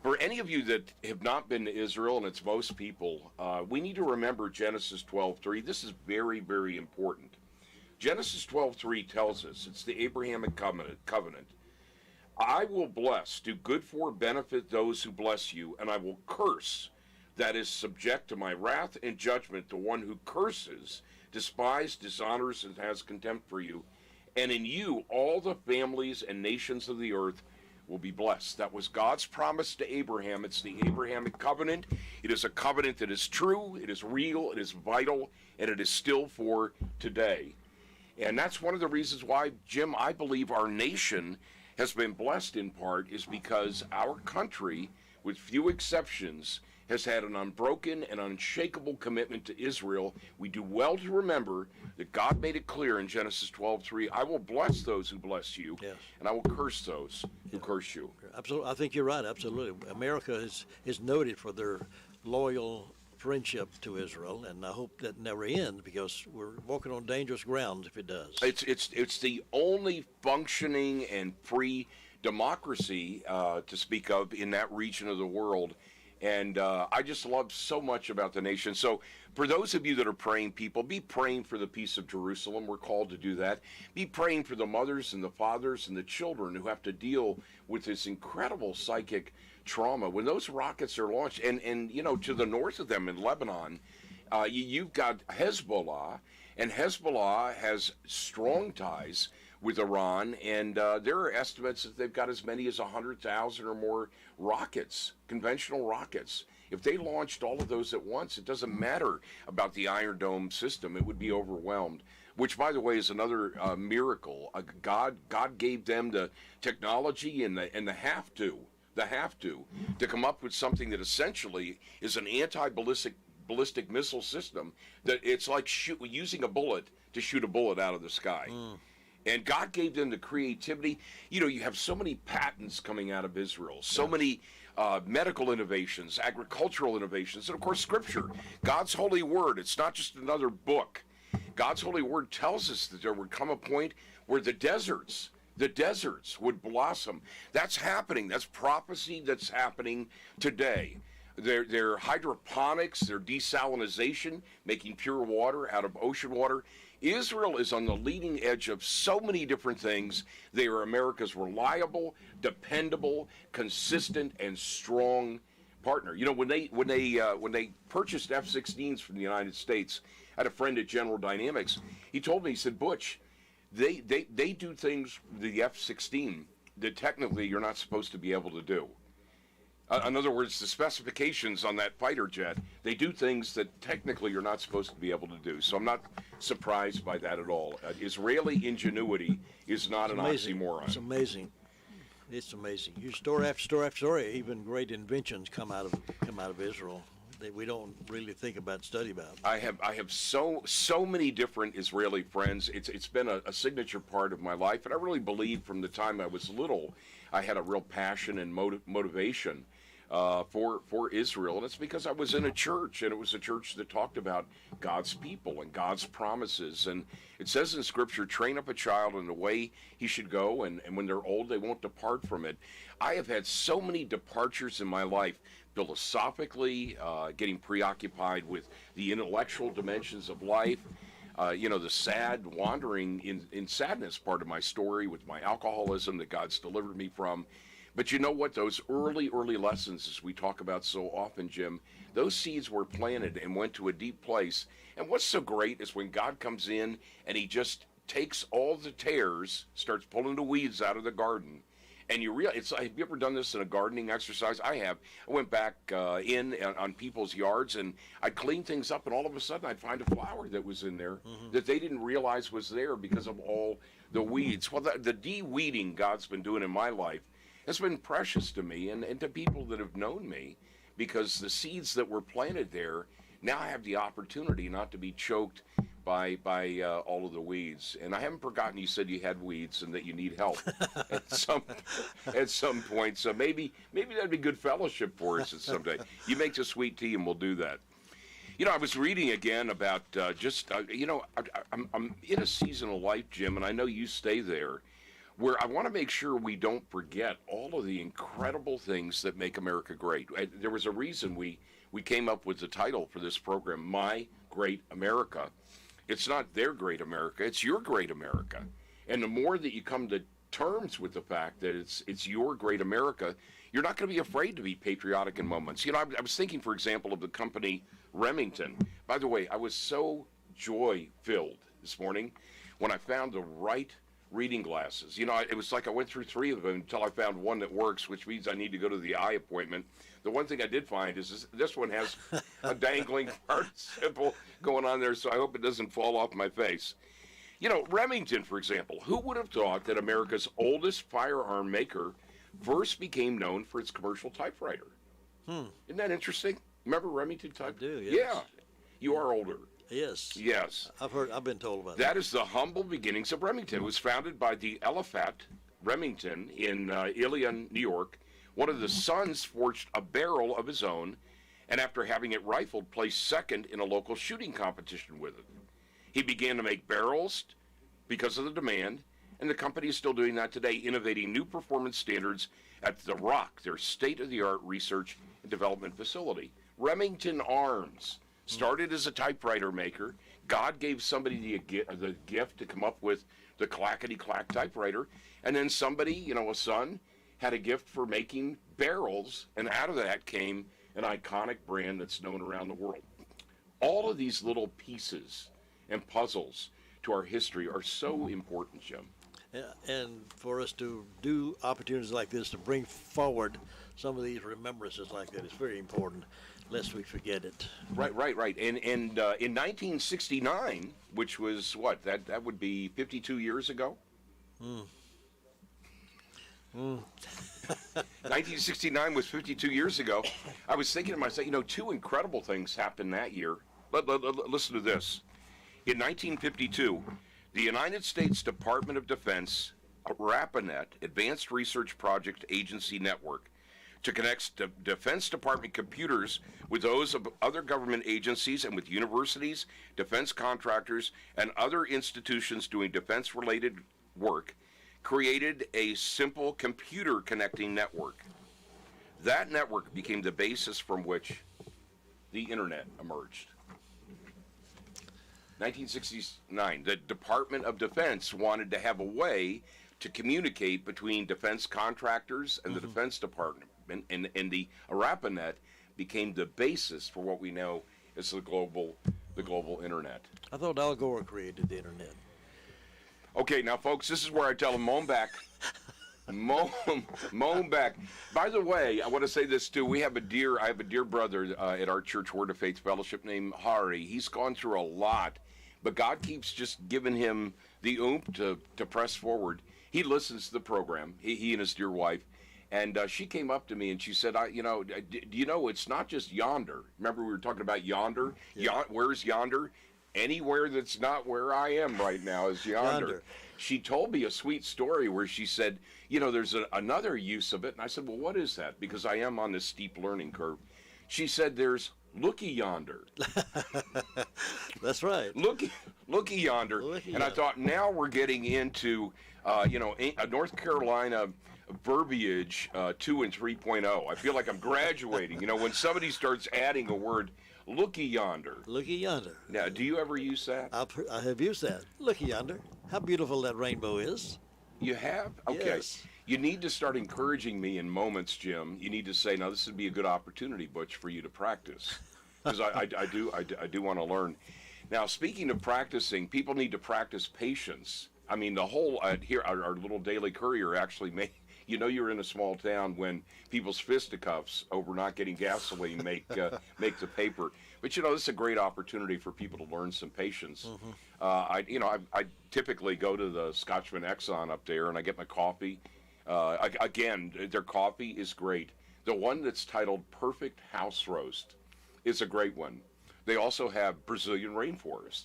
For any of you that have not been to Israel, and it's most people, we need to remember Genesis 12:3. This is very, very important. Genesis 12:3 tells us, it's the Abrahamic covenant. I will bless, do good for, benefit those who bless you, and I will curse, that is subject to my wrath and judgment, the one who curses, despises, dishonors, and has contempt for you. And in you all the families and nations of the earth will be blessed. That was God's promise to Abraham. It's the Abrahamic covenant. It is a covenant that is true, it is real, it is vital, and it is still for today. And that's one of the reasons why, Jim, I believe our nation has been blessed in part is because our country, with few exceptions, has had an unbroken and unshakable commitment to Israel. We do well to remember that God made it clear in Genesis 12:3, I will bless those who bless you, and I will curse those who curse you. Absolutely. I think you're right, absolutely. America is noted for their loyal friendship to Israel, and I hope that never ends because we're walking on dangerous grounds if it does. It's the only functioning and free democracy to speak of in that region of the world. And I just love so much about the nation. So for those of you that are praying people, be praying for the peace of Jerusalem. We're called to do that. Be praying for the mothers and the fathers and the children who have to deal with this incredible psychic trauma. When those rockets are launched, and you know, to the north of them in Lebanon, you've got Hezbollah, and Hezbollah has strong ties with Iran, and there are estimates that they've got as many as 100,000 or more rockets, conventional rockets. If they launched all of those at once, it doesn't matter about the Iron Dome system. It would be overwhelmed, which, by the way, is another miracle. God gave them the technology and the have to come up with something that essentially is an anti-ballistic missile system that it's like using a bullet to shoot a bullet out of the sky. And God gave them the creativity. You know, you have so many patents coming out of Israel, so many medical innovations, agricultural innovations, and of course Scripture, God's holy word. It's not just another book. God's holy word tells us that there would come a point where the deserts would blossom. That's happening. That's prophecy that's happening today. Their hydroponics, their desalinization, making pure water out of ocean water. Israel is on the leading edge of so many different things. They are America's reliable, dependable, consistent, and strong partner. You know, when they purchased F-16s from the United States, I had a friend at General Dynamics. He told me, he said, Butch, they do things, the F-16, that technically you're not supposed to be able to do. In other words, the specifications on that fighter jet, they do things that technically you're not supposed to be able to do. So I'm not surprised by that at all. Israeli ingenuity is not an oxymoron. It's amazing. It's amazing. You story after story after story, even great inventions come out of Israel that we don't really think about, study about. I have so many different Israeli friends. It's been a signature part of my life, and I really believe from the time I was little, I had a real passion and motivation for Israel, and it's because I was in a church, and it was a church that talked about God's people and God's promises. And it says in Scripture, train up a child in the way he should go, and when they're old, they won't depart from it. I have had so many departures in my life, philosophically, getting preoccupied with the intellectual dimensions of life, the sad wandering in sadness part of my story with my alcoholism that God's delivered me from. But you know what? Those early lessons, as we talk about so often, Jim, those seeds were planted and went to a deep place. And what's so great is when God comes in and he just takes all the tares, starts pulling the weeds out of the garden. And you realize, have you ever done this in a gardening exercise? I have. I went back in on people's yards, and I'd clean things up, and all of a sudden I'd find a flower that was in there that they didn't realize was there because of all the weeds. Well, the de-weeding God's been doing in my life has been precious to me and to people that have known me, because the seeds that were planted there now have the opportunity not to be choked by all of the weeds. And I haven't forgotten you said you had weeds and that you need help at some point. So maybe that'd be good fellowship for us someday. You make the sweet tea and we'll do that. I was reading again about I'm in a season of life, Jim, and I know you stay there, where I want to make sure we don't forget all of the incredible things that make America great. There was a reason we came up with the title for this program, My Great America. It's not their great America, it's your great America. And the more that you come to terms with the fact that it's your great America, you're not going to be afraid to be patriotic in moments. I was thinking, for example, of the company Remington. By the way, I was so joy-filled this morning when I found the right reading glasses. It was like I went through 3 of them until I found one that works, which means I need to go to the eye appointment. The one thing I did find is this one has a dangling participle going on there, so I hope it doesn't fall off my face. Remington, for example, who would have thought that America's oldest firearm maker first became known for its commercial typewriter? Isn't that interesting? Remember Remington typewriter? I do, yes. Yeah. You are older. Yes. Yes. I've been told about that. That is the humble beginnings of Remington. It was founded by the Eliphat Remington in Ilion, New York. One of the sons forged a barrel of his own, and after having it rifled, placed second in a local shooting competition with it. He began to make barrels because of the demand, and the company is still doing that today, innovating new performance standards at the ROC, their state-of-the-art research and development facility. Remington Arms started as a typewriter maker. God gave somebody the gift to come up with the clackety-clack typewriter, and then somebody, a son, had a gift for making barrels, and out of that came an iconic brand that's known around the world. All of these little pieces and puzzles to our history are so important, Jim. Yeah, and for us to do opportunities like this to bring forward some of these remembrances like that is very important, lest we forget it. Right. And in 1969, which was what? That would be 52 years ago? 1969 was 52 years ago. I was thinking to myself, 2 incredible things happened that year. Listen to this. In 1952, the United States Department of Defense, RAPANET, Advanced Research Project Agency Network, to connect Defense Department computers with those of other government agencies and with universities, defense contractors, and other institutions doing defense-related work, created a simple computer connecting network. That network became the basis from which the internet emerged. 1969, the Department of Defense wanted to have a way to communicate between defense contractors and the Defense Department, and the ARPANET became the basis for what we know as the global internet. I thought Al Gore created the internet. Okay, now folks, this is where I tell them, moan back. Moan back. By the way, I want to say this too. I have a dear brother at our church, Word of Faith Fellowship, named Hari. He's gone through a lot, but God keeps just giving him the oomph to press forward. He listens to the program, he and his dear wife, and she came up to me and she said, do you know, it's not just yonder. Remember we were talking about yonder? Yeah. Where's yonder? Anywhere that's not where I am right now is yonder. She told me a sweet story where she said, there's another use of it. And I said, well, what is that? Because I am on this steep learning curve. She said, there's looky yonder. That's right. Looky yonder. And I thought, now we're getting into, North Carolina verbiage 2 and 3.0. I feel like I'm graduating. When somebody starts adding a word Looky yonder. Looky yonder. Now, do you ever use that? I have used that. Looky yonder. How beautiful that rainbow is. You have? Okay. Yes. You need to start encouraging me in moments, Jim. You need to say, now this would be a good opportunity, Butch, for you to practice. Because I do want to learn. Now, speaking of practicing, people need to practice patience. I mean, the whole, here, our little Daily Courier actually made, you know, you're in a small town when people's fisticuffs over not getting gasoline make the paper. But, you know, this is a great opportunity for people to learn some patience. Mm-hmm. I typically go to the Scotchman Exxon up there and I get my coffee. Again, their coffee is great. The one that's titled Perfect House Roast is a great one. They also have Brazilian Rainforest.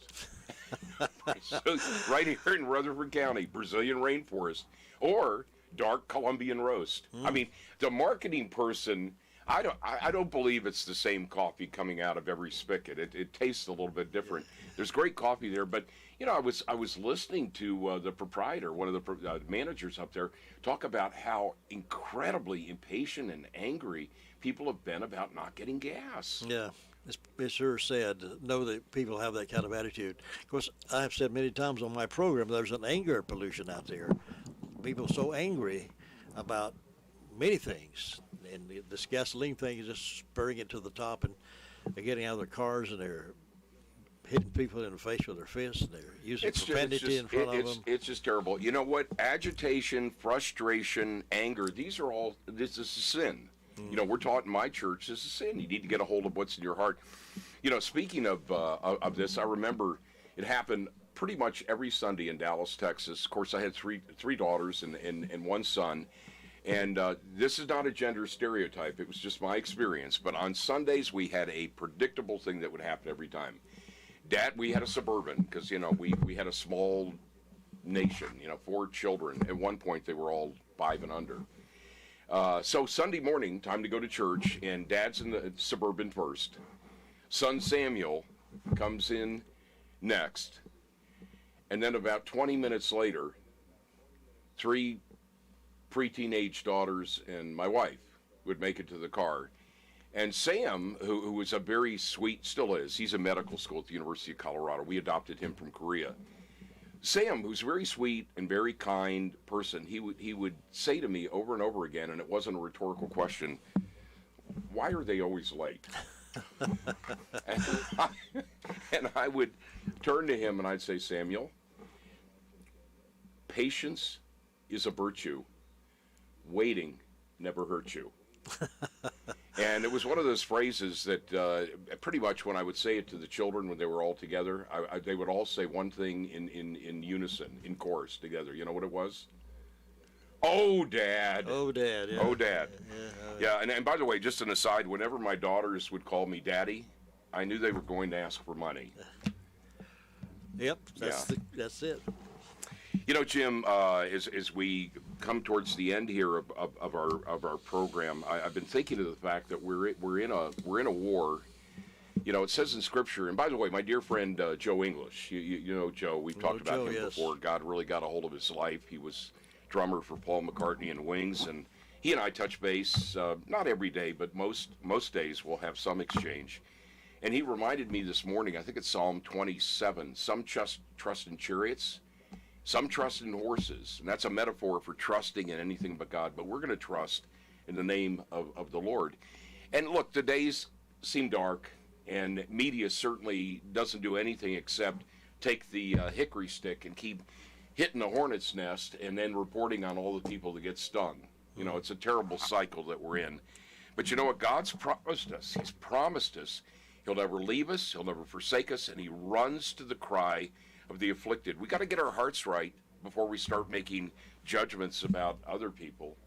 Right here in Rutherford County, Brazilian Rainforest. Or Dark Colombian Roast. I mean, the marketing person, I don't believe it's the same coffee coming out of every spigot. It tastes a little bit different. There's great coffee there, but you know, I was listening to the proprietor, one of the managers up there, talk about how incredibly impatient and angry people have been about not getting gas. Yeah. It's sure sad to know that people have that kind of attitude. Of course, I have said many times on my program, there's an anger pollution out there. People are so angry about many things. And this gasoline thing is just spurring it to the top, and they're getting out of their cars and they're hitting people in the face with their fists, and they're using profanity in front of them. It's just terrible. You know what? Agitation, frustration, anger, this is a sin. You know, we're taught in my church this is sin. You need to get a hold of what's in your heart. You know, speaking of this, I remember it happened pretty much every Sunday in Dallas, Texas. Of course, I had three daughters and one son. And this is not a gender stereotype. It was just my experience. But on Sundays, we had a predictable thing that would happen every time. Dad, we had a Suburban because, you know, we had a small nation, you know, 4 children. At one point, they were all 5 and under. So Sunday morning, time to go to church, and Dad's in the Suburban first. Son Samuel comes in next. And then about 20 minutes later, 3 pre-teenage daughters and my wife would make it to the car. And Sam, who was a very sweet, still is, he's in medical school at the University of Colorado. We adopted him from Korea. Sam, who's a very sweet and very kind person, he would say to me over and over again, and it wasn't a rhetorical question, why are they always late? and I would turn to him and I'd say, Samuel, patience is a virtue. Waiting never hurts you. And it was one of those phrases that pretty much when I would say it to the children when they were all together, they would all say one thing in unison, in chorus together. You know what it was? Oh, Dad. Oh, Dad. Yeah. Oh, Dad. Yeah. And by the way, just an aside, whenever my daughters would call me Daddy, I knew they were going to ask for money. Yep. That's it. You know, Jim, as we come towards the end here of our program, I've been thinking of the fact that we're in a war. You know, it says in Scripture, and by the way, my dear friend Joe English, you know Joe, we've talked about him before. God really got a hold of his life. He was drummer for Paul McCartney and Wings, and he and I touch base not every day, but most days we'll have some exchange. And he reminded me this morning, I think it's Psalm 27, some trust in chariots, some trust in horses, and that's a metaphor for trusting in anything but God, but we're going to trust in the name of the Lord. And look, the days seem dark, and media certainly doesn't do anything except take the hickory stick and keep hitting the hornet's nest and then reporting on all the people that get stung. You know, it's a terrible cycle that we're in. But you know what? God's promised us. He's promised us He'll never leave us, He'll never forsake us, and He runs to the cry of the afflicted. We got to get our hearts right before we start making judgments about other people.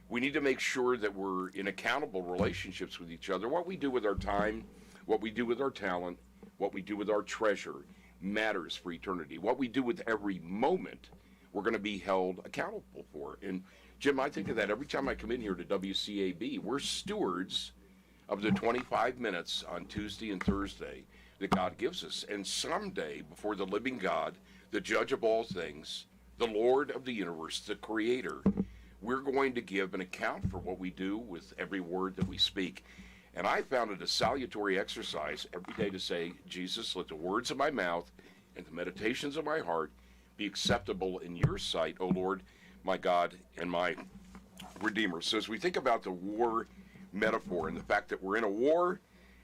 We need to make sure that we're in accountable relationships with each other. What we do with our time, what we do with our talent, what we do with our treasure matters for eternity. What we do with every moment, we're going to be held accountable for. And Jim, I think of that every time I come in here to WCAB. We're stewards of the 25 minutes on Tuesday and Thursday that God gives us. And someday, before the living God, the judge of all things, the Lord of the universe, the Creator, we're going to give an account for what we do with every word that we speak. And I found it a salutary exercise every day to say, Jesus, let the words of my mouth and the meditations of my heart be acceptable in your sight, O Lord, my God and my Redeemer. So as we think about the war metaphor and the fact that we're in a war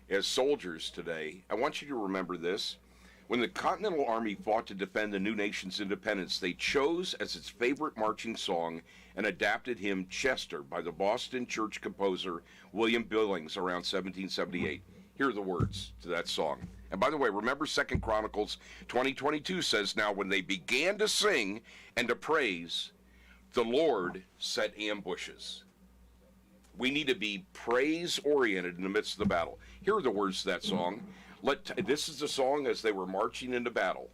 as soldiers today, I want you to remember this. When the Continental Army fought to defend the new nation's independence, they chose as its favorite marching song an adapted hymn, Chester, by the Boston church composer William Billings around 1778. Here are the words to that song. And by the way, remember 2 Chronicles 20:22 says, now when they began to sing and to praise, the Lord set ambushes. We need to be praise-oriented in the midst of the battle. Here are the words to that song. This is the song as they were marching into battle.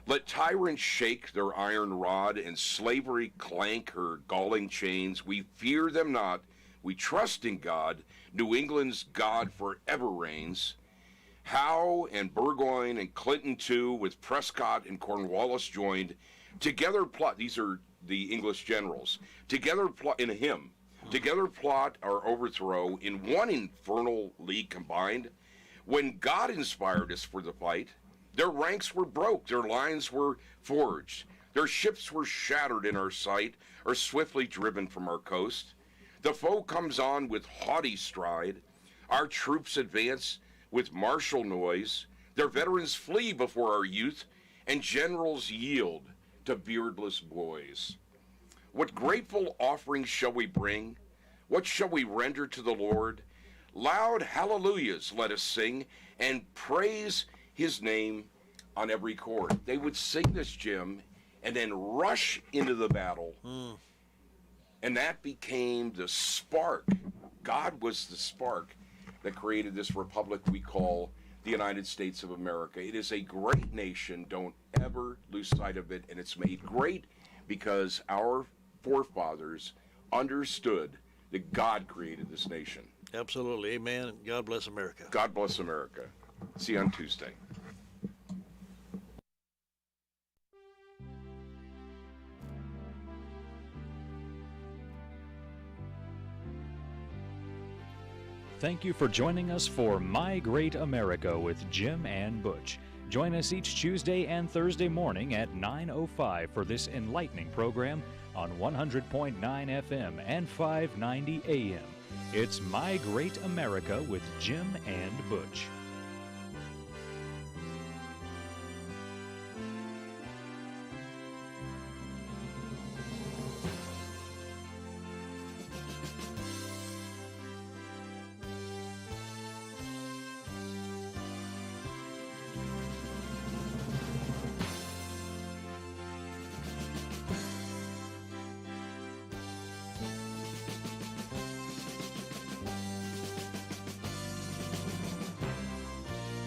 Let tyrants shake their iron rod and slavery clank her galling chains. We fear them not. We trust in God. New England's God forever reigns. Howe and Burgoyne and Clinton too, with Prescott and Cornwallis joined, together plot, these are the English generals, together plot in a hymn, together plot our overthrow in one infernal league combined. When God inspired us for the fight, their ranks were broke, their lines were forged, their ships were shattered in our sight, or swiftly driven from our coast. The foe comes on with haughty stride, our troops advance with martial noise, their veterans flee before our youth, and generals yield to beardless boys. What grateful offerings shall we bring? What shall we render to the Lord? Loud hallelujahs let us sing, and praise his name on every chord. They would sing this, Jim, and then rush into the battle. And that became the spark. God was the spark that created this republic we call the United States of America. It is a great nation. Don't ever lose sight of it. And it's made great because our forefathers understood that God created this nation. Absolutely. Amen. God bless America. God bless America. See you on Tuesday. Thank you for joining us for My Great America with Jim and Butch. Join us each Tuesday and Thursday morning at 9:05 for this enlightening program on 100.9 FM and 590 AM. It's My Great America with Jim and Butch.